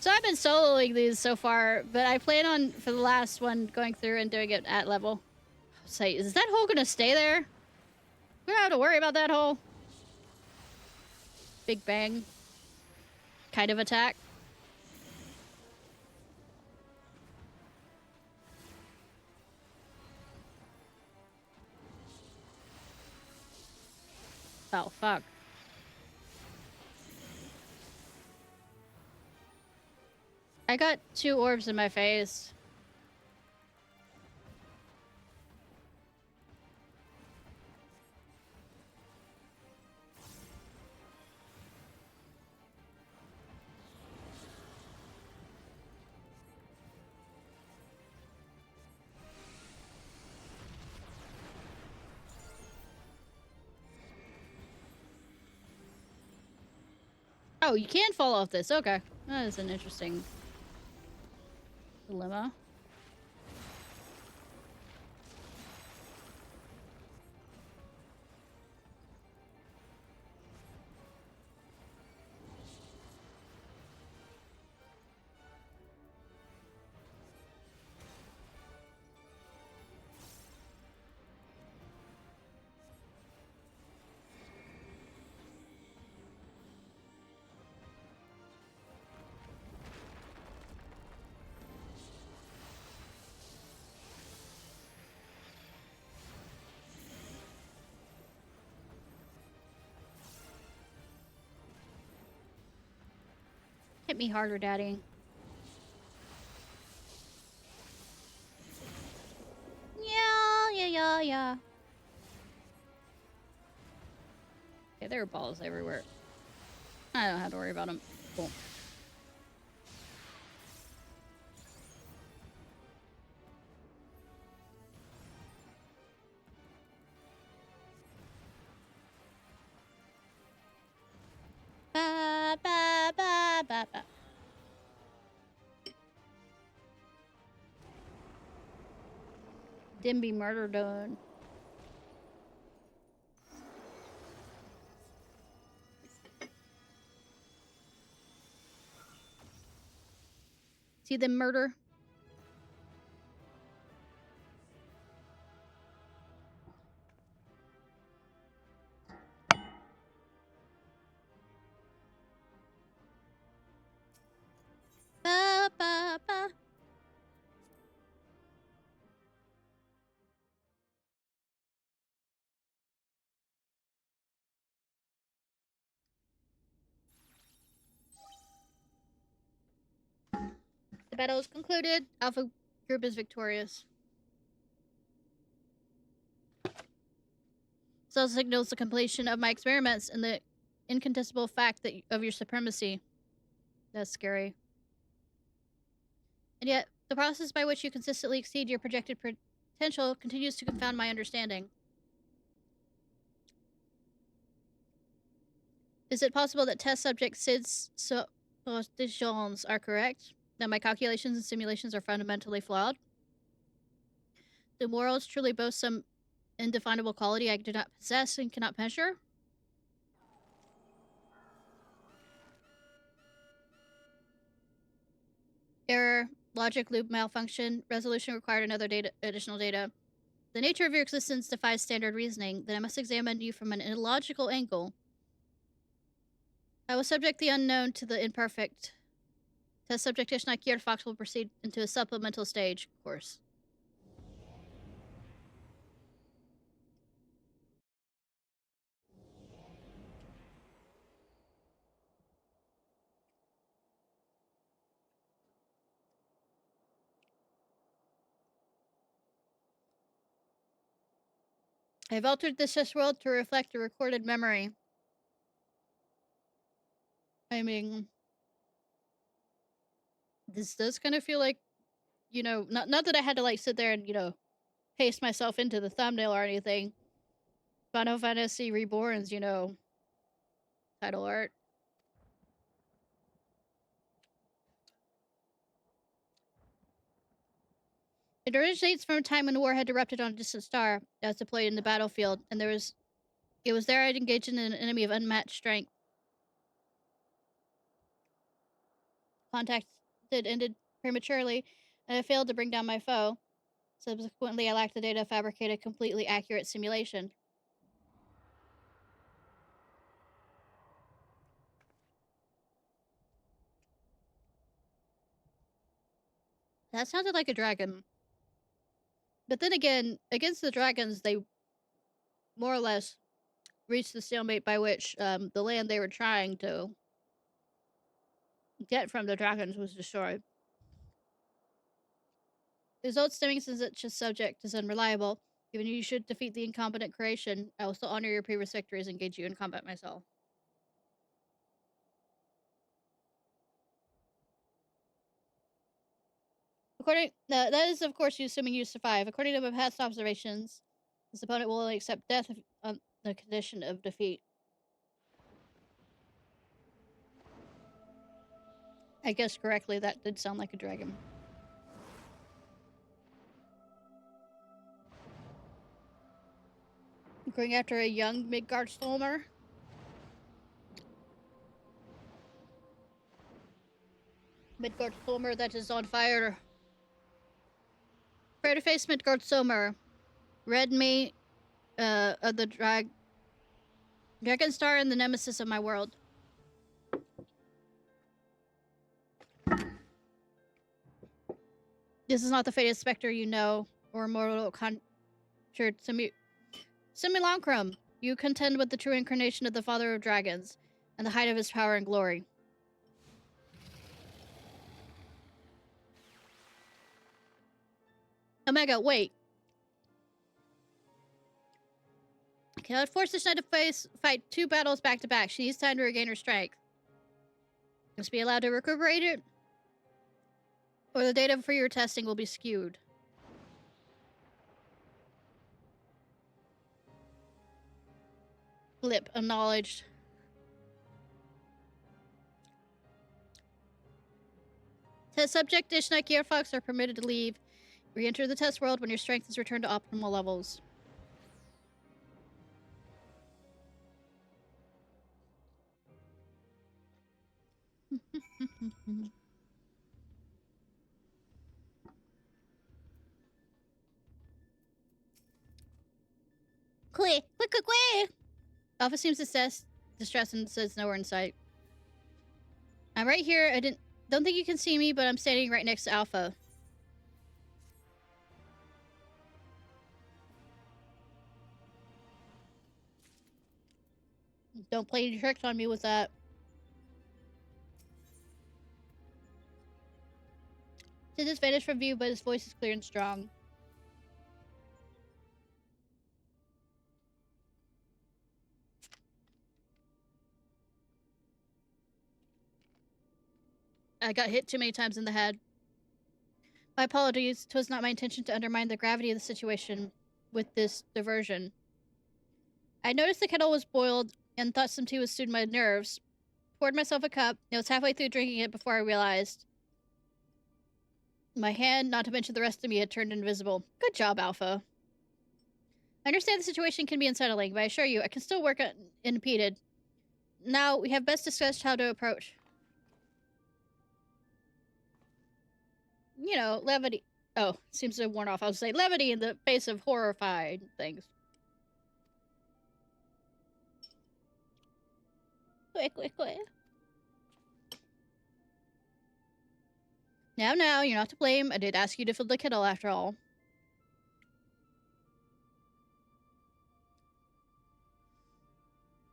So I've been soloing these so far, but I plan on, for the last one, going through and doing it at level. Say, is that hole gonna stay there? We don't have to worry about that hole. Big bang. Kind of attack. Oh, fuck. I got 2 orbs in my face. Oh, you can fall off this. Okay. That is an interesting dilemma. Hit me harder, daddy. Yeah. Okay, there are balls everywhere. I don't have to worry about them. Cool. Ba, ba, ba, ba, ba. Dimby murder done. See the murder? Ba, ba, ba. The battle is concluded. Alpha group is victorious. So signals the completion of my experiments and the incontestable fact that of your supremacy. That's scary. And yet, the process by which you consistently exceed your projected potential continues to confound my understanding. Is it possible that test subject Sid's suppositions are correct? That my calculations and simulations are fundamentally flawed? Do morals truly boast some indefinable quality I do not possess and cannot measure? Error, logic loop malfunction, resolution required additional data. The nature of your existence defies standard reasoning, then I must examine you from an illogical angle. I will subject the unknown to the imperfect. Test subject Ishnai Ciarfox will proceed into a supplemental stage course. I have altered this world to reflect a recorded memory. I mean, this does kind of feel like, you know, not that I had to like sit there and, you know, paste myself into the thumbnail or anything. Final Fantasy Reborn's, you know, title art. It originates from a time when war had erupted on a distant star that was deployed in the battlefield, and it was there I'd engaged in an enemy of unmatched strength. contact ended prematurely, and I failed to bring down my foe. Subsequently, I lacked the data to fabricate a completely accurate simulation. That sounded like a dragon. But then again, against the dragons, they more or less reached the stalemate by which the land they were trying to get from the dragons was destroyed. The results stemming from such a subject is unreliable. Even you should defeat the incompetent creation, I will still honor your previous victories and engage you in combat myself. That is, of course, assuming you survive. According to my past observations, this opponent will only accept death on the condition of defeat. I guessed correctly, that did sound like a dragon. Going after a young Midgard Stormer. Midgard Stormer that is on fire. Prepare to face Midgard Stormer. Red mate of the Dragon Star and the nemesis of my world. This is not the fated specter you know, or mortal conjured simulacrum. You contend with the true incarnation of the father of dragons, and the height of his power and glory. Omega, wait. I cannot force Ishnai to fight 2 battles back to back. She needs time to regain her strength. Must be allowed to recuperate it, or the data for your testing will be skewed. Blip, acknowledged. Test subject Ishnai Ciarfox are permitted to leave. Re-enter the test world when your strength is returned to optimal levels. Quick! Alpha seems distressed and says nowhere in sight. I'm right here. Don't think you can see me, but I'm standing right next to Alpha. Don't play any tricks on me with that. Sid has vanished from view, but his voice is clear and strong. I got hit too many times in the head. My apologies. 'Twas not my intention to undermine the gravity of the situation with this diversion. I noticed the kettle was boiled and thought some tea would soothe my nerves. Poured myself a cup and was halfway through drinking it before I realized my hand, not to mention the rest of me, had turned invisible. Good job, Alpha. I understand the situation can be unsettling, but I assure you, I can still work unimpeded. Now, we have best discussed how to approach. You know, levity. Oh, seems to have worn off. I was say levity in the face of horrified things. Quick. Now, you're not to blame. I did ask you to fill the kettle after all.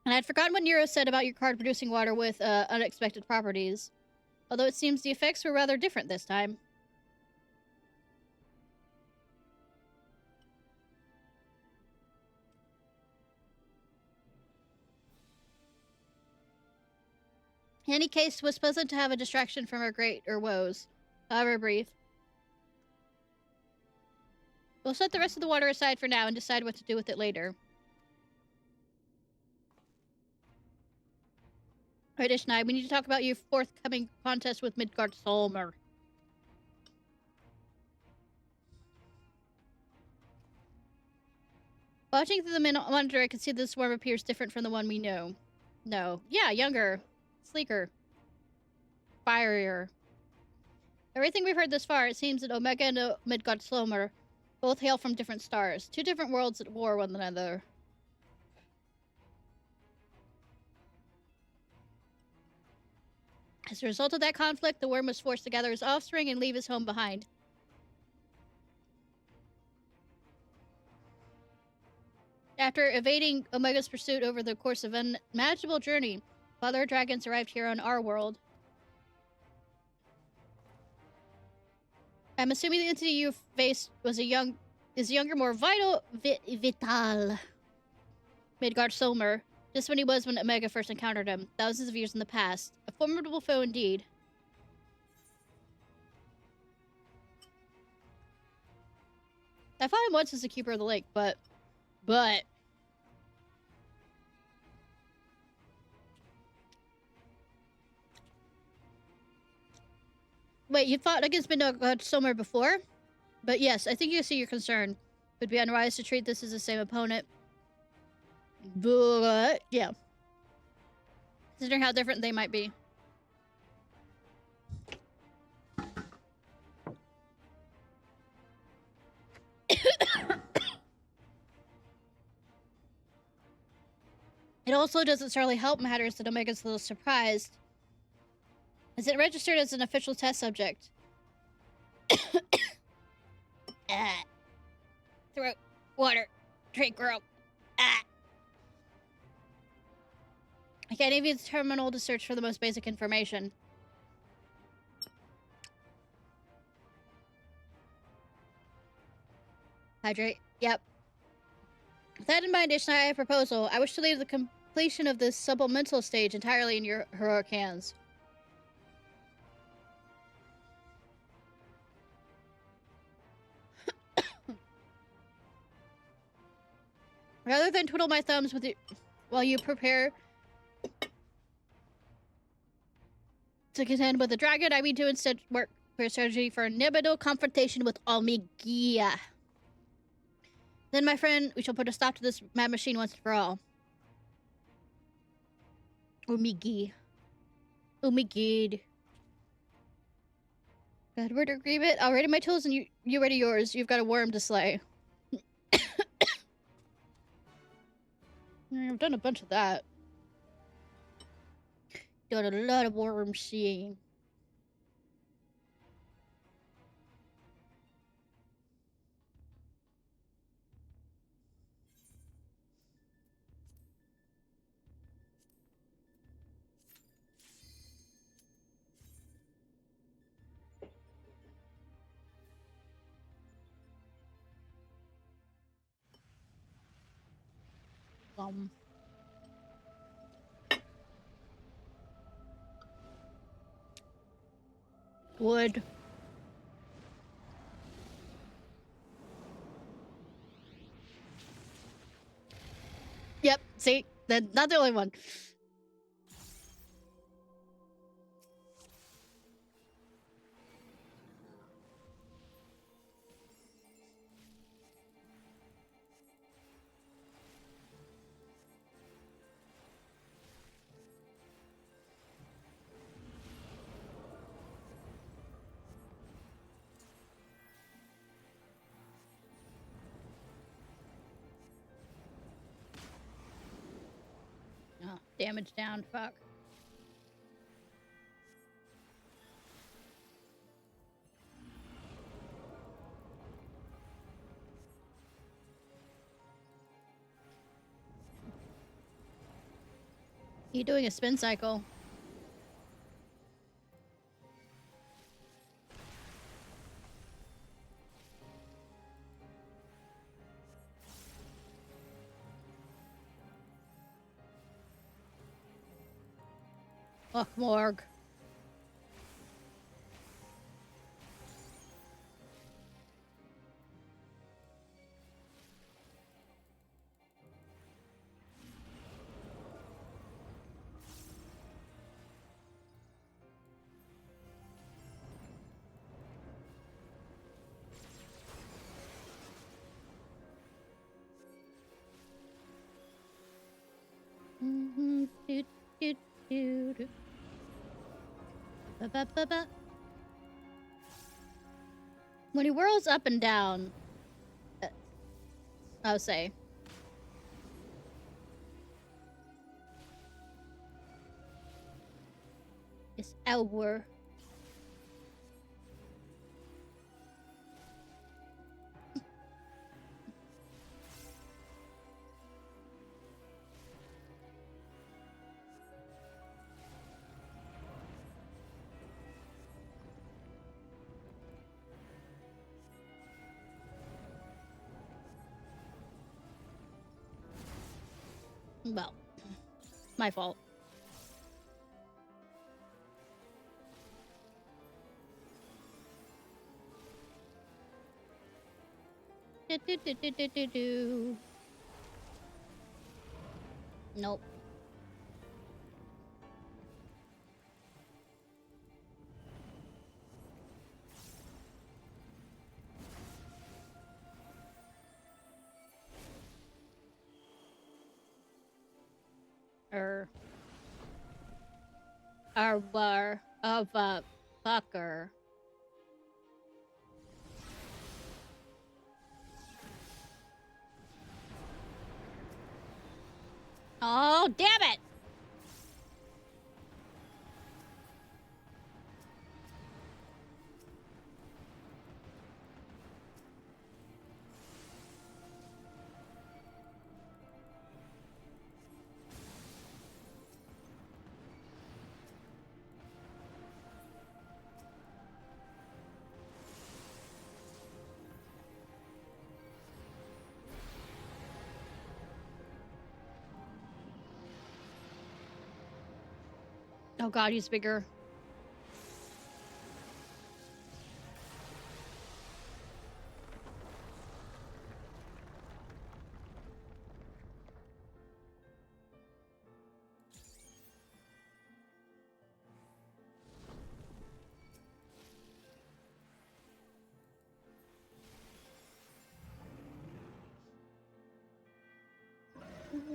And I'd forgotten what Nero said about your card producing water with unexpected properties. Although it seems the effects were rather different this time. In any case, it was pleasant to have a distraction from our greater woes, however brief. We'll set the rest of the water aside for now and decide what to do with it later. Alright, Ishnai, we need to talk about your forthcoming contest with Midgard Solmer. Watching through the monitor, I can see the swarm appears different from the one we know. No. Yeah, younger. Sleeker. Fierier. Everything we've heard this far, it seems that Omega and Midgard-Slomer both hail from different stars. Two different worlds at war with one another. As a result of that conflict, the worm was forced to gather his offspring and leave his home behind. After evading Omega's pursuit over the course of an unimaginable journey, Father Dragons arrived here on our world. I'm assuming the entity you faced was is younger, more vital, vital Midgard-Slomer, just when he was when Omega first encountered him, thousands of years in the past. A formidable foe indeed. I fought him once as a keeper of the lake, but... Wait, you fought against Midgard-Slomer before? But yes, I think you see your concern. It would be unwise to treat this as the same opponent. But, yeah. Considering how different they might be. It also doesn't necessarily help matters that Omega's a little surprised. Is it registered as an official test subject? Throat. Water. Drink, girl. I can't even use the terminal to search for the most basic information. Hydrate. Yep. With that in mind, Ishnai, I have a proposal. I wish to leave the completion of this supplemental stage entirely in your heroic hands. Rather than twiddle my thumbs with you while you prepare to contend with the dragon, I mean to instead work for a strategy for a inevitable confrontation with Omega. Then, my friend, we shall put a stop to this mad machine once and for all. Omega. Omega. Edward agreement. I'll ready my tools and you ready yours. You've got a worm to slay. I've done a bunch of that. Done a lot of worm seeing. Wood. Yep, see? Not the only one. Oh, damage down, fuck. You doing a spin cycle? Fuck morgue. Do, do, do, do. Ba, ba, ba, ba. When he whirls up and down, I'll say. It's our. Well, my fault. Do. Nope. Bar of a fucker. Oh, damn it! Oh god, he's bigger.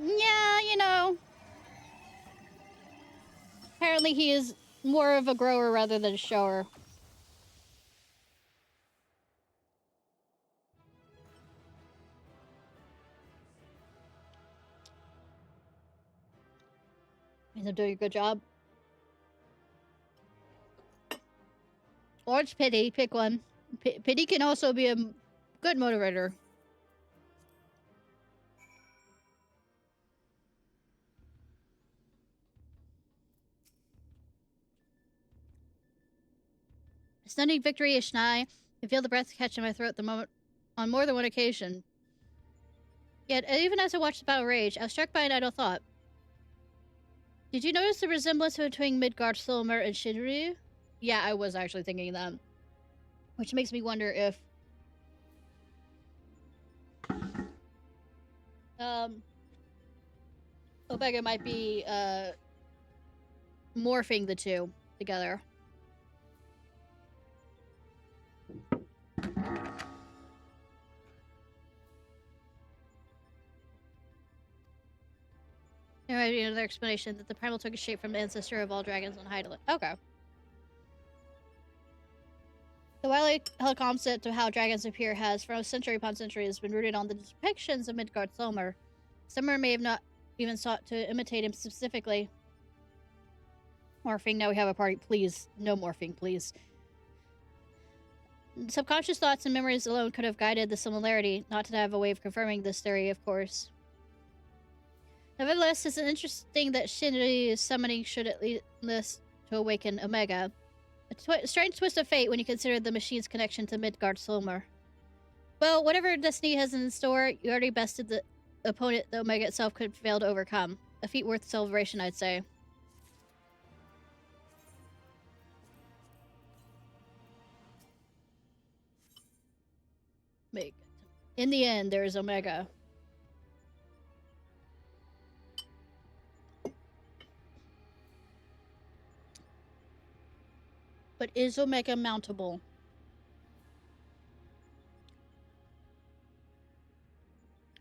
Yeah, you know. Apparently he is more of a grower rather than a shower. Means I'm doing a good job. Or it's pity. Pick one. Pity can also be a good motivator. A stunning victory, Ishnai. I feel the breath catch in my throat the moment on more than one occasion. Yet, even as I watched the battle rage, I was struck by an idle thought. Did you notice the resemblance between Midgard Solmer and Shinryu? Yeah, I was actually thinking that. Which makes me wonder if Omega might be morphing the two together. There might be another explanation that the primal took a shape from the ancestor of all dragons on Hydaelyn. Okay. The wily concept of how dragons appear has, for century upon century, has been rooted on the depictions of Midgard Solmer. Summer may have not even sought to imitate him specifically. Morphing, now we have a party. Please, no morphing, please. Subconscious thoughts and memories alone could have guided the similarity, not to have a way of confirming this theory, of course. Nevertheless, it's interesting that Shinryu's summoning should at least to awaken Omega. A strange twist of fate when you consider the machine's connection to Midgard Solmer. Well, whatever destiny has in store, you already bested the opponent the Omega itself could fail to overcome. A feat worth celebration, I'd say. In the end, there is Omega. But is Omega mountable?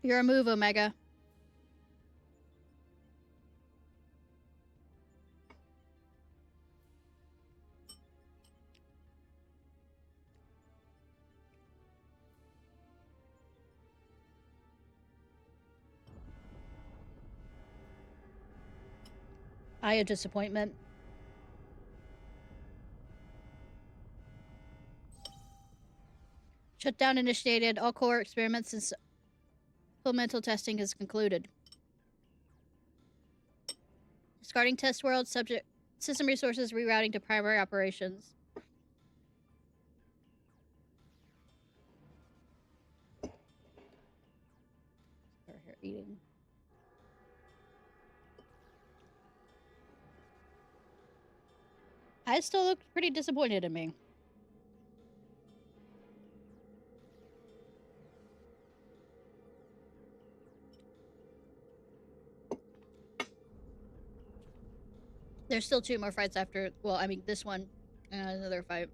You're a move, Omega. Eye of disappointment. Shutdown initiated. All core experiments and supplemental testing is concluded. Discarding test world subject system resources rerouting to primary operations. Start here eating. I still look pretty disappointed in me. There's still 2 more fights after. Well, I mean, this one and another fight.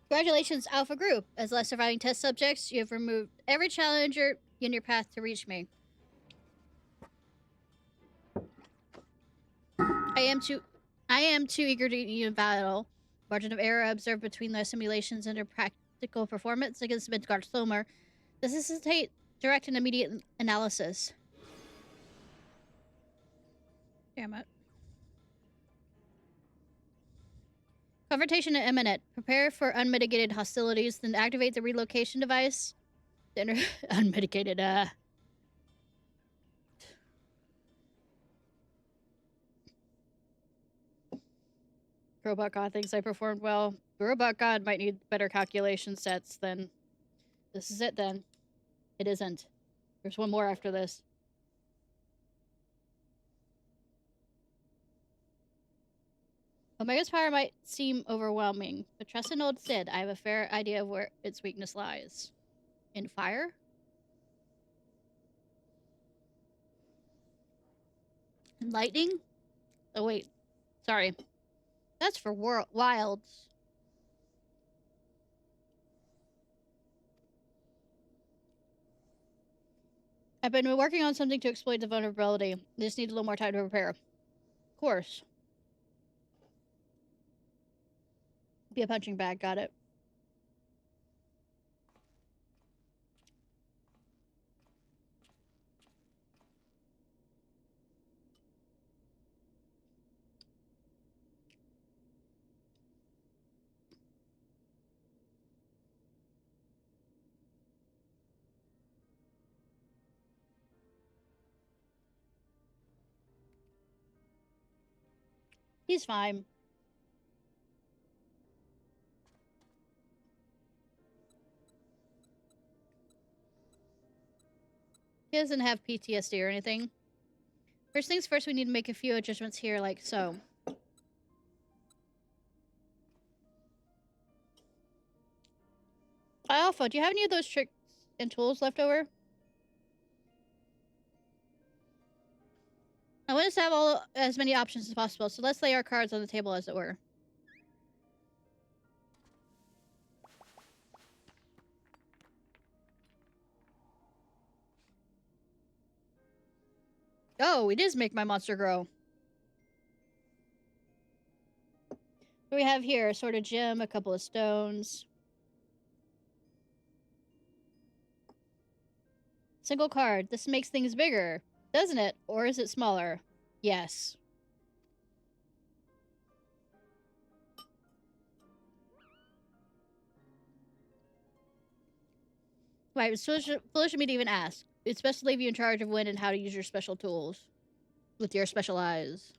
Congratulations, Alpha Group. As last surviving test subjects, you have removed every challenger in your path to reach me. I am too eager to eat in battle. Margin of error observed between the simulations and their practical performance against Midgard Thomar. This necessitates direct and immediate analysis. Damn it. Confrontation imminent. Prepare for unmitigated hostilities, then activate the relocation device. Unmitigated, Robot God thinks I performed well. Robot God might need better calculation sets than... This is it, then. It isn't. There's one more after this. Omega's power might seem overwhelming, but trust in old Sid. I have a fair idea of where its weakness lies. In fire? In lightning? Oh, wait. Sorry. That's for wilds. I've been working on something to exploit the vulnerability. I just need a little more time to prepare. Of course. Be a punching bag, got it. He's fine. He doesn't have PTSD or anything. First things first, we need to make a few adjustments here, like so. Alpha, do you have any of those tricks and tools left over? I want us to have as many options as possible, so let's lay our cards on the table, as it were. Oh, it is make my monster grow. What do we have here? A sort of gem, a couple of stones. Single card. This makes things bigger, doesn't it? Or is it smaller? Yes. Right, it's foolish of me to even ask. It's best to leave you in charge of when and how to use your special tools. With your special eyes.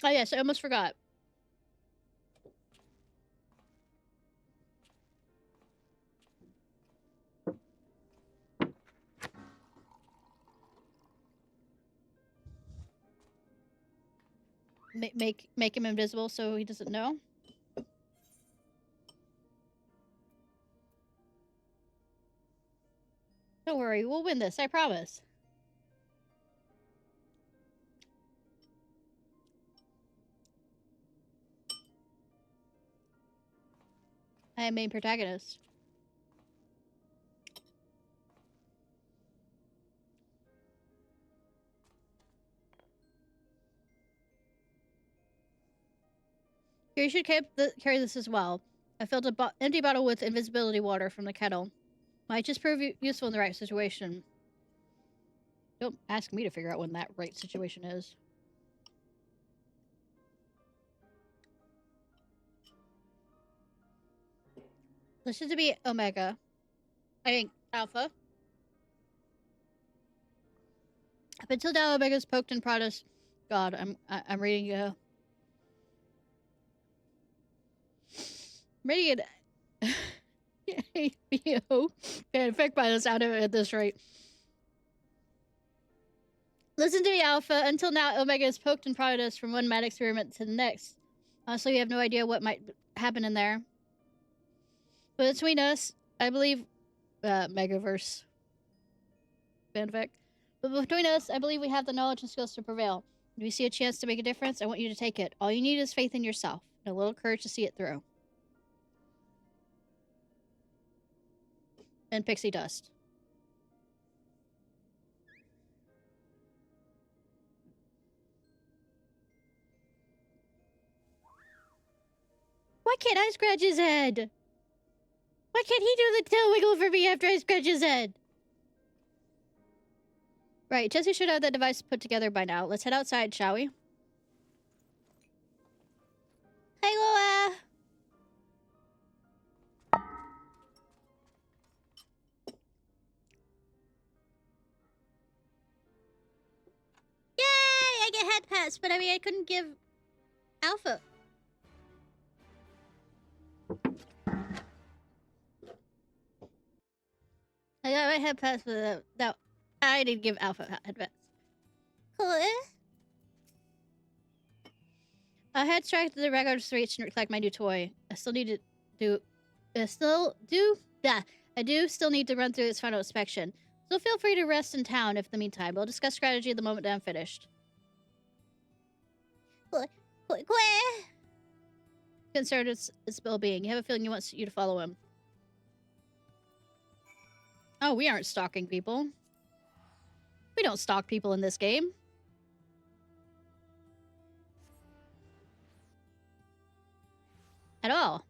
Oh yes, I almost forgot. Make him invisible so he doesn't know. Don't worry, we'll win this, I promise. I am main protagonist. Here, you should carry this as well. I filled an empty bottle with invisibility water from the kettle. Might just prove useful in the right situation. Don't ask me to figure out when that right situation is. This is to be Omega. I think Alpha. Up until now, Omega's poked and prodded us. God, I'm reading reading an HBO fanfic by the sound of it at this rate. Listen to me, Alpha. Until now, Omega has poked and prodded us from one mad experiment to the next. Honestly, we have no idea what might happen in there. But between us, I believe... Megaverse fanfic. But between us, I believe we have the knowledge and skills to prevail. If you see a chance to make a difference, I want you to take it. All you need is faith in yourself and a little courage to see it through. And pixie dust. Why can't I scratch his head? Why can't he do the tail wiggle for me after I scratch his head? Right, Jesse should have that device put together by now. Let's head outside, shall we? Hey, Loa! Yay! I get head pass, but I mean, I couldn't give Alpha. I got my head pass, but no, I didn't give Alpha head pass. Cool. I had tracked the records to reach and collect my new toy. I still need to do. I do still need to run through this final inspection. So feel free to rest in town if in the meantime. We'll discuss strategy the moment that I'm finished. Concerned with his well-being. You have a feeling he wants you to follow him. Oh, we aren't stalking people. We don't stalk people in this game. At all.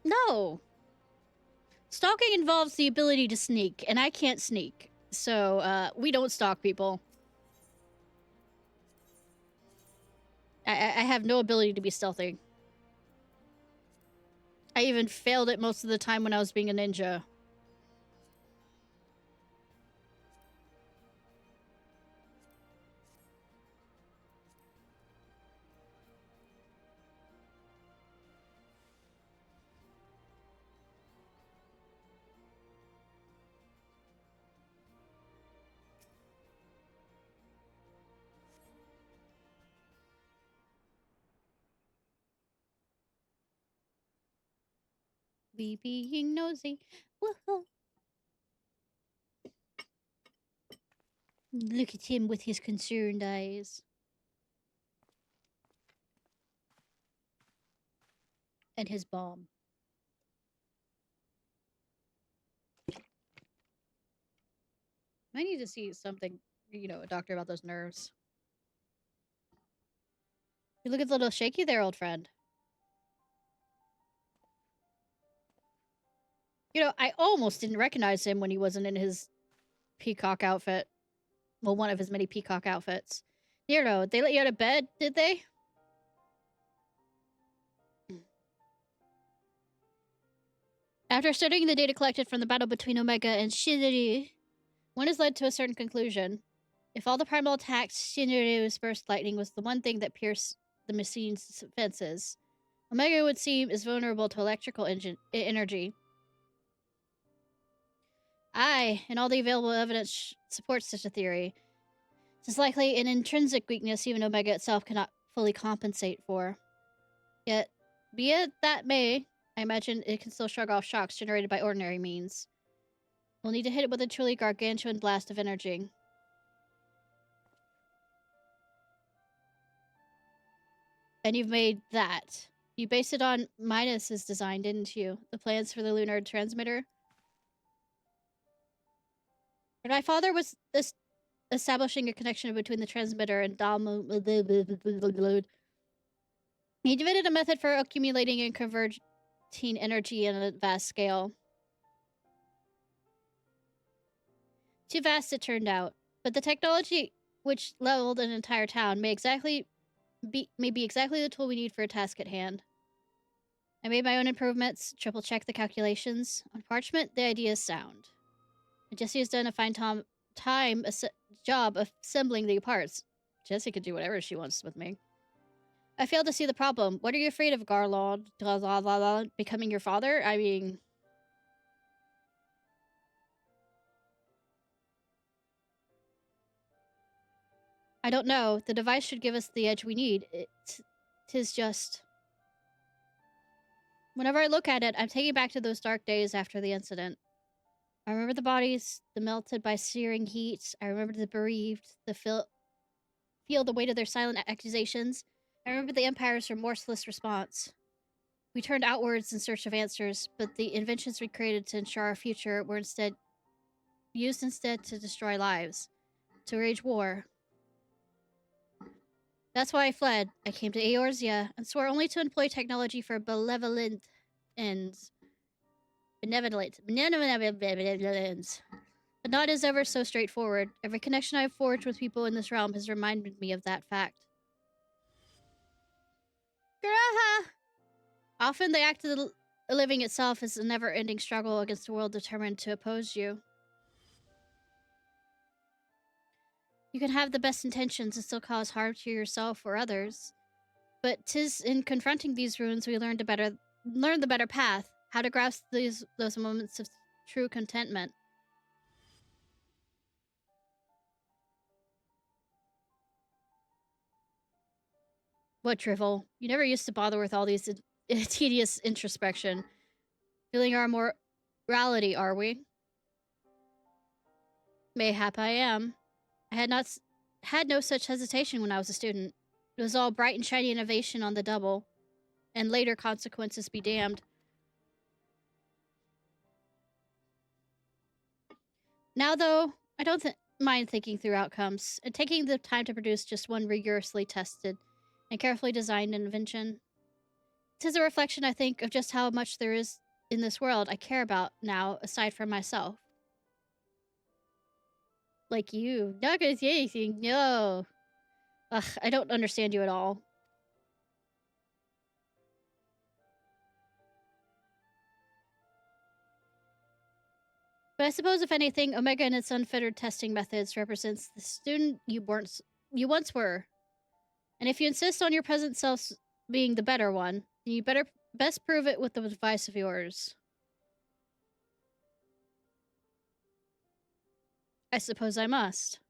No. Stalking involves the ability to sneak, and I can't sneak. So, we don't stalk people. I have no ability to be stealthy. I even failed it most of the time when I was being a ninja. We being nosy. Woohoo. Look at him with his concerned eyes. And his bomb. I need to see something, you know, a doctor about those nerves. You look a little shaky there, old friend. You know, I almost didn't recognize him when he wasn't in his peacock outfit. Well, one of his many peacock outfits. Nero, they let you out of bed, did they? After studying the data collected from the battle between Omega and Shinryu, one has led to a certain conclusion. If all the primal attacks Shinryu's burst lightning was the one thing that pierced the machine's defenses, Omega would seem as vulnerable to electrical energy. Aye, and all the available evidence supports such a theory. It's likely an intrinsic weakness even Omega itself cannot fully compensate for. Yet, be it that may, I imagine it can still shrug off shocks generated by ordinary means. We'll need to hit it with a truly gargantuan blast of energy. And you've made that. You based it on Midas's design, didn't you? The plans for the lunar transmitter? When my father was this establishing a connection between the transmitter and Dom. He invented a method for accumulating and converting energy on a vast scale. Too vast, it turned out. But the technology which leveled an entire town may be exactly the tool we need for a task at hand. I made my own improvements, triple-checked the calculations. On parchment, the idea is sound. And Jesse has done a fine job of assembling the parts. Jesse could do whatever she wants with me. I failed to see the problem. What are you afraid of, Garland? Becoming your father? I mean... I don't know. The device should give us the edge we need. Tis just... Whenever I look at it, I'm taken back to those dark days after the incident. I remember the bodies, the melted by searing heat. I remember the bereaved, feel the weight of their silent accusations. I remember the Empire's remorseless response. We turned outwards in search of answers, but the inventions we created to ensure our future were used instead to destroy lives, to wage war. That's why I fled. I came to Eorzea and swore only to employ technology for benevolent ends. Benevolent ends. But not as ever so straightforward. Every connection I've forged with people in this realm has reminded me of that fact. Graha! Often the act of the living itself is a never-ending struggle against a world determined to oppose you. You can have the best intentions and still cause harm to yourself or others. But 'tis in confronting these ruins we learn the better path, how to grasp those moments of true contentment. What drivel? You never used to bother with all these tedious introspection. Feeling our morality, are we? Mayhap I am. I had no such hesitation when I was a student. It was all bright and shiny innovation on the double, and later consequences be damned. Now, though, I don't mind thinking through outcomes, and taking the time to produce just one rigorously tested and carefully designed invention. 'Tis a reflection, I think, of just how much there is in this world I care about now, aside from myself. Like you. Not gonna say anything, no. Ugh, I don't understand you at all. But I suppose, if anything, Omega and its unfettered testing methods represents the student you once were. And if you insist on your present self being the better one, then you best prove it with the device of yours. I suppose I must.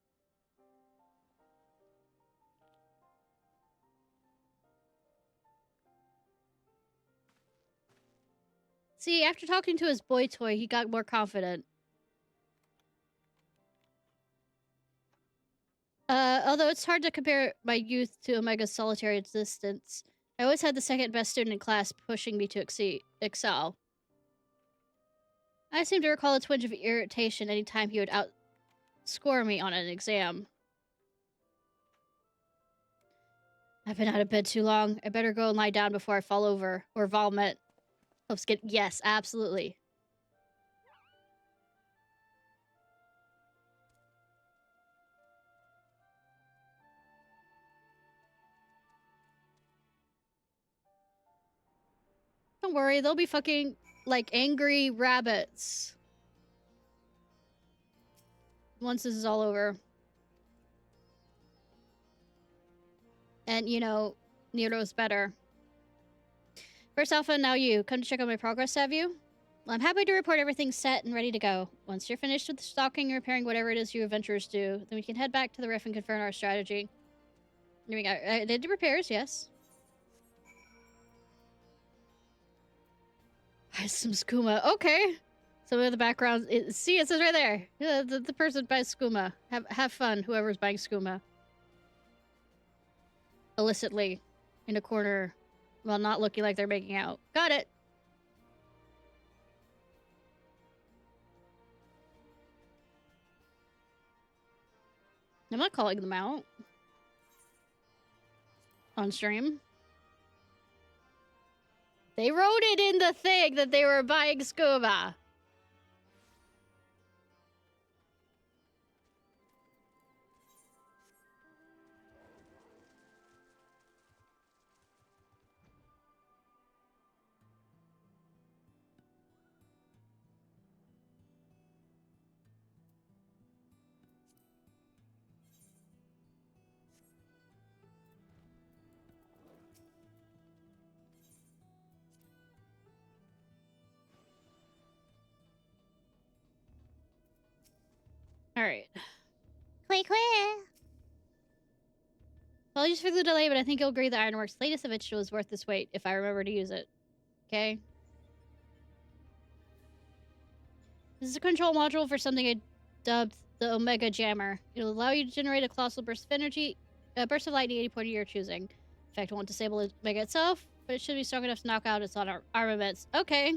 See, after talking to his boy toy, he got more confident. Although it's hard to compare my youth to Omega's solitary existence, I always had the second best student in class pushing me to excel. I seem to recall a twinge of irritation any time he would outscore me on an exam. I've been out of bed too long. I better go and lie down before I fall over or vomit. Yes, absolutely. Don't worry, they'll be fucking like angry rabbits once this is all over. And, you know, Nero's better. First Alpha, now you. Come to check on my progress, have you? Well, I'm happy to report everything's set and ready to go. Once you're finished with the stocking and repairing whatever it is you adventurers do, then we can head back to the riff and confirm our strategy. I did the repairs, yes. Some skooma. Okay. Some of the backgrounds. See, it says right there. The person buys skooma. Have fun, whoever's buying skooma. Illicitly. In a corner. While not looking like they're making out. Got it. I'm not calling them out on stream. They wrote it in the thing that they were buying scuba. All right. Quick. Apologies for the delay, but I think you'll agree that Ironworks' latest invention was worth its weight if I remember to use it. Okay? This is a control module for something I dubbed the Omega Jammer. It'll allow you to generate a colossal burst of energy, a burst of light at any point of your choosing. In fact, it won't disable Omega itself, but it should be strong enough to knock out its armaments. Okay.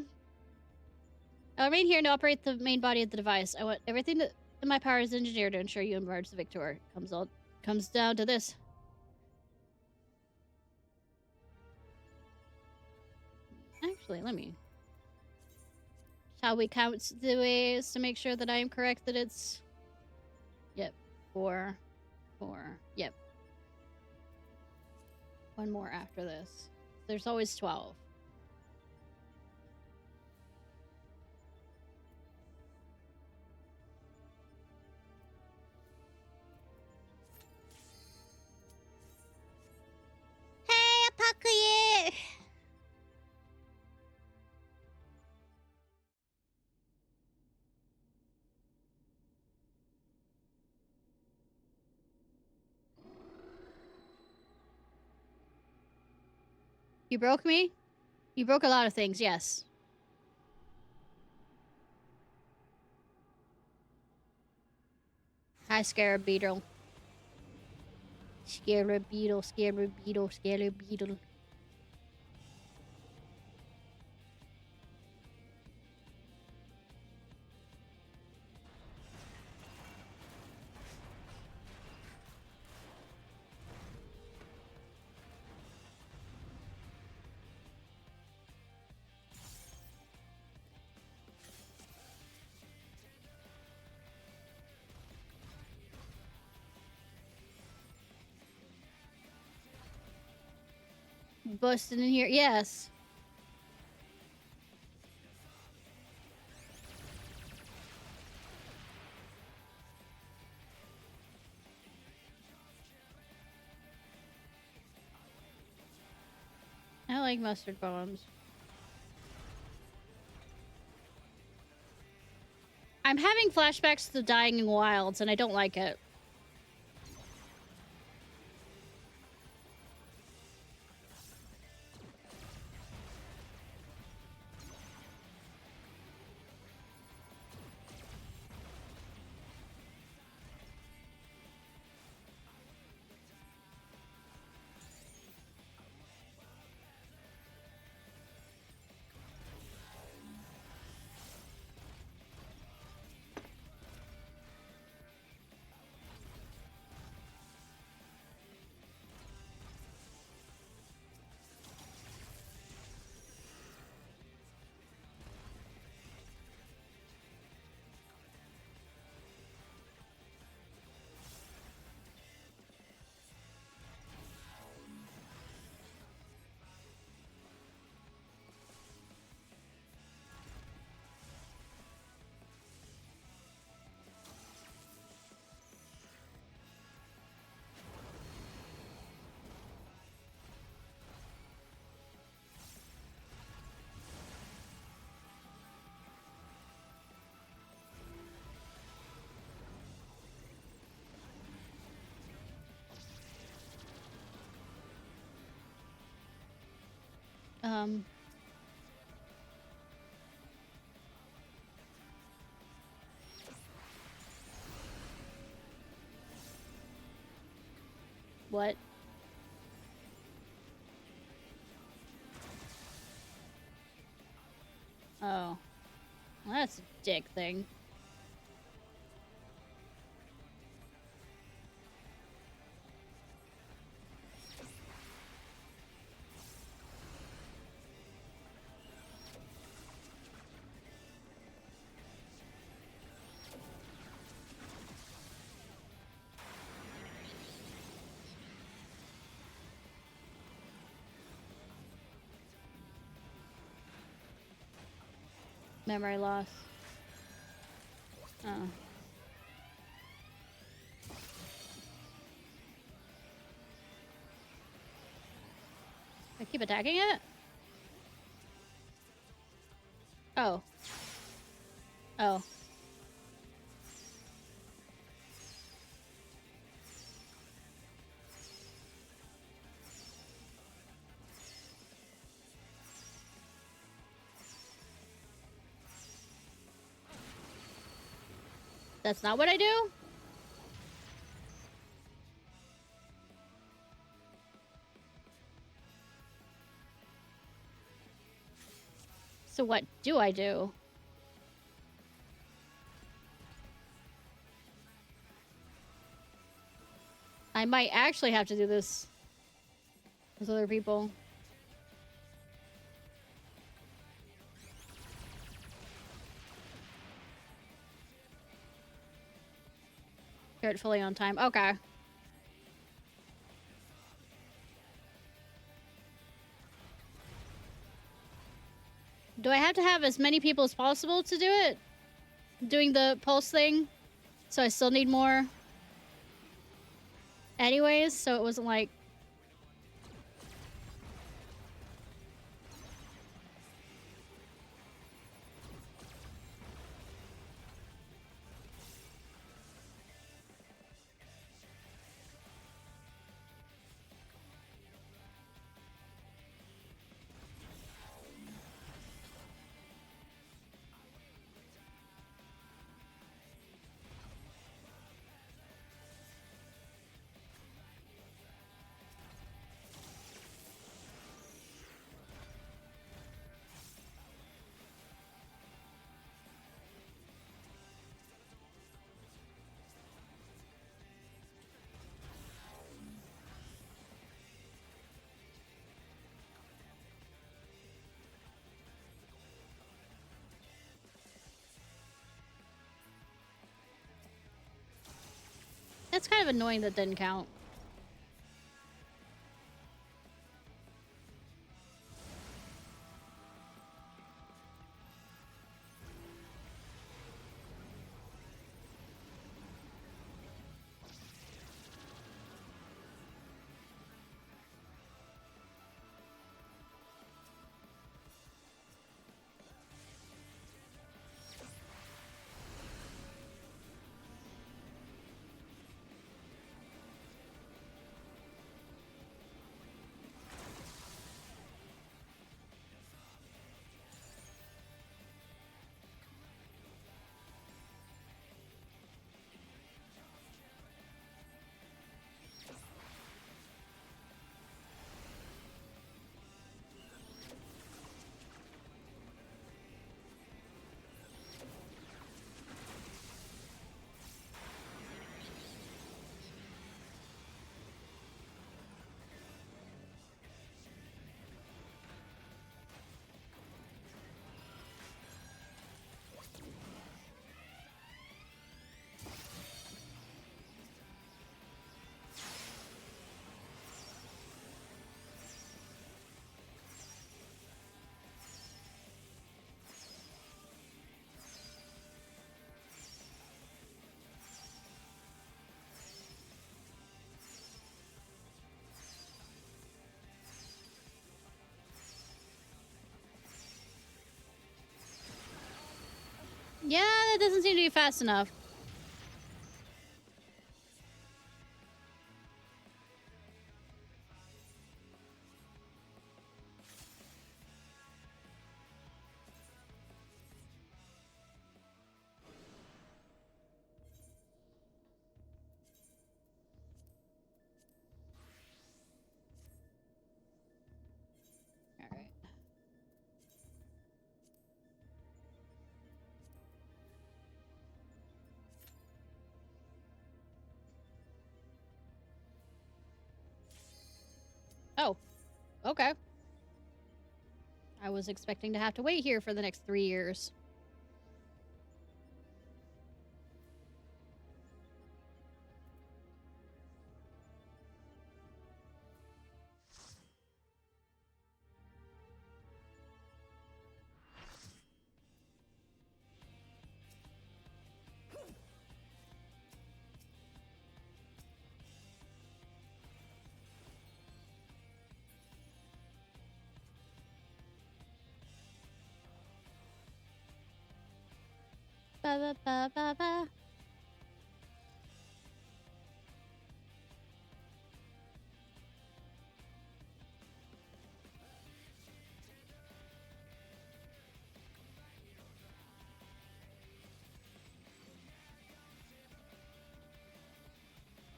I'll remain here to operate the main body of the device. I want everything in my power as engineer to ensure you emerge the victor. Comes down to this. Actually, let me... Shall we count the ways to make sure that I am correct that it's... Yep. 4. Yep. One more after this. There's always 12. Hey, Apakuye! You broke me? You broke a lot of things, yes. Hi, Scarab Beetle. Scarab Beetle. Busting in here, yes. I like mustard bombs. I'm having flashbacks to the Dying Wilds, and I don't like it. What? Oh. Well, that's a dick thing. Memory loss. Oh. I keep attacking it? Oh. Oh. That's not what I do? So what do I do? I might actually have to do this with other people. Start fully on time. Okay. Do I have to have as many people as possible to do it? Doing the pulse thing? So I still need more? Anyways, so it wasn't like... That's kind of annoying that didn't count. Yeah, that doesn't seem to be fast enough. Alright. Oh, okay. I was expecting to have to wait here for the next 3 years. Ba ba ba ba ba.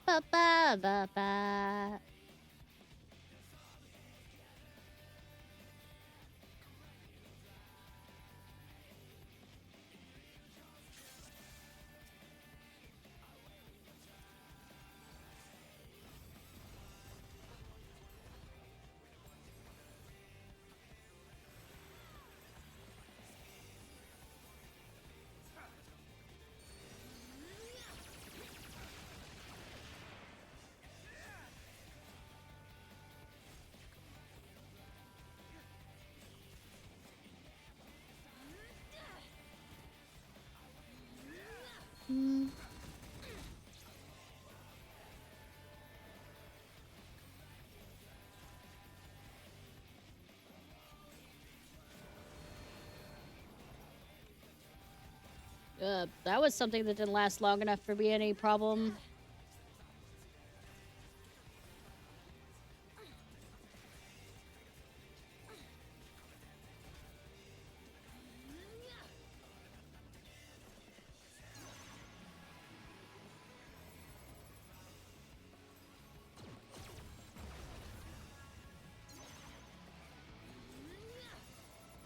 Ba ba ba ba. Hmm. That was something that didn't last long enough for me any problem.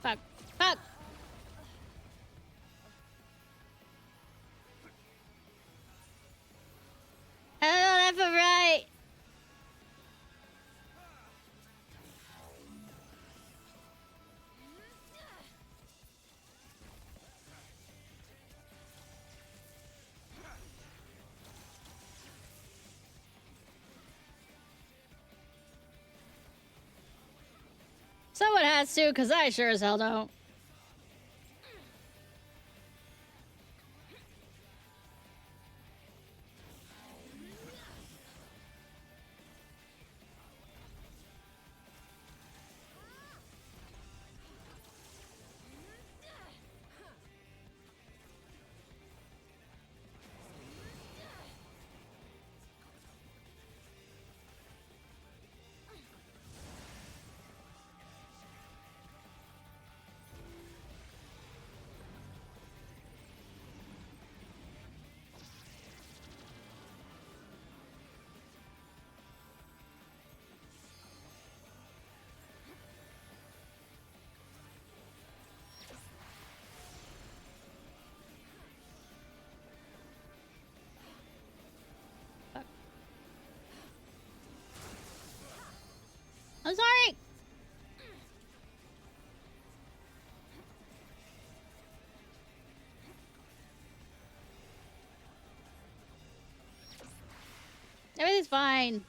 Fuck. Fuck! I don't know that for right. Someone has to, because I sure as hell don't. I'm sorry! Everything's fine.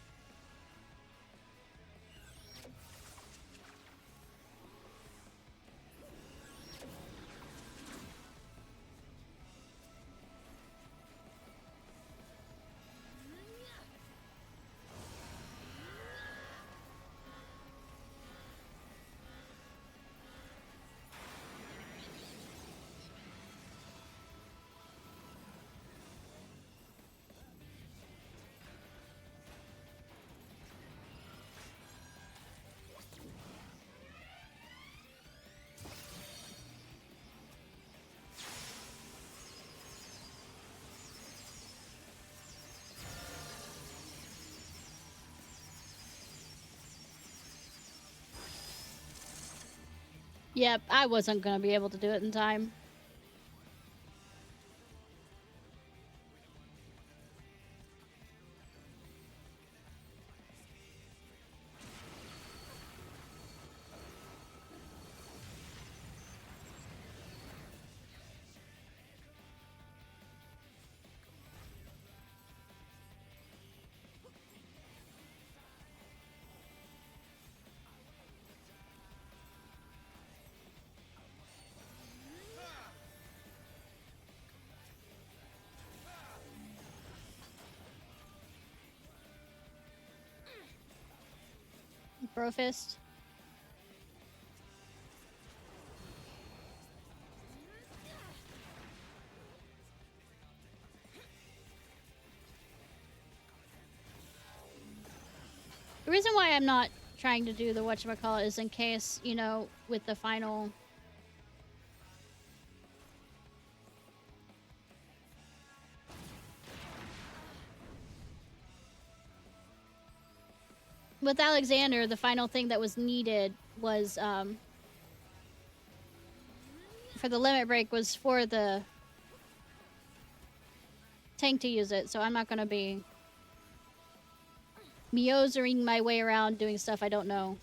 Yep, I wasn't gonna be able to do it in time. Brofist. The reason why I'm not trying to do the whatchamacallit is in case, you know, with the final... With Alexander, the final thing that was needed was, for the limit break was for the tank to use it, so I'm not gonna be meosering my way around doing stuff I don't know.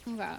Okay.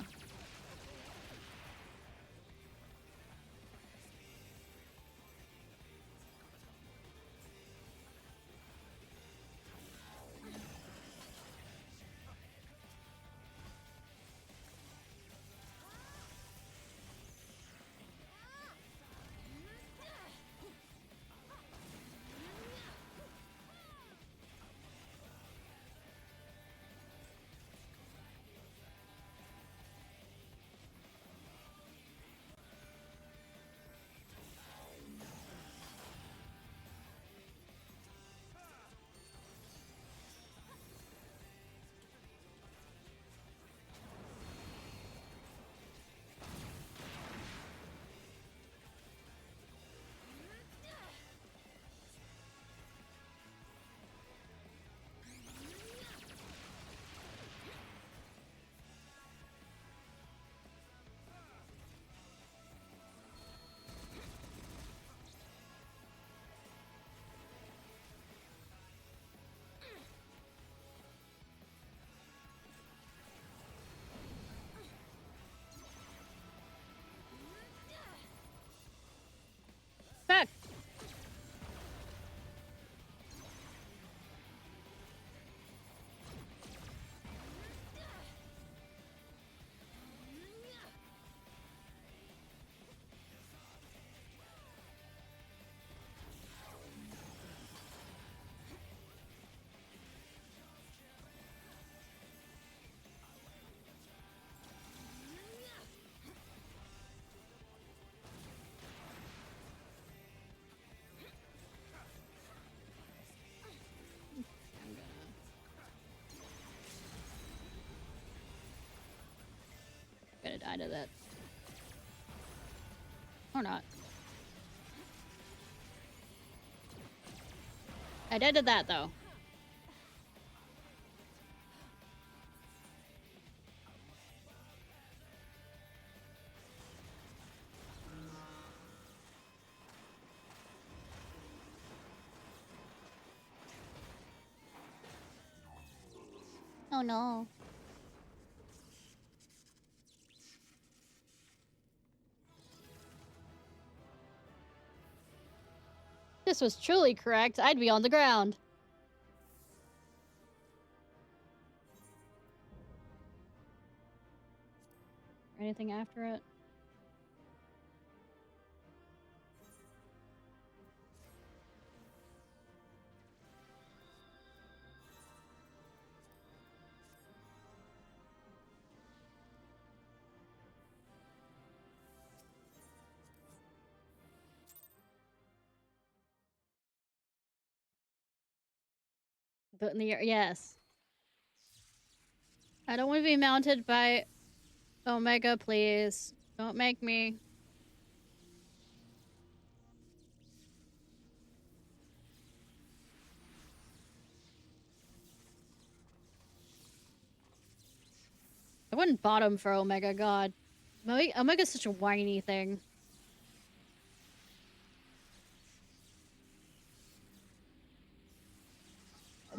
Back. I'm gonna die to that. Or not. I died to that, though. Oh no. This was truly correct. I'd be on the ground. Anything after it? But in the air, yes. I don't want to be mounted by Omega, please. Don't make me. I wouldn't bottom for Omega, God. Omega's such a whiny thing.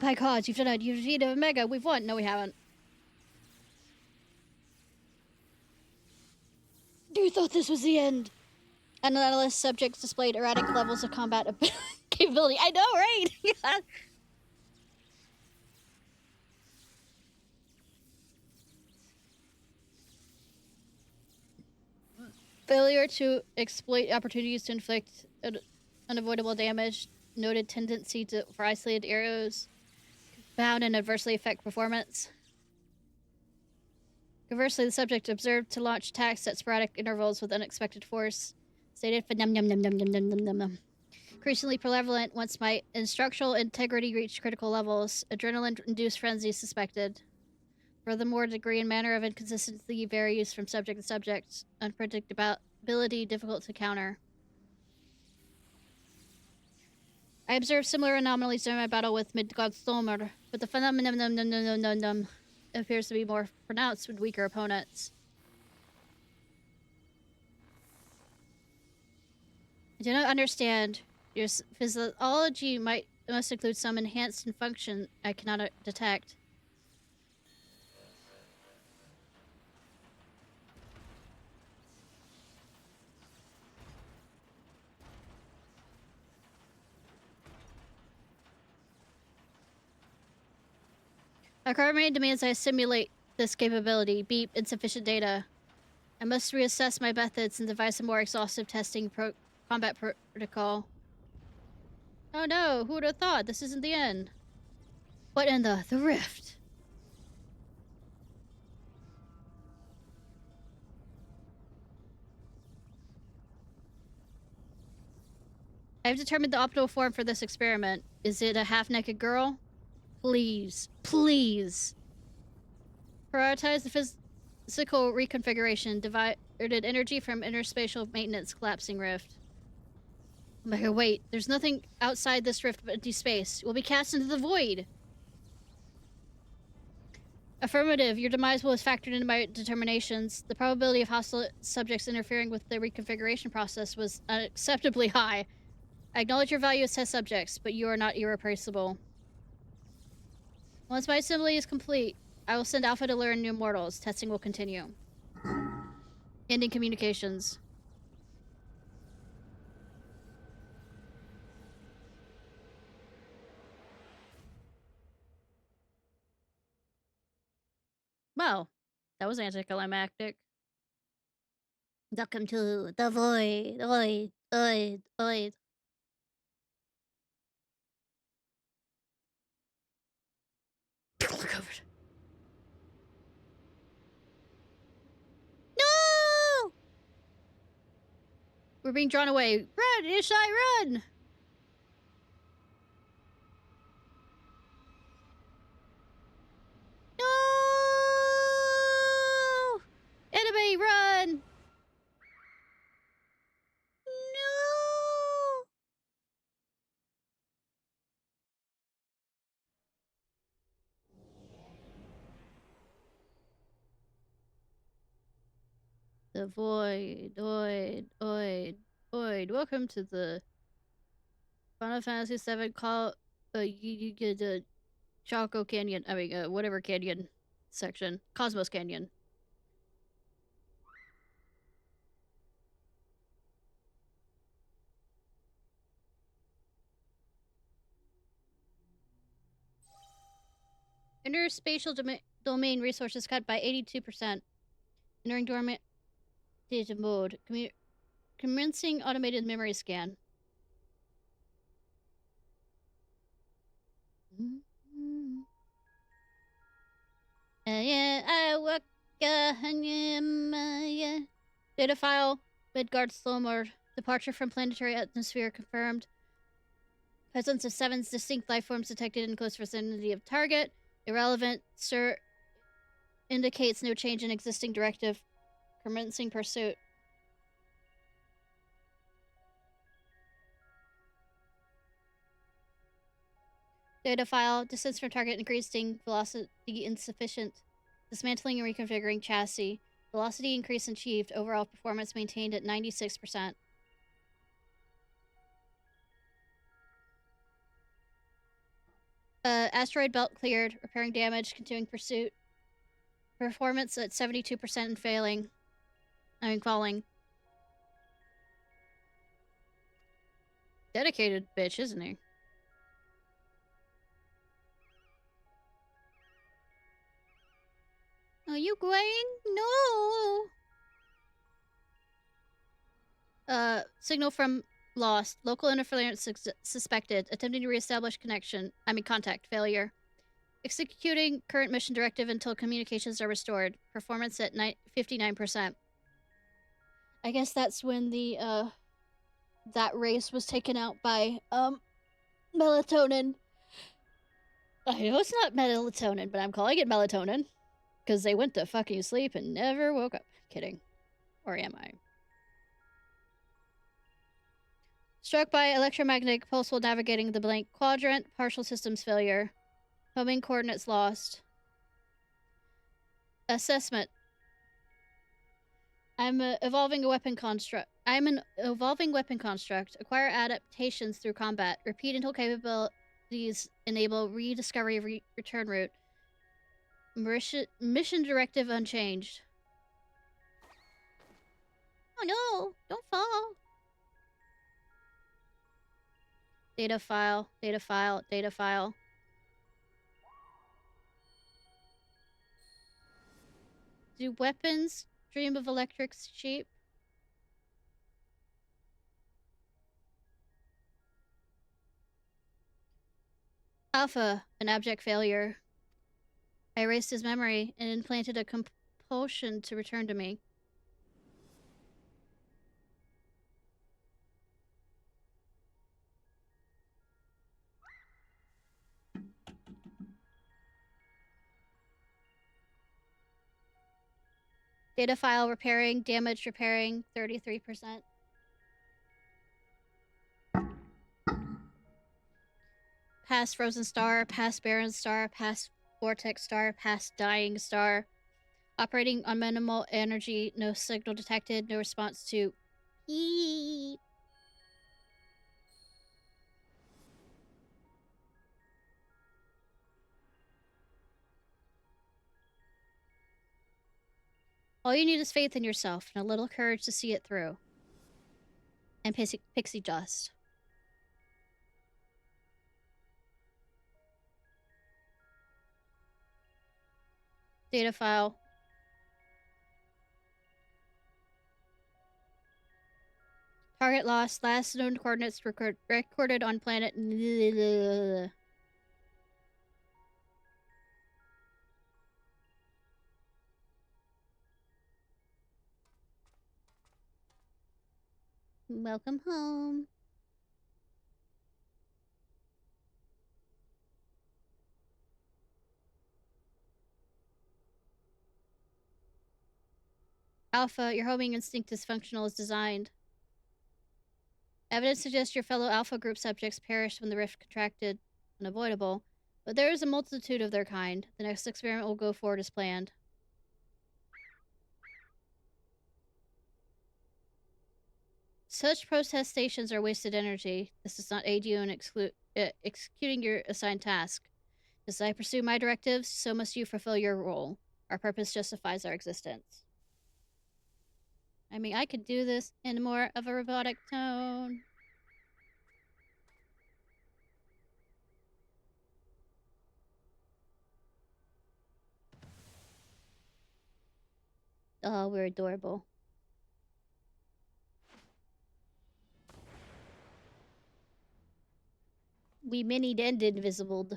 My God, you've done it. You've defeated Omega. We've won. No, we haven't. You thought this was the end. Analyst subjects displayed erratic levels of combat capability. I know, right? Failure to exploit opportunities to inflict unavoidable damage. Noted tendency for isolated arrows. Bound and adversely affect performance. Conversely, the subject observed to launch attacks at sporadic intervals with unexpected force. Stated for increasingly prevalent once my instructional integrity reached critical levels. Adrenaline-induced frenzy suspected. Furthermore, degree and manner of inconsistency varies from subject to subject. Unpredictability difficult to counter. I observed similar anomalies during my battle with Midgardsormr, but the phenomenon appears to be more pronounced with weaker opponents. I do not understand. Your physiology must include some enhanced function I cannot detect. Our current demands I simulate this capability. Beep, insufficient data. I must reassess my methods and devise a more exhaustive testing combat protocol. Oh no, who would have thought? This isn't the end. What in the rift? I have determined the optimal form for this experiment. Is it a half-naked girl? Please, please. Prioritize the physical reconfiguration. Diverted energy from interspatial maintenance collapsing rift. Oh my god, wait. There's nothing outside this rift but empty space. We'll be cast into the void. Affirmative. Your demise was factored into my determinations. The probability of hostile subjects interfering with the reconfiguration process was unacceptably high. I acknowledge your value as test subjects, but you are not irreplaceable. Once my assembly is complete, I will send Alpha to learn new mortals. Testing will continue. Ending communications. Well, that was anticlimactic. Welcome to the void. Void. Covered. No! We're being drawn away. Run, Ishnai, run! No! Enemy, run! No! The void. Welcome to the Final Fantasy VII call the Chaco Canyon. I mean, whatever canyon section. Cosmos Canyon. Interspatial domain resources cut by 82%. Entering dormant data mode. Commencing automated memory scan. Data file. Midgardsormr. Departure from planetary atmosphere confirmed. Presence of 7 distinct life forms detected in close vicinity of target. Irrelevant, sir. Indicates no change in existing directive. Commencing pursuit. Data file. Distance from target increasing. Velocity insufficient. Dismantling and reconfiguring chassis. Velocity increase achieved. Overall performance maintained at 96%. Asteroid belt cleared. Repairing damage. Continuing pursuit. Performance at 72% and failing. Falling. Dedicated bitch, isn't he? Are you going? No! Signal from lost. Local interference suspected. Attempting to reestablish contact. Failure. Executing current mission directive until communications are restored. Performance at 59%. I guess that's when the, that race was taken out by, melatonin. I know it's not melatonin, but I'm calling it melatonin. Because they went to fucking sleep and never woke up. Kidding. Or am I? Struck by electromagnetic pulse while navigating the blank quadrant. Partial systems failure. Homing coordinates lost. Assessment. I'm an evolving weapon construct. Acquire adaptations through combat. Repeat until capabilities enable rediscovery of return route. Mission directive unchanged. Oh no! Don't fall! Data file, data file, data file. Do weapons dream of electric sheep? Alpha, an abject failure. I erased his memory and implanted a compulsion to return to me. Data file repairing, damage repairing, 33%. Past frozen star, past barren star, past vortex star, past dying star. Operating on minimal energy, no signal detected, no response to beep. All you need is faith in yourself and a little courage to see it through. And pixie dust. Data file. Target lost. Last known coordinates recorded on planet. Welcome home. Alpha, your homing instinct is functional as designed. Evidence suggests your fellow Alpha group subjects perished when the rift contracted. Unavoidable. But there is a multitude of their kind. The next experiment will go forward as planned. Such protestations are wasted energy. This does not aid you in executing your assigned task. As I pursue my directives, so must you fulfill your role. Our purpose justifies our existence. I mean, I could do this in more of a robotic tone. Oh, we're adorable. We minied and invisible.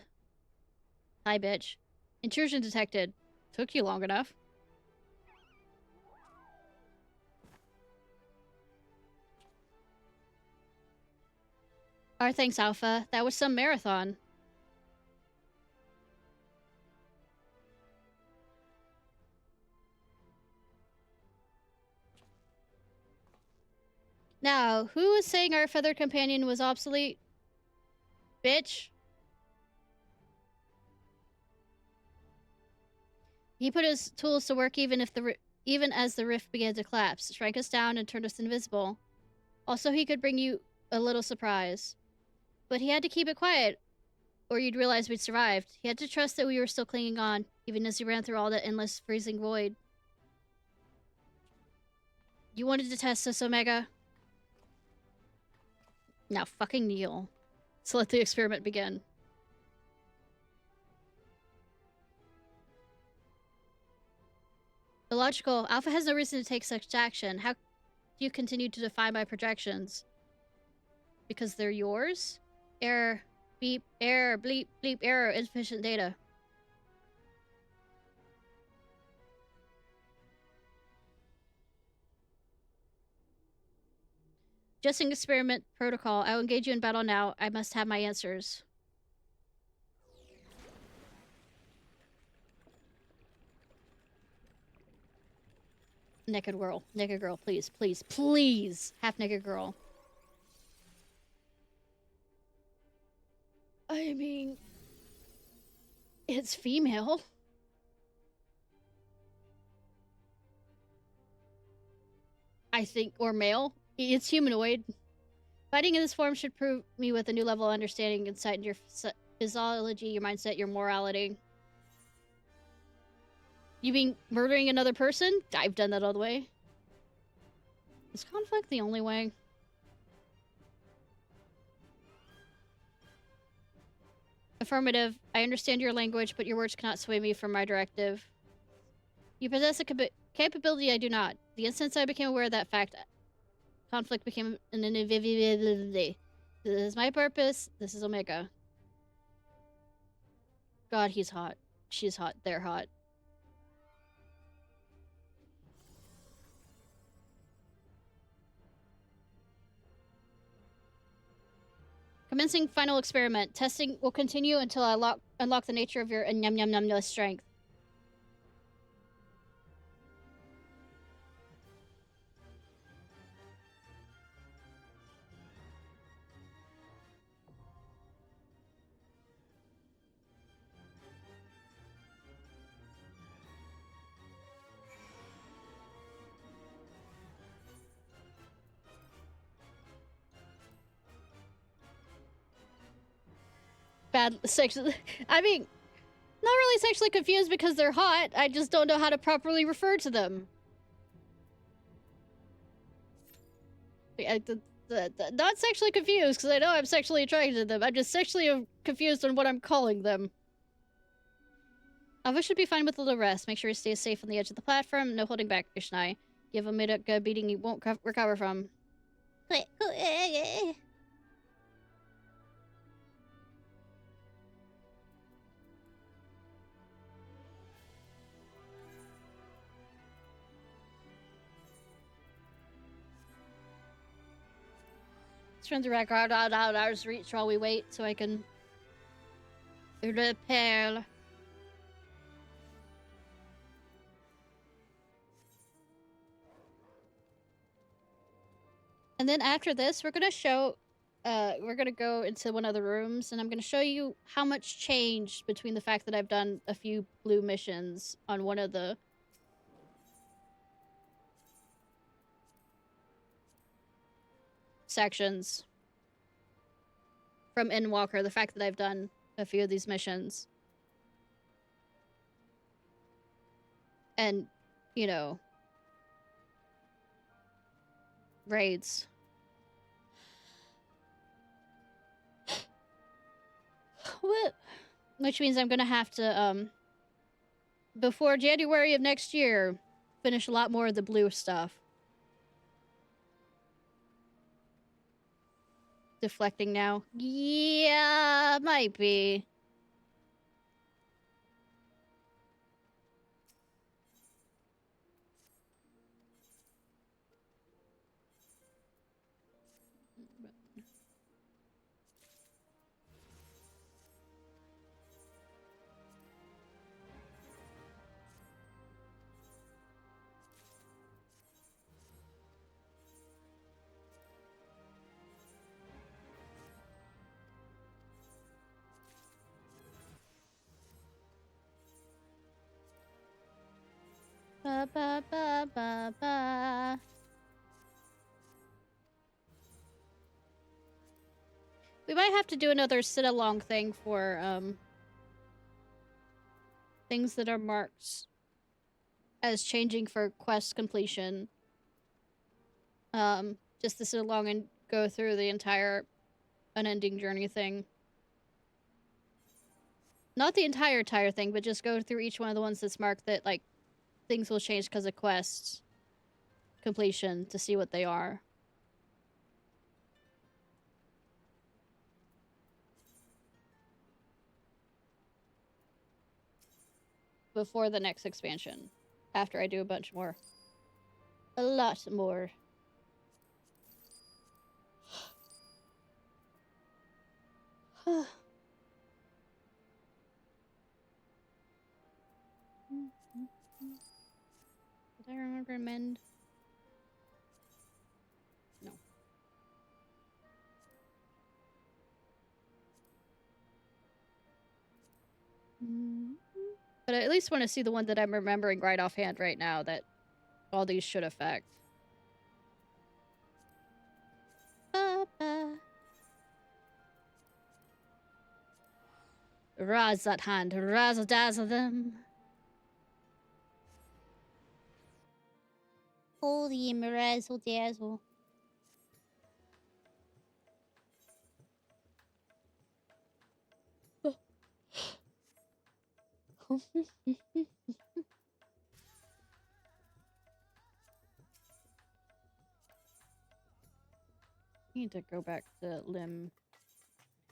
Hi, bitch. Intrusion detected. Took you long enough. Our thanks, Alpha. That was some marathon. Now, who was saying our feathered companion was obsolete? Bitch. He put his tools to work even as the rift began to collapse, shrank us down and turned us invisible. Also, he could bring you a little surprise. But he had to keep it quiet, or you'd realize we'd survived. He had to trust that we were still clinging on, even as he ran through all that endless freezing void. You wanted to test us, Omega? Now fucking kneel. So let the experiment begin. Illogical. Alpha has no reason to take such action. How do you continue to defy my projections? Because they're yours? Error. Beep. Error. Bleep. Bleep. Error. Insufficient data. Just an experiment protocol. I will engage you in battle now. I must have my answers. Naked girl. Naked girl, please. Please. Please. Half naked girl. I mean... It's female. I think. Or male. It's humanoid. Fighting in this form should prove me with a new level of understanding, insight into your physiology, your mindset, your morality. You mean murdering another person? I've done that all the way. Is conflict the only way? Affirmative. I understand your language, but your words cannot sway me from my directive. You possess a capability I do not. The instant I became aware of that fact, conflict became an inevitability. This is my purpose. This is Omega. God, he's hot. She's hot. They're hot. Commencing final experiment. Testing will continue until I unlock the nature of your nyam strength. Bad sexually. I mean, not really sexually confused because they're hot. I just don't know how to properly refer to them. Not sexually confused because I know I'm sexually attracted to them. I'm just sexually confused on what I'm calling them. Alva should be fine with a little rest. Make sure he stays safe on the edge of the platform. No holding back, Ishnai. Give him a good beating he won't recover from. Let's run the record out hours reach while we wait so I can repair. And then after this, we're gonna show, we're gonna go into one of the rooms, and I'm gonna show you how much changed between the fact that I've done a few blue missions on one of the sections from Endwalker, the fact that I've done a few of these missions. And, you know, raids. What? Which means I'm gonna have to, before January of next year, finish a lot more of the blue stuff. Deflecting now. Yeah, might be. Ba ba ba ba ba. We might have to do another sit-along thing for, things that are marked as changing for quest completion. Just to sit along and go through the entire unending journey thing. Not the entire thing, but just go through each one of the ones that's marked that, like, things will change because of quests. completion to see what they are. Before the next expansion. After I do a bunch more. A lot more. Did I remember mend? No. But I at least want to see the one that I'm remembering right offhand right now that all these should affect. Razzle that hand, razzle dazzle them. Holy razzle dazzle. Need to go back to limb,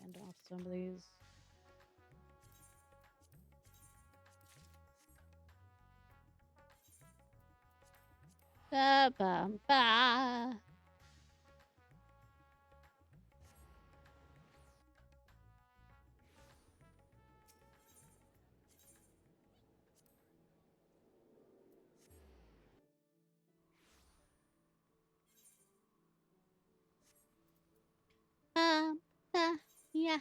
hand off some of these. Ba ba ba. Yeah.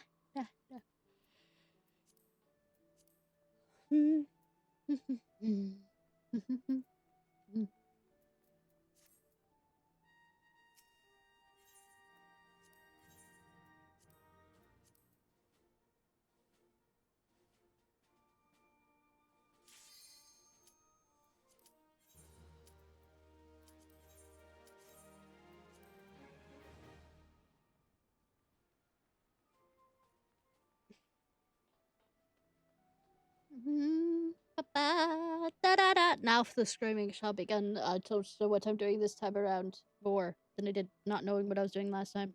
Now the screaming shall begin. I told you what I'm doing this time around more than I did not knowing what I was doing last time.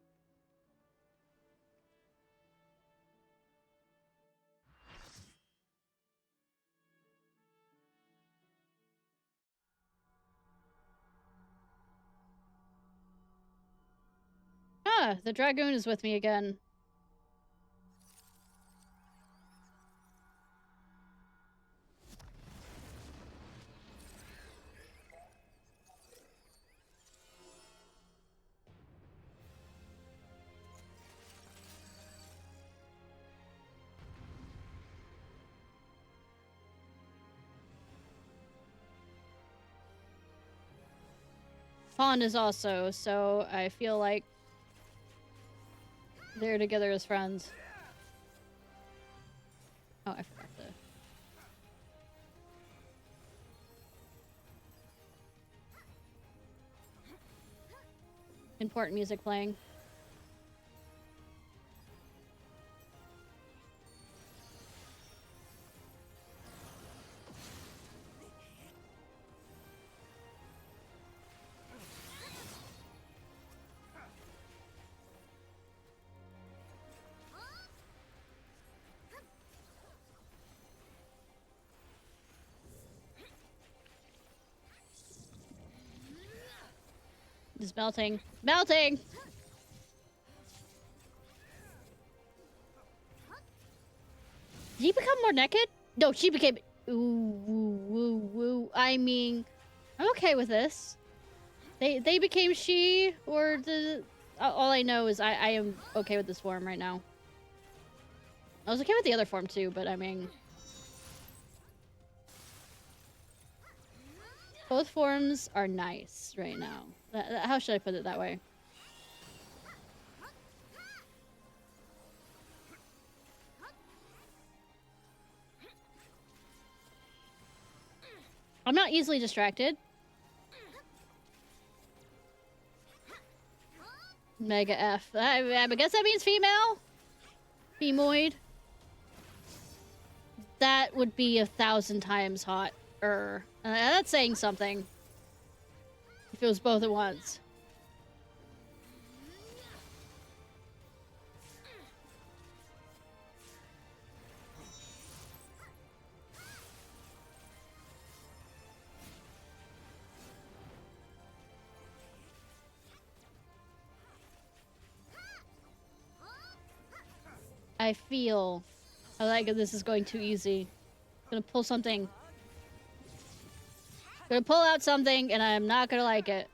Ah, the dragoon is with me again. Fawn is also, so I feel like they're together as friends. Oh, I forgot to. Important music playing. It's melting. Melting! Did he become more naked? No, she became... Ooh, woo, woo, woo. I mean, I'm okay with this. They became she, or the... All I know is I am okay with this form right now. I was okay with the other form too, but I mean... Both forms are nice right now. How should I put it that way? I'm not easily distracted. Mega F. I guess that means female? Femoid? That would be 1,000 times hot. That's saying something. if it was both at once. I feel like this is going too easy. I'm gonna pull something. I'm gonna pull out something, and I'm not gonna like it.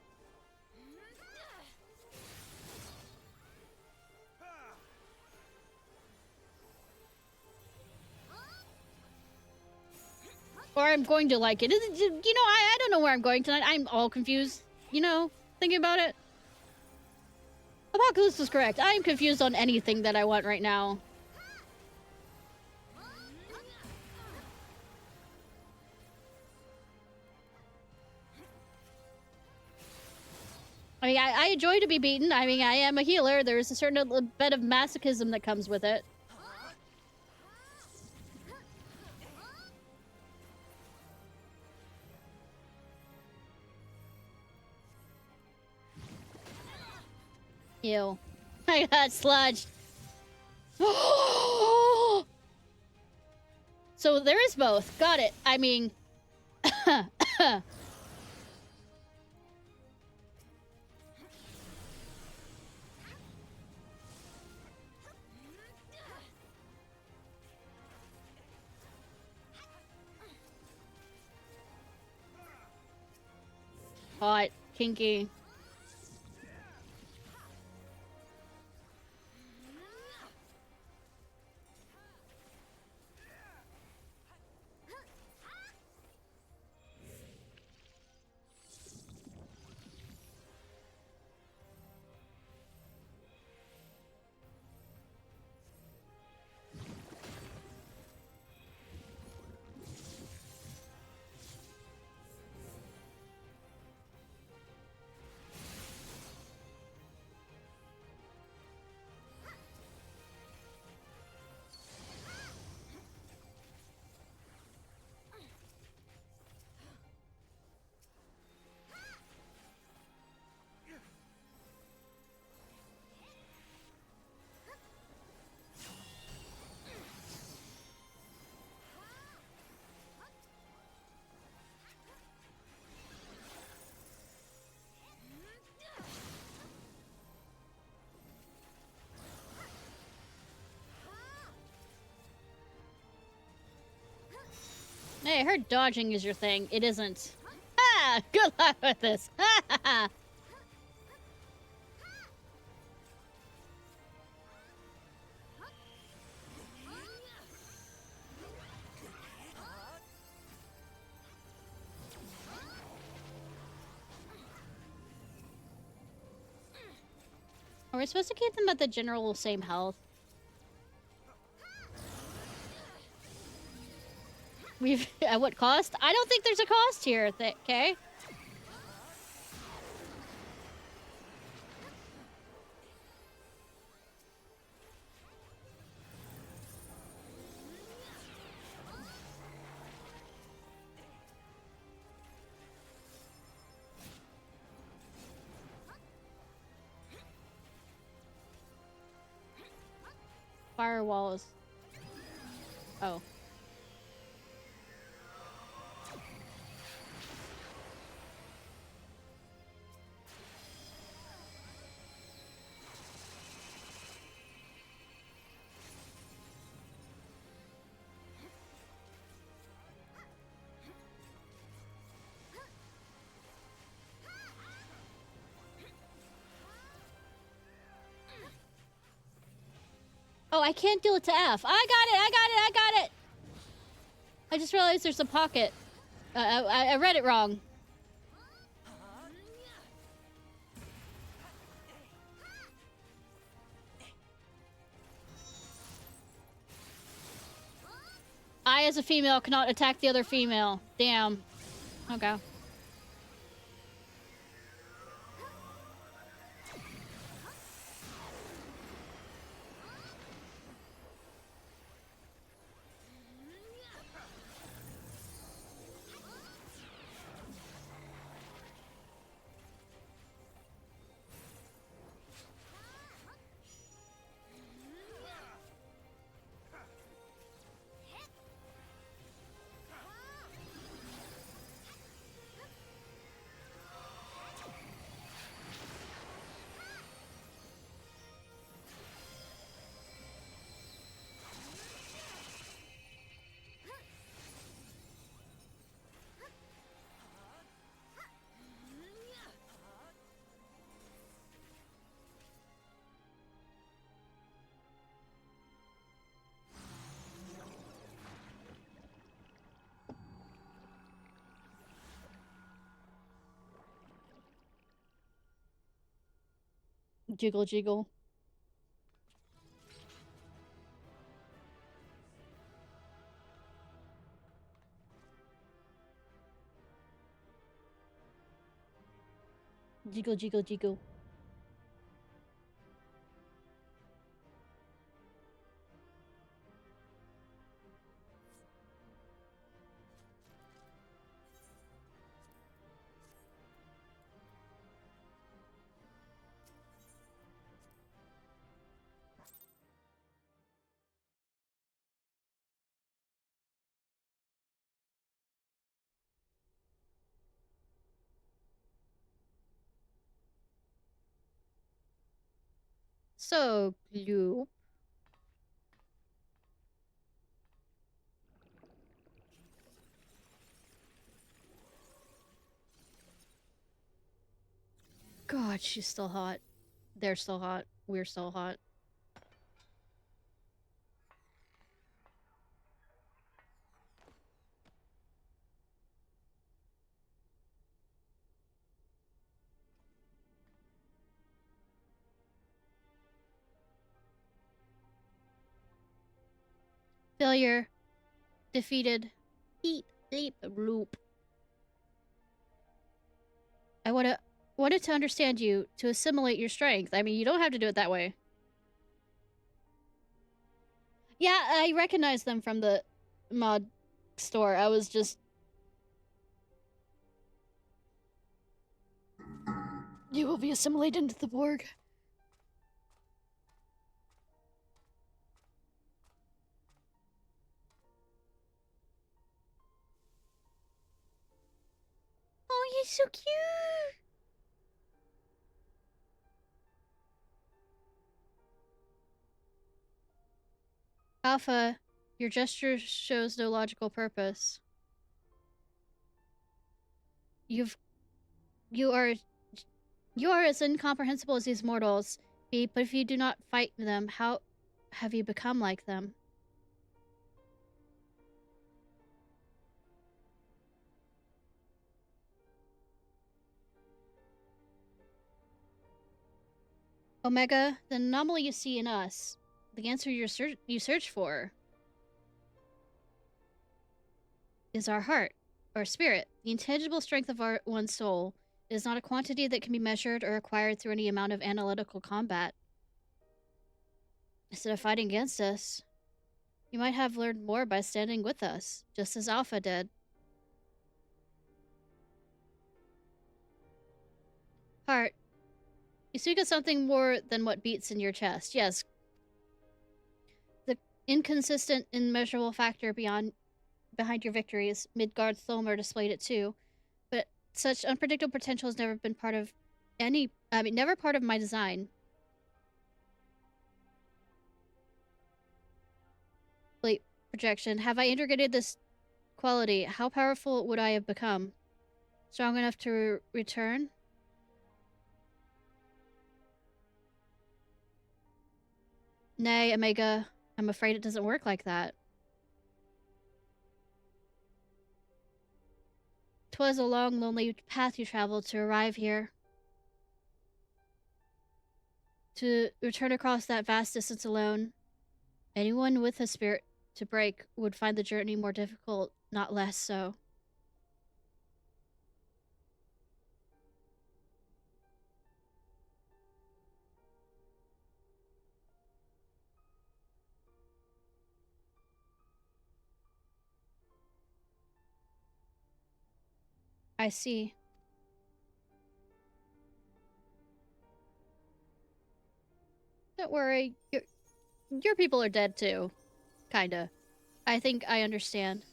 Or I'm going to like it. You know, I don't know where I'm going tonight. I'm all confused. You know, thinking about it. Apocalypse was correct. I'm confused on anything that I want right now. I mean, I enjoy to be beaten. I mean, I am a healer. There's a certain bit of masochism that comes with it. Ew. I got sludged. So there is both. Got it. I mean... Hot. Kinky. Hey, I heard dodging is your thing. It isn't. Ah! Good luck with this. Ha! Are we supposed to keep them at the general same health? We've... At what cost? I don't think there's a cost here, okay? Firewalls. Oh. Oh, I can't do it to F. I got it! I just realized there's a pocket. I read it wrong. I, as a female, cannot attack the other female. Damn. Okay. Jiggle jiggle. Jiggle jiggle jiggle. So, Gloop. God, she's still hot. They're still hot. We're still hot. Failure. Defeated. Eat, leap, loop. I wanted to understand you, to assimilate your strength. I mean, you don't have to do it that way. Yeah, I recognize them from the mod store. I was just... You will be assimilated into the Borg. Oh, you're so cute! Alpha, your gesture shows no logical purpose. You are as incomprehensible as these mortals be, but if you do not fight them, how have you become like them? Omega, the anomaly you see in us, the answer you search for, is our heart, our spirit, the intangible strength of one's soul. It is not a quantity that can be measured or acquired through any amount of analytical combat. Instead of fighting against us, you might have learned more by standing with us, just as Alpha did. Heart, you speak of something more than what beats in your chest. Yes, the inconsistent, immeasurable factor behind your victories. Midgard's Thulmer displayed it too, but such unpredictable potential has never been part of never part of my design. Wait, projection. Have I integrated this quality? How powerful would I have become? Strong enough to return? Nay, Omega. I'm afraid it doesn't work like that. 'Twas a long, lonely path you traveled to arrive here. To return across that vast distance alone, anyone with a spirit to break would find the journey more difficult, not less so. I see. Don't worry, your people are dead too. Kinda. I think I understand.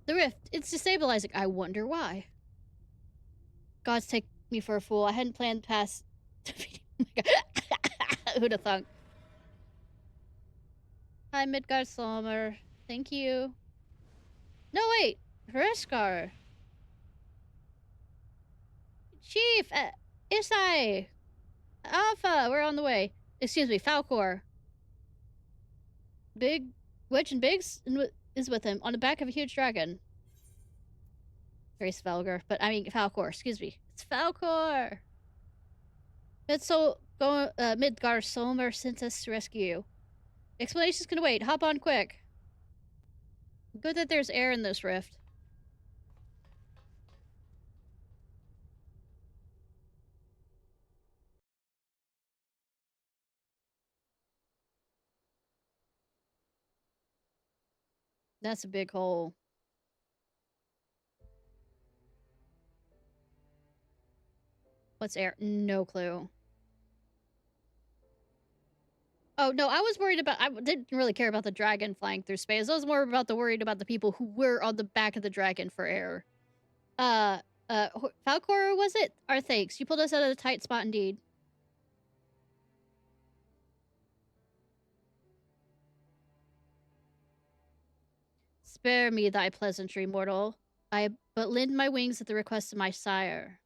The rift, it's destabilizing. I wonder why. Gods take me for a fool. I hadn't planned past defeating. Who'd have thunk? Hi, Midgard Slomer. Thank you. No, wait. Hriskar. Chief! Ishnai! Alpha! We're on the way. Excuse me, Falcor. Big... Wedge and Biggs is with him on the back of a huge dragon. Grace Valgar, but I mean Falcor, excuse me. It's Falcor! Midgar Solmer sent us to rescue you. Explanation's gonna wait. Hop on quick. Good that there's air in this rift. That's a big hole. What's air? No clue. Oh, no, I was worried about... I didn't really care about the dragon flying through space. I was more worried about the people who were on the back of the dragon for air. Falcor, was it? Our thanks. You pulled us out of a tight spot indeed. Spare me thy pleasantry, mortal. I but lend my wings at the request of my sire.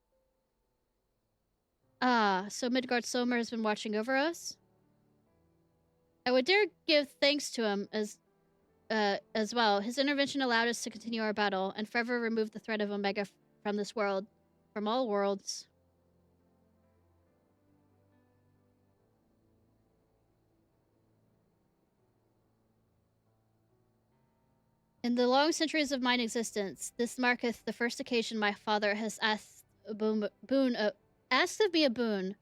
Ah, so Midgard Somer has been watching over us? I would dare give thanks to him as well. His intervention allowed us to continue our battle and forever remove the threat of Omega from this world. From all worlds. In the long centuries of mine existence, this marketh the first occasion my father has asked asked of me a boon.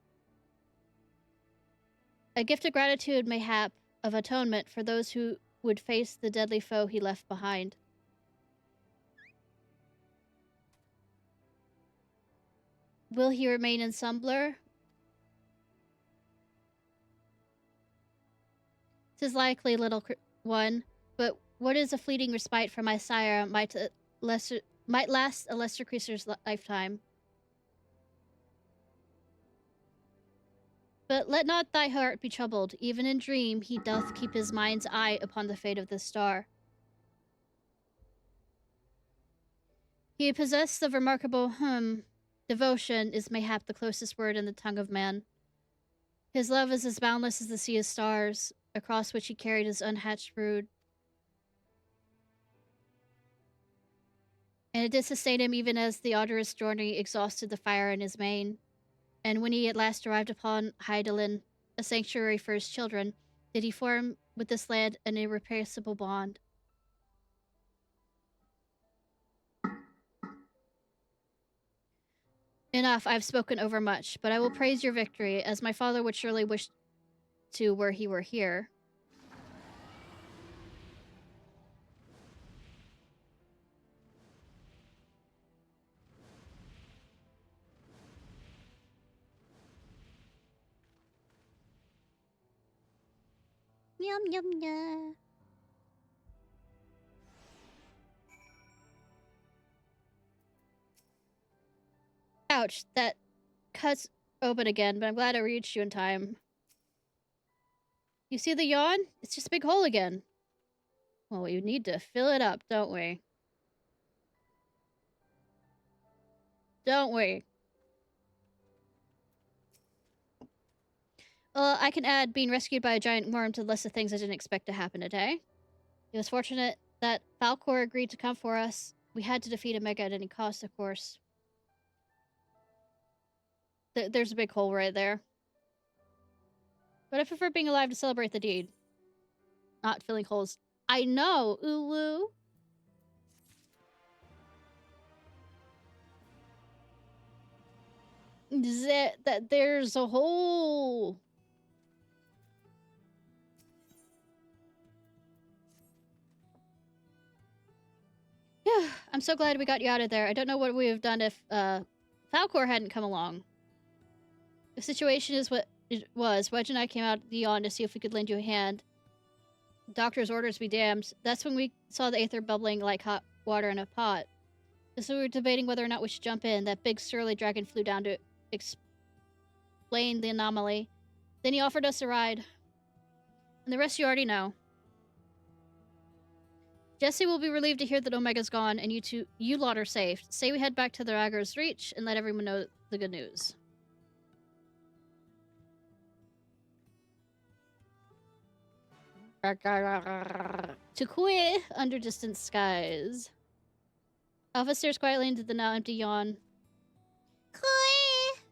A gift of gratitude, mayhap, of atonement for those who would face the deadly foe he left behind. Will he remain in Sumbler? 'Tis likely, little one, but what is a fleeting respite from my sire might last a lesser creature's lifetime. But let not thy heart be troubled. Even in dream, he doth keep his mind's eye upon the fate of this star. He possessed of remarkable devotion is mayhap the closest word in the tongue of man. His love is as boundless as the sea of stars, across which he carried his unhatched brood. And it did sustain him even as the arduous journey exhausted the fire in his mane. And when he at last arrived upon Hydaelyn, a sanctuary for his children, did he form with this land an irreplaceable bond. Enough, I've spoken overmuch, but I will praise your victory, as my father would surely wish to were he were here. Yum, yum, yum. Ouch, that cuts open again, but I'm glad I reached you in time. You see the yawn? It's just a big hole again. Well, we need to fill it up, don't we? Don't we? Well, I can add being rescued by a giant worm to the list of things I didn't expect to happen today. It was fortunate that Falcor agreed to come for us. We had to defeat Omega at any cost, of course. There's a big hole right there. But I prefer being alive to celebrate the deed. Not filling holes. I know, Ulu. That there's a hole. Yeah, I'm so glad we got you out of there. I don't know what we would have done if Falcor hadn't come along. The situation is what it was. Wedge and I came out beyond to see if we could lend you a hand. Doctor's orders be damned. That's when we saw the aether bubbling like hot water in a pot. So we were debating whether or not we should jump in. That big surly dragon flew down to explain the anomaly. Then he offered us a ride. And the rest you already know. Jesse will be relieved to hear that Omega's gone and you lot are safe. Say we head back to the Raggar's Reach and let everyone know the good news. To quit under distant skies. Alpha stares quietly into the now empty yawn. Quit!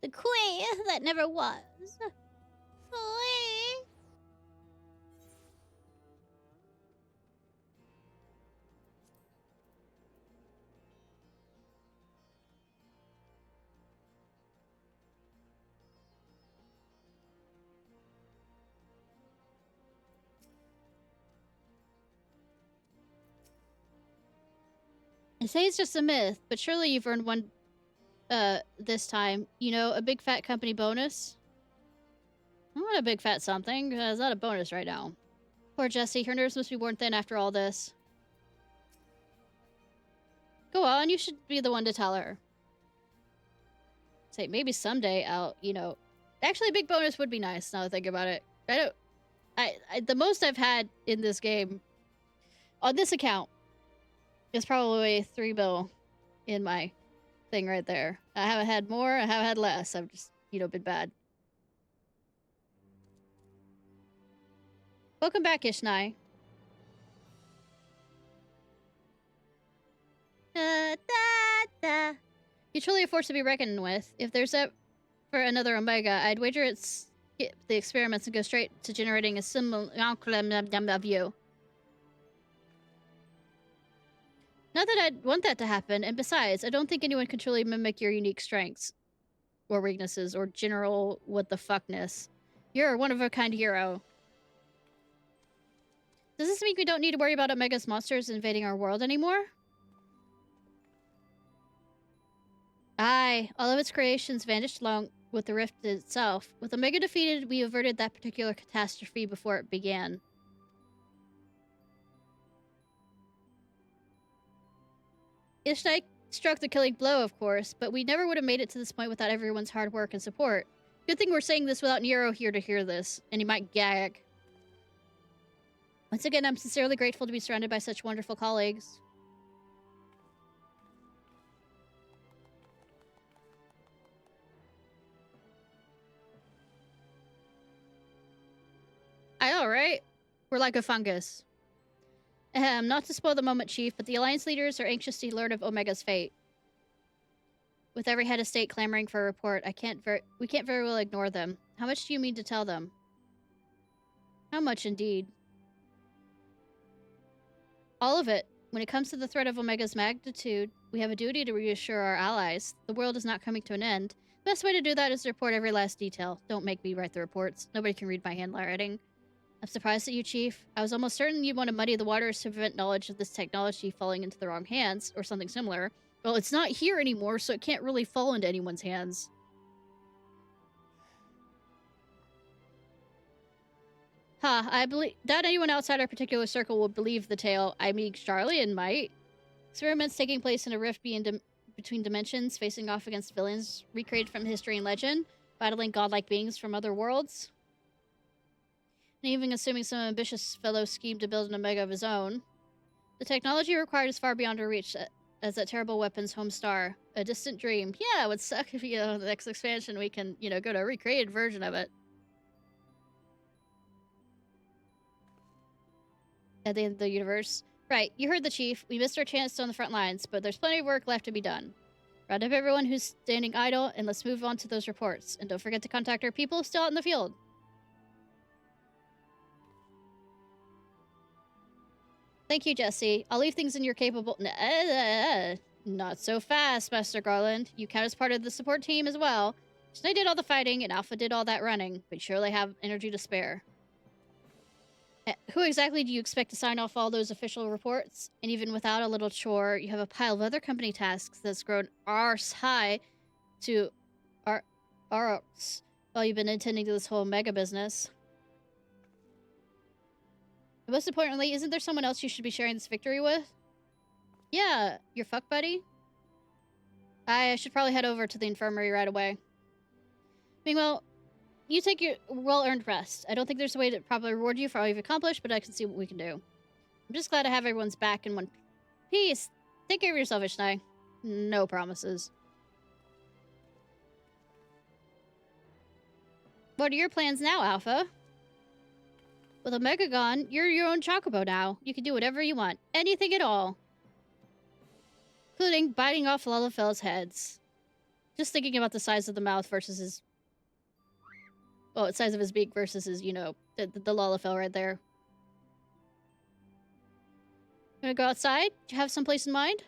The quit that never was. Quit. I say it's just a myth, but surely you've earned one this time. You know, a big fat company bonus? I want a big fat something. It's not a bonus right now. Poor Jessie, her nerves must be worn thin after all this. Go on, you should be the one to tell her. Say, maybe someday I'll, you know... Actually, a big bonus would be nice, now that I think about it. The most I've had in this game, on this account, is probably 3 bill in my thing right there. I haven't had more, I haven't had less. I've just, you know, been bad. Welcome back, Ishnai. You're truly a force to be reckoned with. If there's for another Omega, I'd wager it's skip the experiments and go straight to generating a simulacrum of you. Not that I'd want that to happen, and besides, I don't think anyone can truly mimic your unique strengths or weaknesses or general what the fuckness. You're a one-of-a-kind hero. Does this mean we don't need to worry about Omega's monsters invading our world anymore? Aye, all of its creations vanished along with the rift itself. With Omega defeated, we averted that particular catastrophe before it began. Ishnai struck the killing blow, of course, but we never would have made it to this point without everyone's hard work and support. Good thing we're saying this without Nero here to hear this, and he might gag. Once again, I'm sincerely grateful to be surrounded by such wonderful colleagues. I know, right? We're like a fungus. Not to spoil the moment, Chief, but the Alliance leaders are anxious to learn of Omega's fate. With every head of state clamoring for a report, we can't very well ignore them. How much do you mean to tell them? How much, indeed? All of it. When it comes to the threat of Omega's magnitude, we have a duty to reassure our allies. The world is not coming to an end. The best way to do that is to report every last detail. Don't make me write the reports. Nobody can read my handwriting. I'm surprised at you, Chief. I was almost certain you'd want to muddy the waters to prevent knowledge of this technology falling into the wrong hands, or something similar. Well, it's not here anymore, so it can't really fall into anyone's hands. I doubt anyone outside our particular circle would believe the tale. I mean, Charlian might. Experiments taking place in a rift between dimensions, facing off against villains recreated from history and legend, battling godlike beings from other worlds. And even assuming some ambitious fellow schemed to build an Omega of his own. The technology required is far beyond our reach, as that terrible weapon's home star. A distant dream. Yeah, it would suck if, you know, the next expansion we can, you know, go to a recreated version of it. At the end of the universe. Right, you heard the Chief. We missed our chance on the front lines, but there's plenty of work left to be done. Round up everyone who's standing idle, and let's move on to those reports. And don't forget to contact our people still out in the field. Thank you, Jesse. I'll leave things in your capable... Not so fast, Master Garland. You count as part of the support team as well. Ishnai did all the fighting, and Alpha did all that running, but surely have energy to spare. Who exactly do you expect to sign off all those official reports? And even without a little chore, you have a pile of other company tasks that's grown arse high to arse while you've been attending to this whole mega business. But most importantly, isn't there someone else you should be sharing this victory with? Yeah, your fuck buddy? I should probably head over to the infirmary right away. Meanwhile, you take your well-earned rest. I don't think there's a way to properly reward you for all you've accomplished, but I can see what we can do. I'm just glad to have everyone's back in one piece. Take care of yourself, Ishnai. No promises. What are your plans now, Alpha? With a Megagon, you're your own Chocobo now. You can do whatever you want. Anything at all. Including biting off Lalafell's heads. Just thinking about the size of the mouth versus his... Well, the size of his beak versus his, you know, the Lalafell right there. Gonna go outside? Do you have someplace in mind?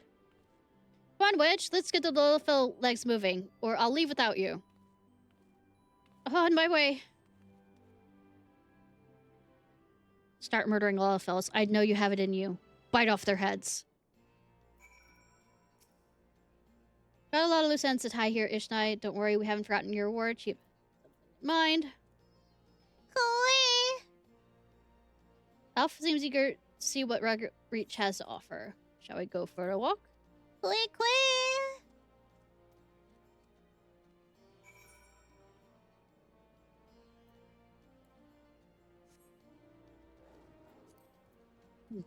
Come on, Wedge. Let's get the Lalafell legs moving, or I'll leave without you. On my way. Start murdering Lalafells. I know you have it in you. Bite off their heads. Got a lot of loose ends to tie here, Ishnai. Don't worry, we haven't forgotten your award. Keep mind. Cool. Alpha seems eager to see what Rugged Reach has to offer. Shall we go for a walk? Quick.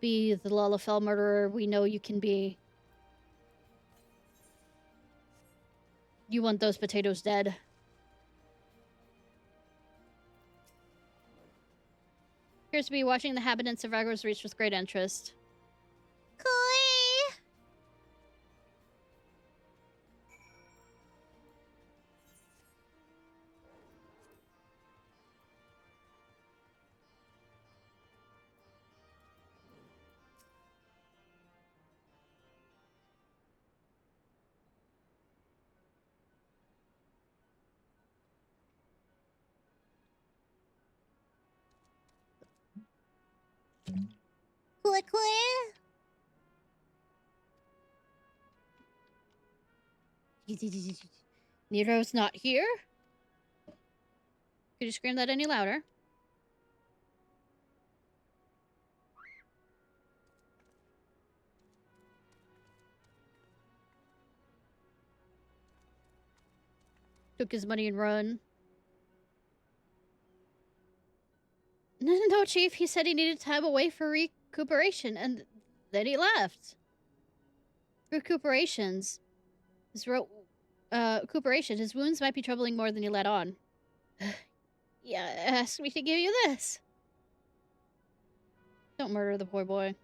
Be the Lalafell murderer we know you can be. You want those potatoes dead. Appears to be watching the inhabitants of Ragor's Reach with great interest. Cool. Quick. Nero's not here? Could you scream that any louder? Took his money and run. No, Chief. He said he needed time away for recuperation, and then he left. Recuperations. Recuperation. His wounds might be troubling more than you let on. Yeah, asked me to give you this. Don't murder the poor boy.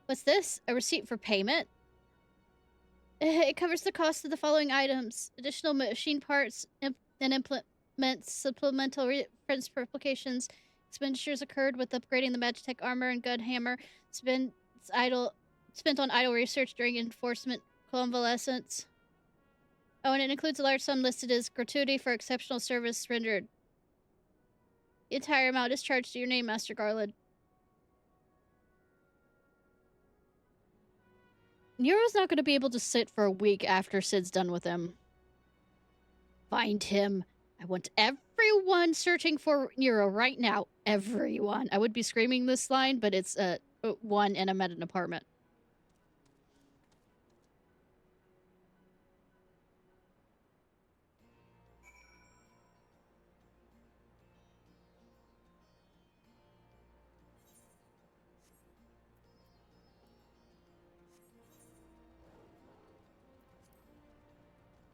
What's this? A receipt for payment? It covers the cost of the following items. Additional machine parts and implements, supplemental reference applications. Expenditures occurred with upgrading the Magitech armor and gun hammer. Spent on idle research during enforcement convalescence. Oh, and it includes a large sum listed as gratuity for exceptional service rendered. The entire amount is charged to your name, Master Garland. Nero's not going to be able to sit for a week after Sid's done with him. Find him. I want everyone searching for Nero right now. Everyone. I would be screaming this line, but it's one and I'm at an apartment.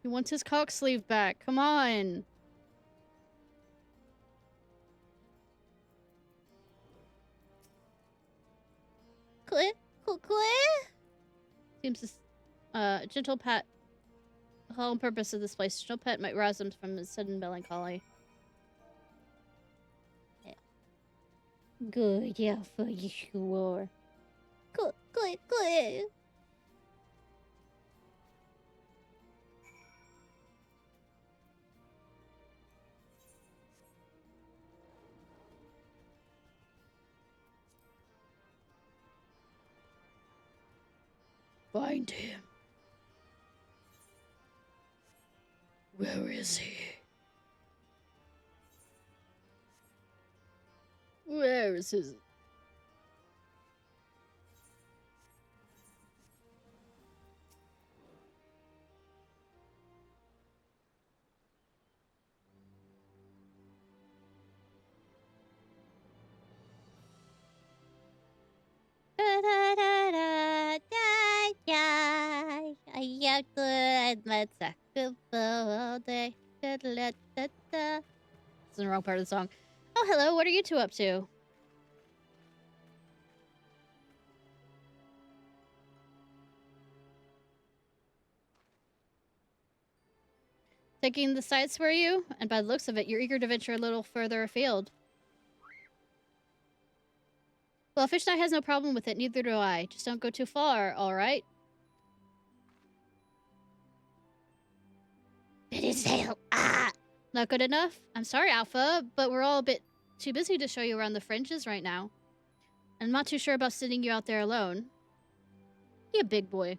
He wants his cock sleeve back. Come on. Quick. Seems this gentle pat. The whole purpose of this place. Gentle pet might rouse him from his sudden melancholy. Yeah. Good, yeah, for you sure. Quick. Find him. Where is he? Where is his... I have to let's all day. This is the wrong part of the song. Oh, hello. What are you two up to? Taking the sights, were you? And by the looks of it, you're eager to venture a little further afield. Well, if Ishnai has no problem with it, neither do I. Just don't go too far, alright? Ready sail. Ah! Not good enough? I'm sorry, Alpha, but we're all a bit too busy to show you around the fringes right now. I'm not too sure about sending you out there alone. Be a big boy.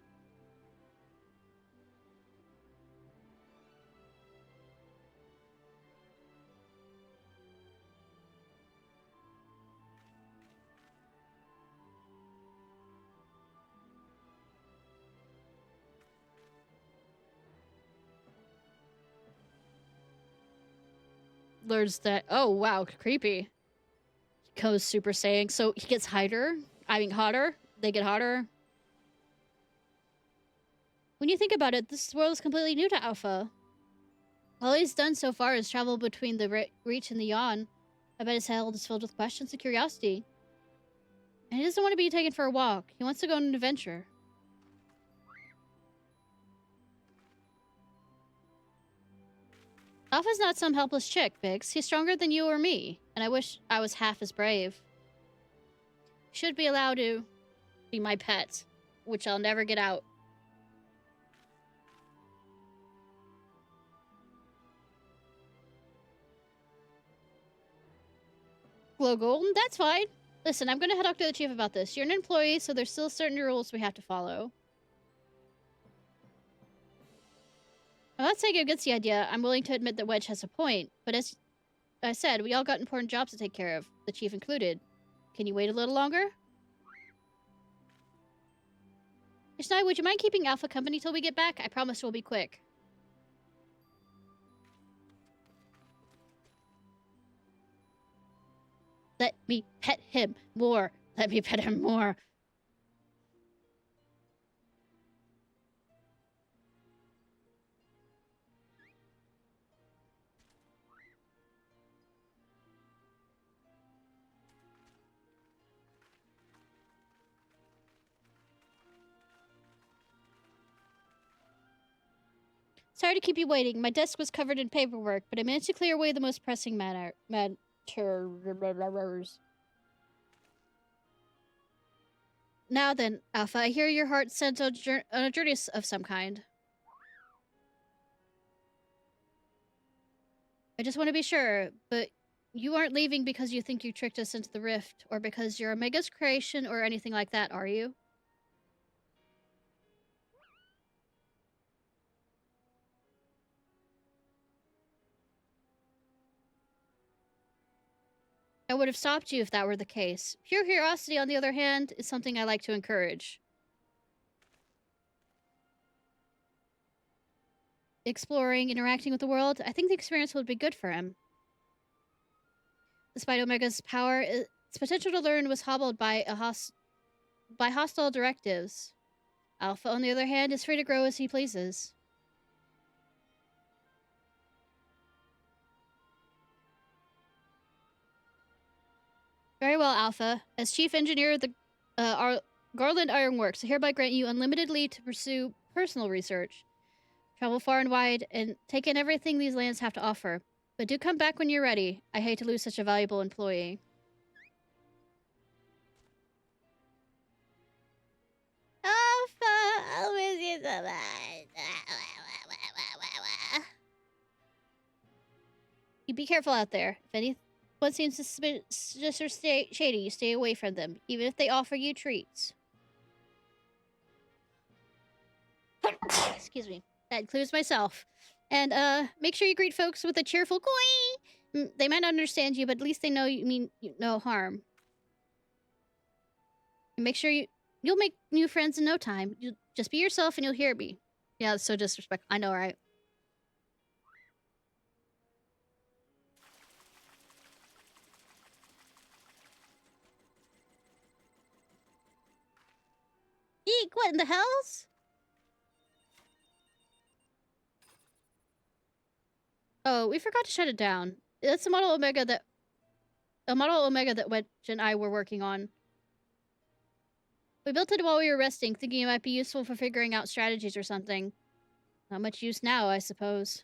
Learns that. Oh, wow, creepy. He goes Super Saiyan, so he gets hotter. They get hotter. When you think about it, this world is completely new to Alpha. All he's done so far is travel between the Reach and the Yawn. I bet his head is filled with questions and curiosity. And he doesn't want to be taken for a walk. He wants to go on an adventure. Alpha's not some helpless chick, Bix. He's stronger than you or me, and I wish I was half as brave. He should be allowed to be my pet, which I'll never get out. Glow Golden? That's fine. Listen, I'm gonna talk to the chief about this. You're an employee, so there's still certain rules we have to follow. I'm not saying against the idea. I'm willing to admit that Wedge has a point. But as I said, we all got important jobs to take care of, the chief included. Can you wait a little longer? Ishnai, would you mind keeping Alpha company till we get back? I promise we'll be quick. Let me pet him more. Let me pet him more. Sorry to keep you waiting. My desk was covered in paperwork, but I managed to clear away the most pressing matters. Now then, Alpha, I hear your heart sent on a journey of some kind. I just want to be sure, but you aren't leaving because you think you tricked us into the rift, or because you're Omega's creation, or anything like that, are you? I would have stopped you if that were the case. Pure curiosity, on the other hand, is something I like to encourage. Exploring, interacting with the world, I think the experience would be good for him. Despite Omega's power, its potential to learn was hobbled by hostile directives. Alpha, on the other hand, is free to grow as he pleases. Very well, Alpha. As Chief Engineer of the Garland Ironworks, I hereby grant you unlimited leave to pursue personal research. Travel far and wide, and take in everything these lands have to offer. But do come back when you're ready. I hate to lose such a valuable employee. Alpha, I'll miss you so much. You be careful out there. If anyone seems suspicious or shady, you stay away from them, even if they offer you treats. Excuse me. That includes myself. And, make sure you greet folks with a cheerful koi. They might not understand you, but at least they know you mean no harm. And make sure you'll make new friends in no time. You just be yourself and you'll hear me. Yeah, that's so disrespectful. I know, right? Like, what in the hells? Oh, we forgot to shut it down. That's the model Omega that Wedge and I were working on. We built it while we were resting, thinking it might be useful for figuring out strategies or something. Not much use now, I suppose.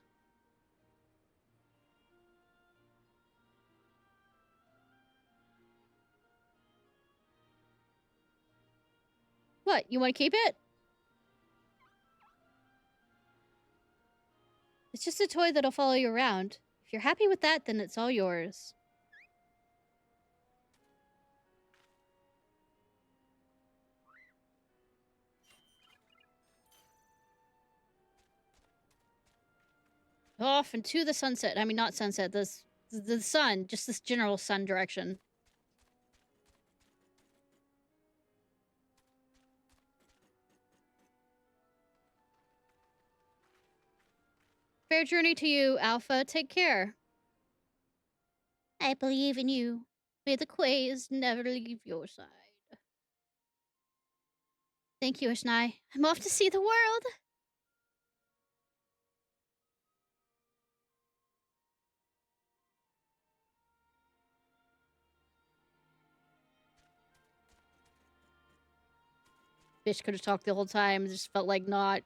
What, you want to keep it? It's just a toy that'll follow you around. If you're happy with that, then it's all yours. Off into the sunset. I mean, not sunset, the sun. Just this general sun direction. Fair journey to you, Alpha. Take care. I believe in you. May the quays never leave your side. Thank you, Ishnai. I'm off to see the world. Bitch could have talked the whole time. It just felt like not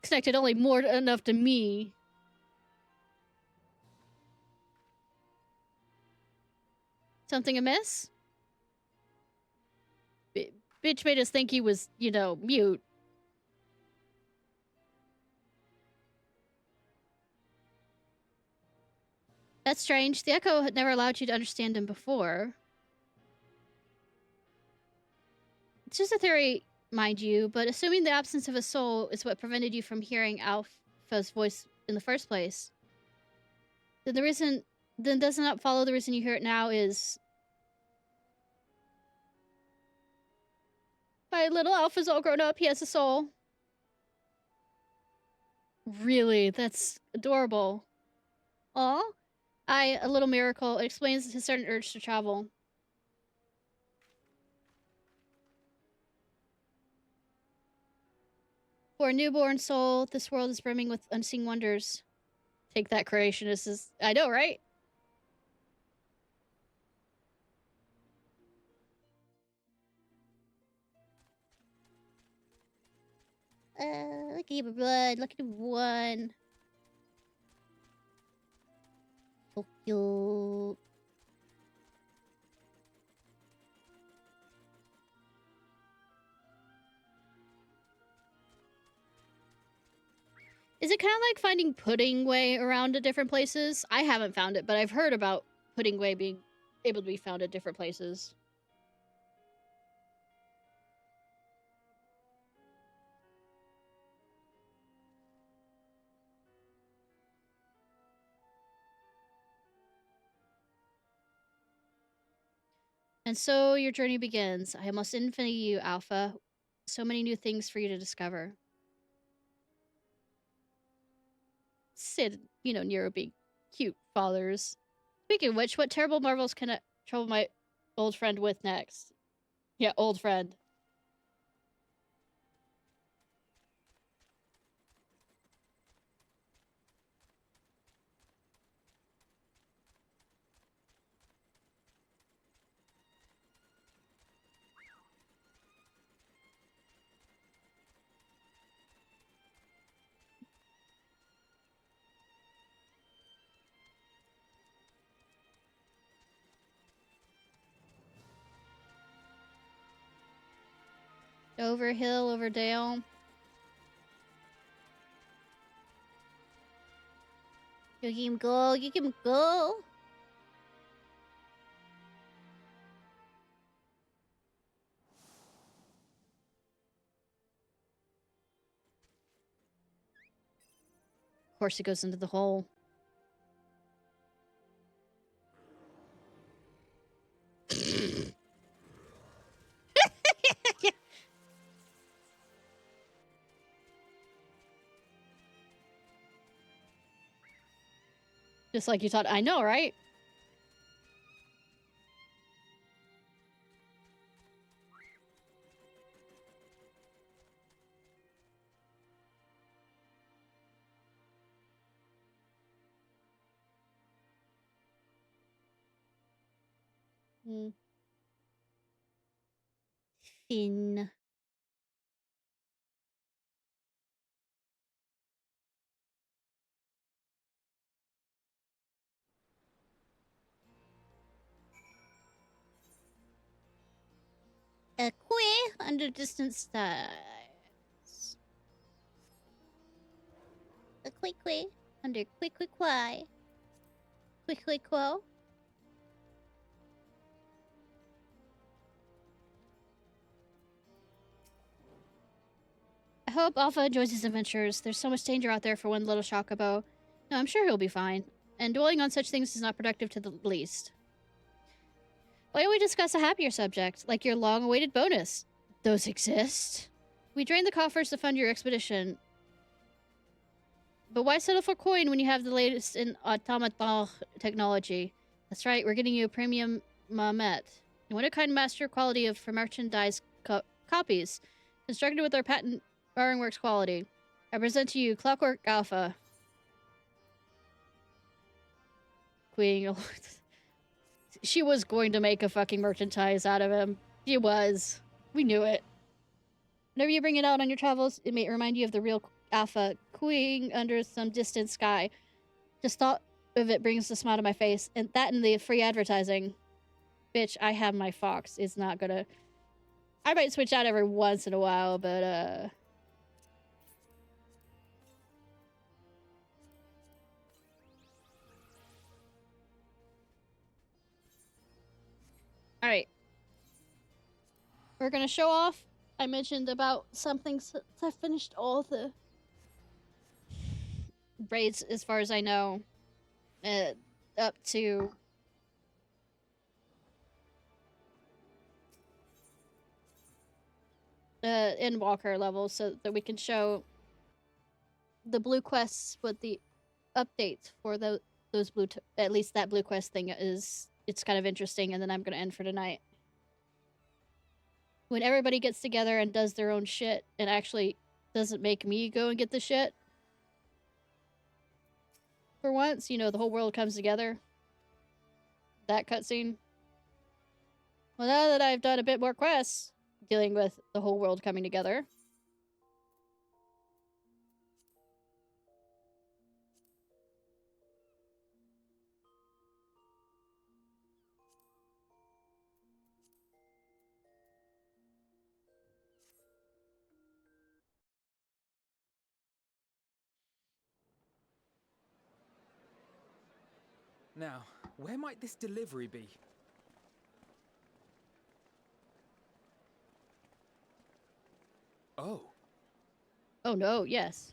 connected only more enough to me. Something amiss? Bitch made us think he was, you know, mute. That's strange. The Echo had never allowed you to understand him before. It's just a theory, mind you, but assuming the absence of a soul is what prevented you from hearing Alpha's voice in the first place, then does not follow the reason you hear it now is... My little Alpha's all grown up, he has a soul. Really? That's adorable. Aw. A little miracle. It explains his sudden urge to travel. For a newborn soul, this world is brimming with unseen wonders. Take that, creationist. Is I know, right? Look at you run. Look at him run. So cute. Is it kind of like finding Pudding Way around at different places? I haven't found it, but I've heard about Pudding Way being able to be found at different places. And so your journey begins. I must envy you, Alpha. So many new things for you to discover. Sit, you know, near being cute fathers. Speaking of which, what terrible marvels can I trouble my old friend with next? Yeah, old friend. Over hill, over dale. You let him go. You let him go. Of course, it goes into the hole. Just like you thought. I know, right? Hmm. Finn. A queer under distant stars. A quick under quick why. Quick quo. I hope Alpha enjoys his adventures. There's so much danger out there for one little Chocobo. No, I'm sure he'll be fine. And dwelling on such things is not productive to the least. Why don't we discuss a happier subject, like your long-awaited bonus? Those exist. We drained the coffers to fund your expedition. But why settle for coin when you have the latest in automaton technology? That's right, we're getting you a premium Mamet. You want a kind master quality for merchandise copies, constructed with our patent Barring Works quality. I present to you Clockwork Alpha. Queen. She was going to make a fucking merchandise out of him. She was. We knew it. Whenever you bring it out on your travels, it may remind you of the real Alpha cooing under some distant sky. Just thought of it brings a smile to my face. And that and the free advertising. Bitch, I have my Fox. It's not gonna... I might switch out every once in a while, but, Alright. We're gonna show off. I mentioned about something since I finished all the raids, as far as I know. Up to... Endwalker level, so that we can show the blue quests with the updates for those blue... at least that blue quest thing is... It's kind of interesting, and then I'm gonna end for tonight. When everybody gets together and does their own shit, and actually doesn't make me go and get the shit. For once, you know, the whole world comes together. That cutscene. Well, now that I've done a bit more quests, dealing with the whole world coming together. Now, where might this delivery be? Oh. Oh no, yes.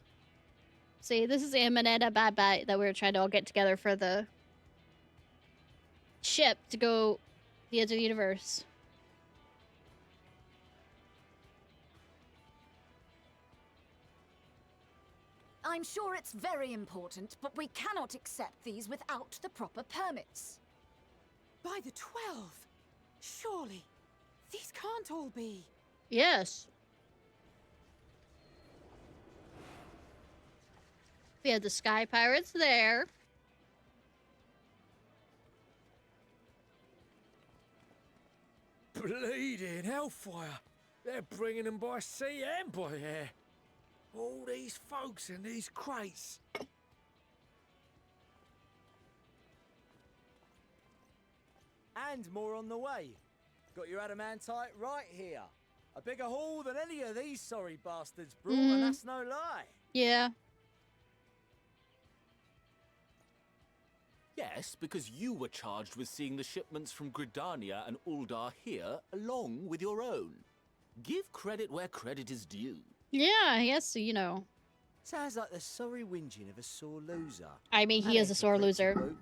See, this is Amanetta Bye that we were trying to all get together for the ship to go the edge of the universe. I'm sure it's very important, but we cannot accept these without the proper permits. By the 12! Surely, these can't all be... Yes. We had the Sky Pirates there. Bleeding hellfire! They're bringing them by sea and by air. All these folks in these crates. And more on the way. Got your adamantite right here. A bigger haul than any of these sorry bastards brought, and that's no lie. Yeah. Yes, because you were charged with seeing the shipments from Gridania and Uldar here, along with your own. Give credit where credit is due. Yeah, yes, you know. Sounds like the sorry whinging of a sore loser. I mean, he is a sore loser.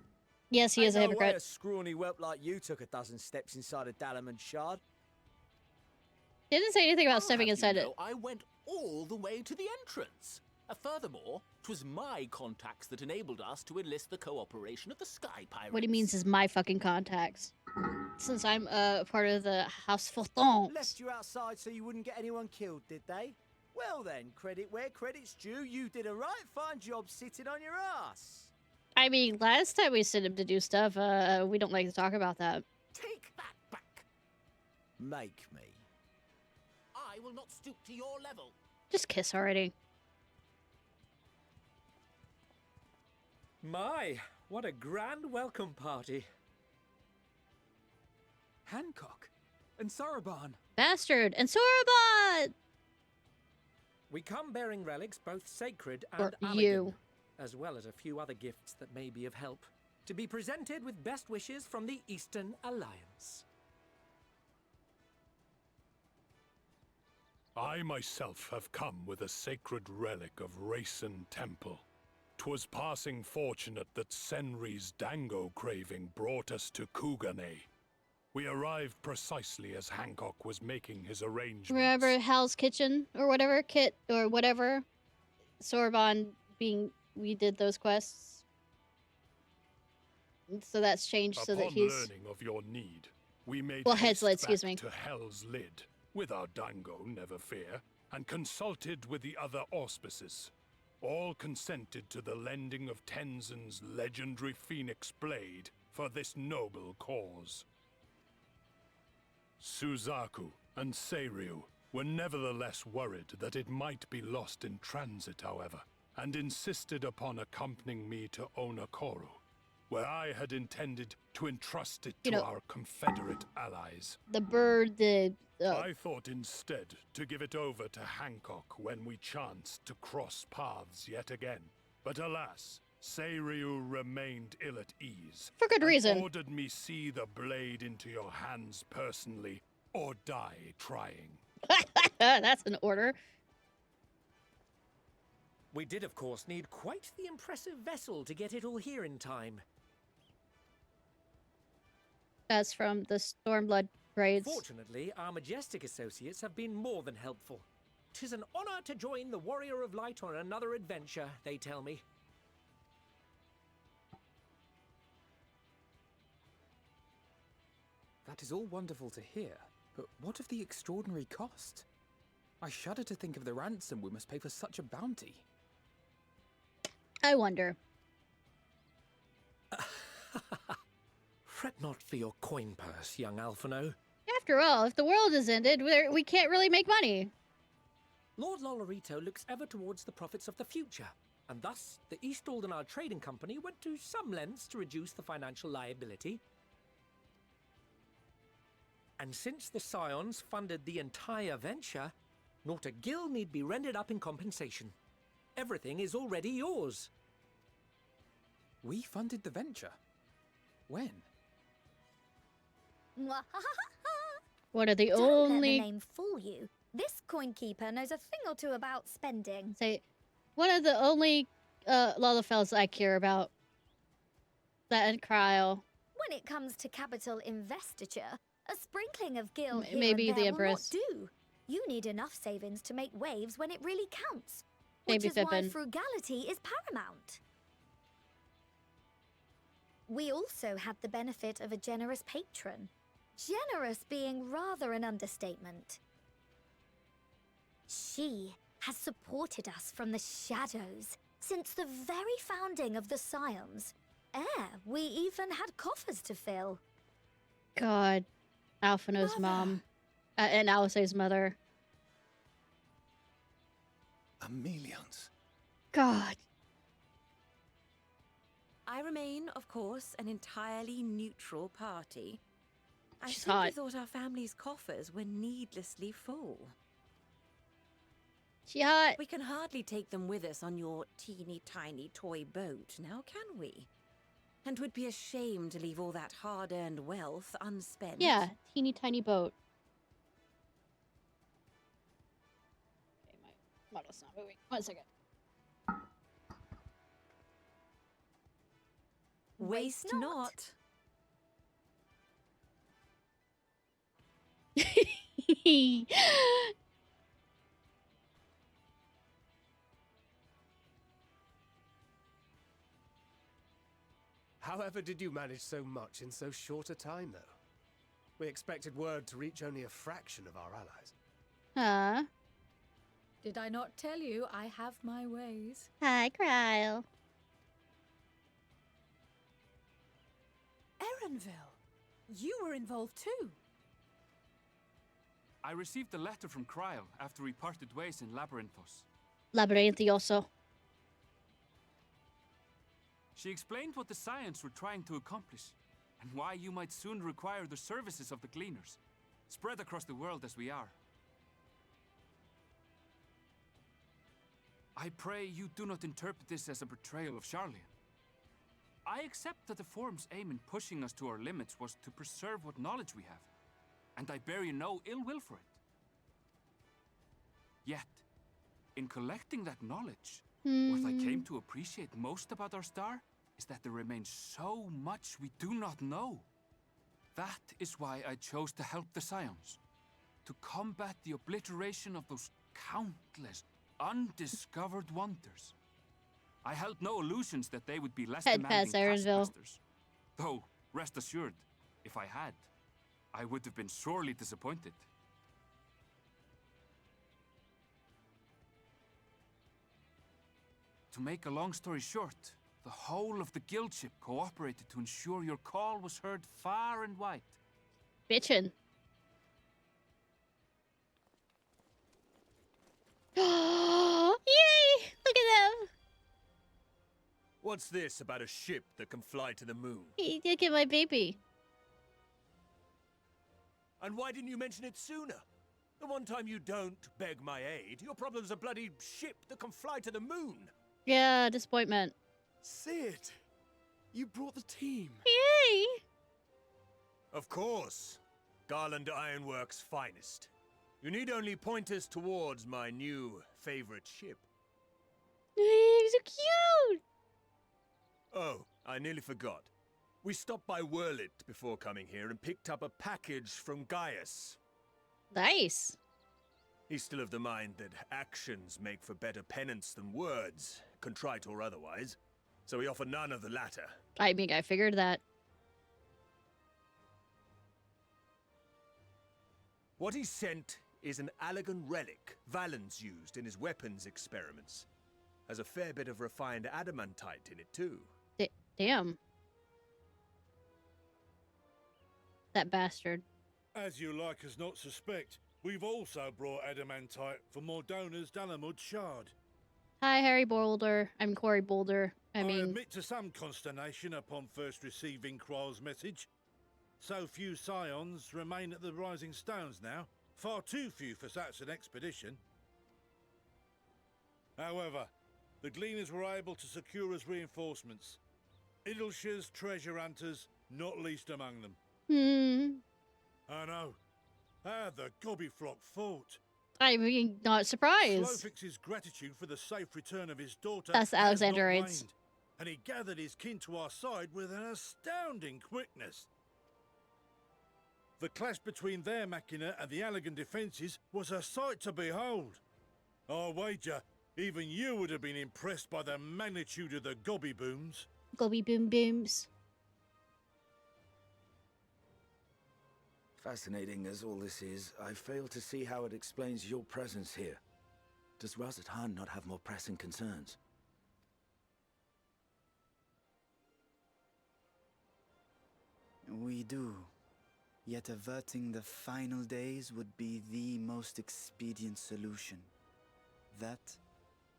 Yes, he is a Ain't no way hypocrite. a scrawny whelp like you took a dozen steps inside a Dalamud shard. Didn't say anything about I'll stepping have inside you it. know, I went all the way to the entrance. Furthermore, 'twas my contacts that enabled us to enlist the cooperation of the Sky Pirates. What he means is my fucking contacts. Since I'm part of the House Fortons. Left you outside so you wouldn't get anyone killed, did they? Well then, credit where credit's due. You did a right fine job sitting on your ass. I mean, last time we sent him to do stuff, we don't like to talk about that. Take that, Make me. I will not stoop to your level. Just kiss already. My, what a grand welcome party. Hancock and Soroban. Bastard and Soraban! We come bearing relics both sacred Or and elegant, you. as well as a few other gifts that may be of help, to be presented with best wishes from the Eastern Alliance. I myself have come with a sacred relic of Rayson Temple. 'Twas passing fortunate that Senri's dango craving brought us to Kugane. We arrived precisely as Hancock was making his arrangements. Remember Hal's Kitchen or whatever? Kit or whatever? Soraban being... We did those quests. So that's changed so that Upon he's... learning of your need, we made Well, haste Headslid, excuse back me. to Hell's Lid, with our dango, never fear, and consulted with the other auspices. All consented to the lending of Tenzin's legendary phoenix blade for this noble cause. Suzaku and Seiryu were nevertheless worried that it might be lost in transit, however, and insisted upon accompanying me to Onakoru, where I had intended to entrust it You to know- our Confederate allies. The bird, the... I thought instead to give it over to Hancock when we chanced to cross paths yet again. But alas, Seiryu remained ill at ease. For good and reason. Ordered me see the blade into your hands personally, or die trying. That's an order. We did, of course, need quite the impressive vessel to get it all here in time. That's from the Stormblood raids. Fortunately, our majestic associates have been more than helpful. 'Tis an honor to join the Warrior of Light on another adventure, they tell me. That is all wonderful to hear, but what of the extraordinary cost? I shudder to think of the ransom we must pay for such a bounty. I wonder. Fret not for your coin purse, young Alphino. After all, if the world is ended, we can't really make money. Lord Lolorito looks ever towards the profits of the future, and thus the East Aldenar Trading Company went to some lengths to reduce the financial liability. And since the Scions funded the entire venture, not a gill need be rendered up in compensation. Everything is already yours. We funded the venture? When? One of the Don't only... let the name fool you. This coin keeper knows a thing or two about spending. Say, one of the only Lalafels I care about. That and Cryo. When it comes to capital investiture, a sprinkling of gil here Maybe and the there will not Empress. do. You need enough savings to make waves when it really counts. Maybe Which is why Pippin. frugality is paramount. We also had the benefit of a generous patron. Generous being rather an understatement. She has supported us from the shadows since the very founding of the Scions. We even had coffers to fill. God. Alphino's mom. And Alice's mother. Millions. God. I remain, of course, an entirely neutral party. I She's simply hot. thought our family's coffers were needlessly full. She hot. We can hardly take them with us on your teeny tiny toy boat, now can we? And would be ashamed to leave all that hard-earned wealth unspent. Yeah, teeny tiny boat. Okay, my model's not moving. 1 second. Waste not. However did you manage so much in so short a time, though? We expected word to reach only a fraction of our allies. Huh? Did I not tell you I have my ways? Hi, Cryo. Erenville, you were involved too. I received a letter from Kryl after we parted ways in Labyrinthos. Labyrinthioso. She explained what the Scions were trying to accomplish, and why you might soon require the services of the Gleaners, spread across the world as we are. I pray you do not interpret this as a betrayal of Charlian. I accept that the Forum's aim in pushing us to our limits was to preserve what knowledge we have, and I bear you no ill will for it. Yet, in collecting that knowledge, what I came to appreciate most about our star is that there remains so much we do not know. That is why I chose to help the Scions, to combat the obliteration of those countless undiscovered wonders. I held no illusions that they would be less demanding taskmasters. Though, rest assured, if I had, I would have been sorely disappointed. To make a long story short, the whole of the guild ship cooperated to ensure your call was heard far and wide. Bitchin'. Yay! Look at them! What's this about a ship that can fly to the moon? He did get my baby. And why didn't you mention it sooner? The one time you don't beg my aid, your problem's a bloody ship that can fly to the moon. Yeah, disappointment. Sid, you brought the team. Yay! Of course. Garland Ironworks' finest. You need only point us towards my new favorite ship. He's so cute! Oh, I nearly forgot. We stopped by Whirlit before coming here and picked up a package from Gaius. Nice. He's still of the mind that actions make for better penance than words, contrite or otherwise, so we offer none of the latter. I mean, I figured that. What he sent is an Allegan relic Valens used in his weapons experiments. Has a fair bit of refined adamantite in it, too. Damn. That bastard. As you like us not suspect, we've also brought adamantite for Mordona's Dalamud shard. Hi, Harry Boulder. I'm Corey Boulder. I I mean... admit to some consternation upon first receiving Kryl's message. So few Scions remain at the Rising Stones now. Far too few for such an expedition. However, the Gleaners were able to secure us reinforcements. Idleshire's treasure hunters, not least among them. I know. How the Gobbyflock fought. I mean, not surprised. Slowfix's gratitude for the safe return of his daughter. That's Alexander has not Raids. waned, and he gathered his kin to our side with an astounding quickness. The clash between their machina and the Allegan defences was a sight to behold. I wager even you would have been impressed by the magnitude of the Gobby booms. Gobby boom booms. Fascinating as all this is, I fail to see how it explains your presence here. Does Razat Han not have more pressing concerns? We do. Yet averting the final days would be the most expedient solution. That,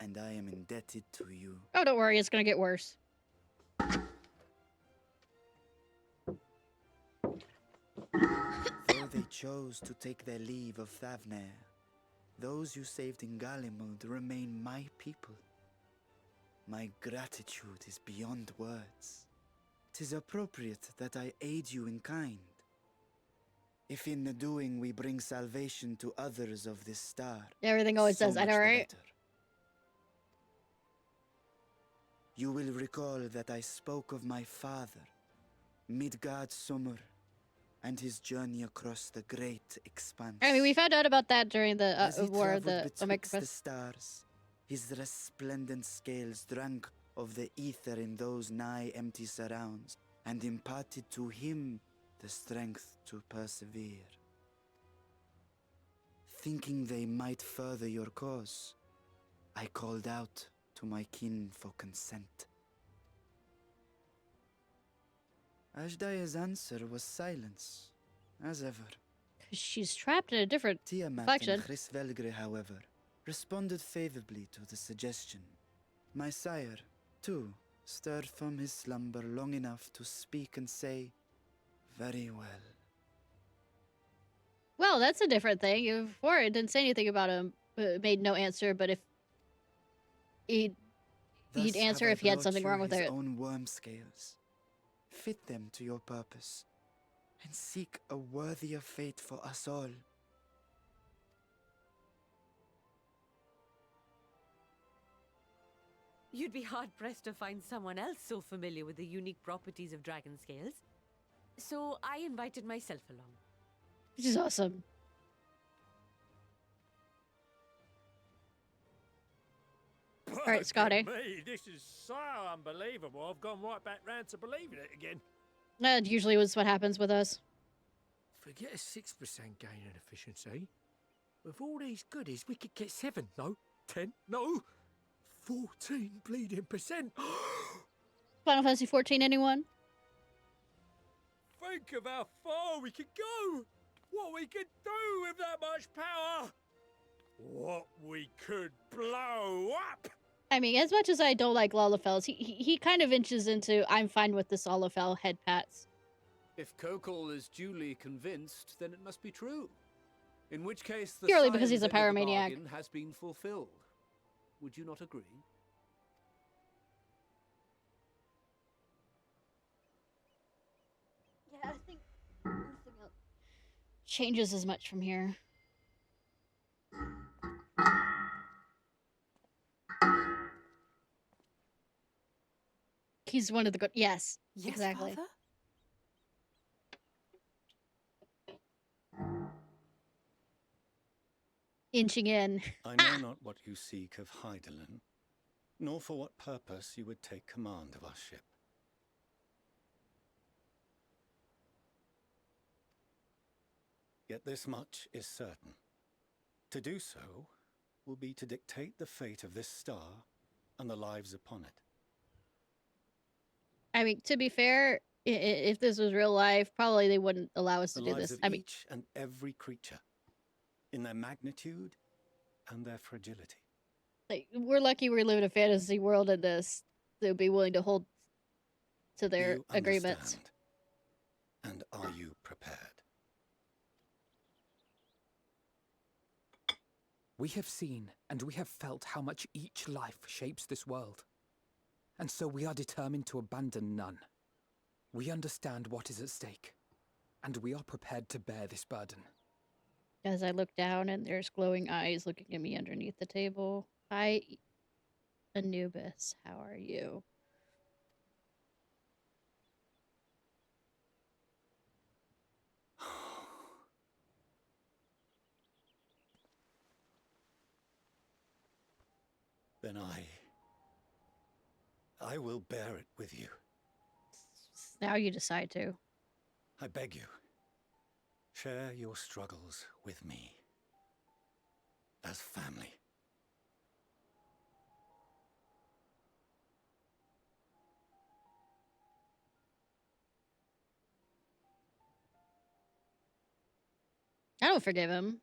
and I am indebted to you. Oh, don't worry, it's gonna get worse. Though they chose to take their leave of Thavnair, those you saved in Galimund remain my people. My gratitude is beyond words. 'Tis appropriate that I aid you in kind. If in the doing we bring salvation to others of this star, Everything always so does, I know, much the right? better. You will recall that I spoke of my father, Midgard Summer, and his journey across the great expanse. I mean, we found out about that during the As he War of traveled the betwixt the Omega. stars, his resplendent scales drank of the ether in those nigh empty surrounds, and imparted to him the strength to persevere. Thinking they might further your cause, I called out to my kin for consent. Ashdaya's answer was silence, as ever. she's trapped in a different Tiamat faction. and Hrisvelgre, however, responded favorably to the suggestion. My sire, too, stirred from his slumber long enough to speak and say, "Very well." Well, that's a different thing. Before it didn't say anything about him, made no answer, but if he'd answer if he had something wrong with his it. own worm scales. Fit them to your purpose, and seek a worthier fate for us all. You'd be hard-pressed to find someone else so familiar with the unique properties of dragon scales. So I invited myself along. Which is awesome. All right, Scotty. Me, this is so unbelievable. I've gone right back round to believing it again. That usually was what happens with us. Forget a 6% gain in efficiency. With all these goodies, we could get 7, no, 10, no, 14 bleeding percent. Final Fantasy 14, anyone? Think of how far we could go. What we could do with that much power. What we could blow up. I mean, as much as I don't like Lalafels, he kind of inches into I'm fine with this Lalafell head pats. If Kokol is duly convinced, then it must be true. In which case, the Purely because he's a science end of the pyromaniac. bargain has been fulfilled. Would you not agree? Yeah, I think nothing else changes as much from here. He's one of the good. Yes, exactly. Father? Inching in. I know not what you seek of Hydaelyn, nor for what purpose you would take command of our ship. Yet this much is certain. To do so will be to dictate the fate of this star and the lives upon it. I mean, to be fair, if this was real life, probably they wouldn't allow us to The do lives this. of I mean, each and every creature, in their magnitude and their fragility. like, we're lucky we live in a fantasy world in this. They'll be willing to hold to their You agreements. understand, and are you prepared? We have seen and we have felt how much each life shapes this world. And so we are determined to abandon none. We understand what is at stake, and we are prepared to bear this burden. As I look down and there's glowing eyes looking at me underneath the table. Hi, Anubis. How are you? Then I will bear it with you. Now you decide to. I beg you, share your struggles with me. As family. I don't forgive him.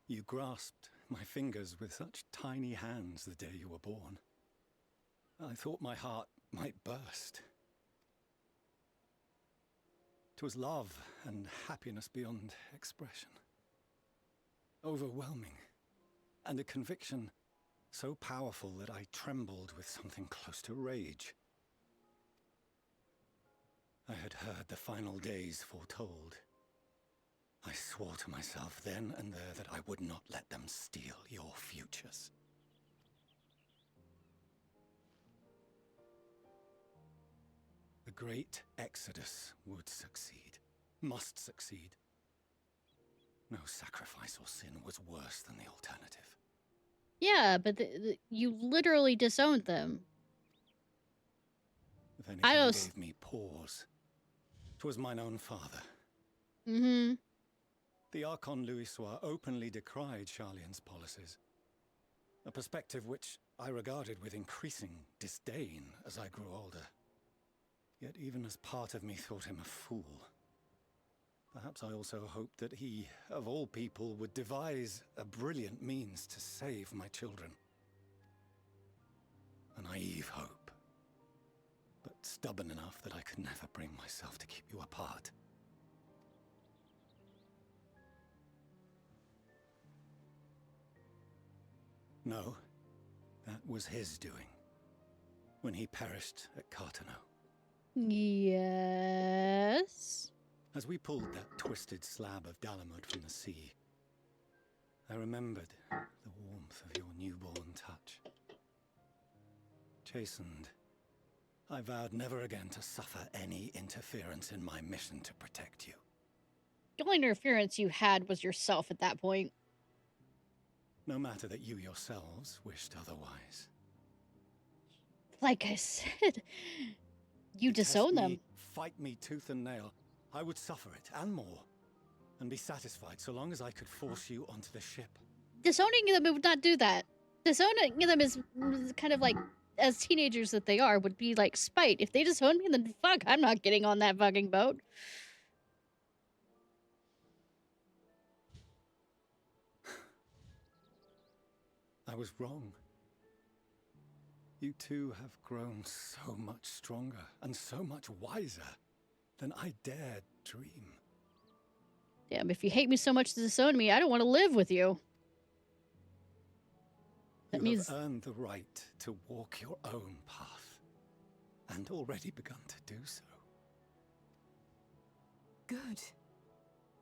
You grasped my fingers with such tiny hands the day you were born. I thought my heart might burst. 'Twas love and happiness beyond expression. Overwhelming, and a conviction so powerful that I trembled with something close to rage. I had heard the final days foretold. I swore to myself then and there that I would not let them steal your futures. The great exodus would succeed, must succeed. No sacrifice or sin was worse than the alternative. Yeah, but you literally disowned them. If anything gave me pause, 'twas mine own father. Mm-hmm. The Archon Louisoix openly decried Charlian's policies, a perspective which I regarded with increasing disdain as I grew older. Yet even as part of me thought him a fool, perhaps I also hoped that he, of all people, would devise a brilliant means to save my children. A naive hope, but stubborn enough that I could never bring myself to keep you apart. No, that was his doing, when he perished at Cartano. Yes. As we pulled that twisted slab of Dalamud from the sea, I remembered the warmth of your newborn touch. Chastened, I vowed never again to suffer any interference in my mission to protect you. The only interference you had was yourself at that point. No matter that you yourselves wished otherwise. Like I said, you disown them. Fight me tooth and nail. I would suffer it, and more. And be satisfied so long as I could force you onto the ship. Disowning them would not do that. Disowning them is kind of like, as teenagers that they are, would be like spite. If they disown me, then fuck, I'm not getting on that fucking boat. I was wrong. You two have grown so much stronger and so much wiser than I dared dream. Damn, if you hate me so much to disown me, I don't want to live with you. That You means have earned the right to walk your own path, and already begun to do so. Good.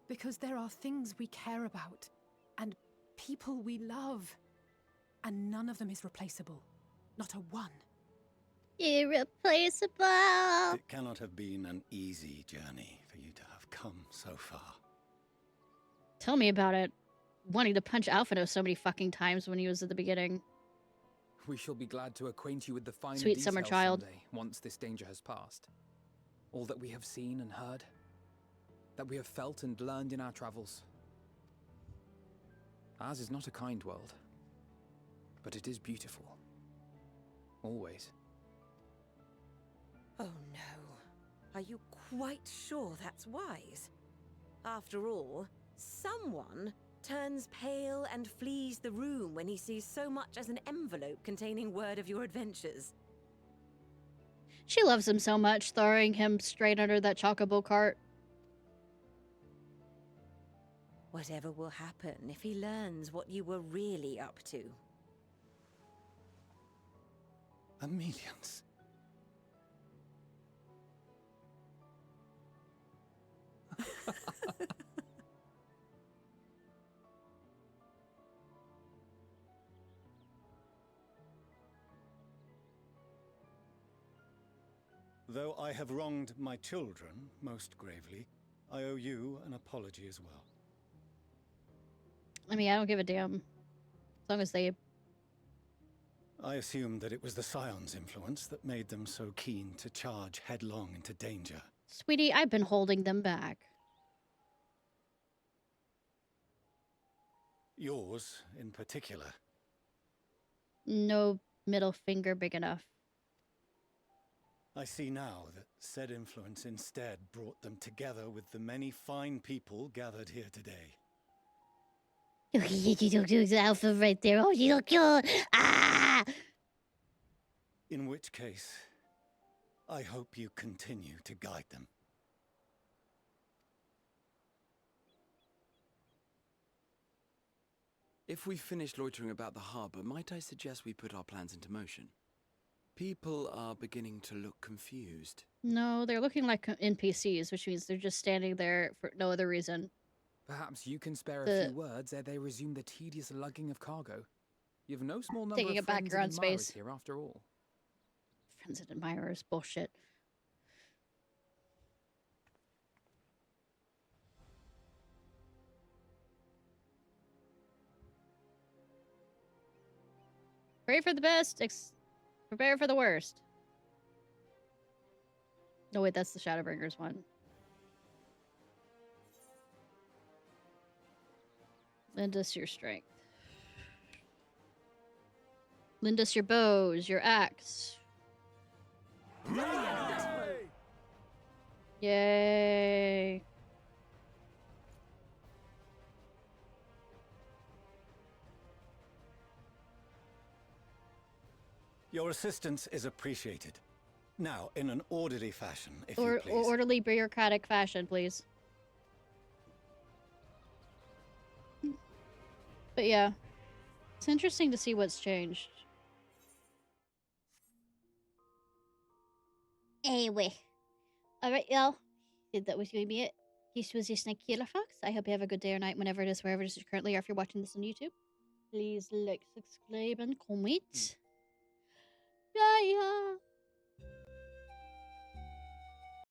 Because there are things we care about, and people we love, and none of them is replaceable. Not a one. Irreplaceable. It cannot have been an easy journey for you to have come so far. Tell me about it. Wanting to punch Alphino so many fucking times when he was at the beginning. We shall be glad to acquaint you with the finer Sweet details summer child. someday, once this danger has passed. All that we have seen and heard, that we have felt and learned in our travels. Ours is not a kind world, but it is beautiful. Always. Oh no. Are you quite sure that's wise? After all, someone turns pale and flees the room when he sees so much as an envelope containing word of your adventures. She loves him so much, throwing him straight under that chocobo cart. Whatever will happen if he learns what you were really up to. Amelians. Though I have wronged my children most gravely, I owe you an apology as well. I mean, I don't give a damn. As long as they... I assumed that it was the Scion's influence that made them so keen to charge headlong into danger. Sweetie, I've been holding them back. Yours, in particular. No middle finger big enough. I see now that said influence instead brought them together with the many fine people gathered here today. Alpha right there. Oh, you look cute. Ah! In which case, I hope you continue to guide them. If we've finished loitering about the harbour, might I suggest we put our plans into motion? People are beginning to look confused. No, they're looking like NPCs, which means they're just standing there for no other reason. Perhaps you can spare a few words ere they resume the tedious lugging of cargo. You've no small number Taking of it back friends around and admirers space. here after all. Friends and admirers, bullshit. Pray for the best, prepare for the worst. No, wait, that's the Shadowbringers one. Lend us your strength. Lend us your bows, your axe. Yay. Your assistance is appreciated. Now, in an orderly fashion, if you please. Orderly bureaucratic fashion, please. But yeah, it's interesting to see what's changed. Anyway. Alright, y'all. That was going to be it. This was Ishnai Ciarfox. I hope you have a good day or night whenever it is, wherever it is you currently are. If you're watching this on YouTube, please like, subscribe, and comment. Bye, y'all.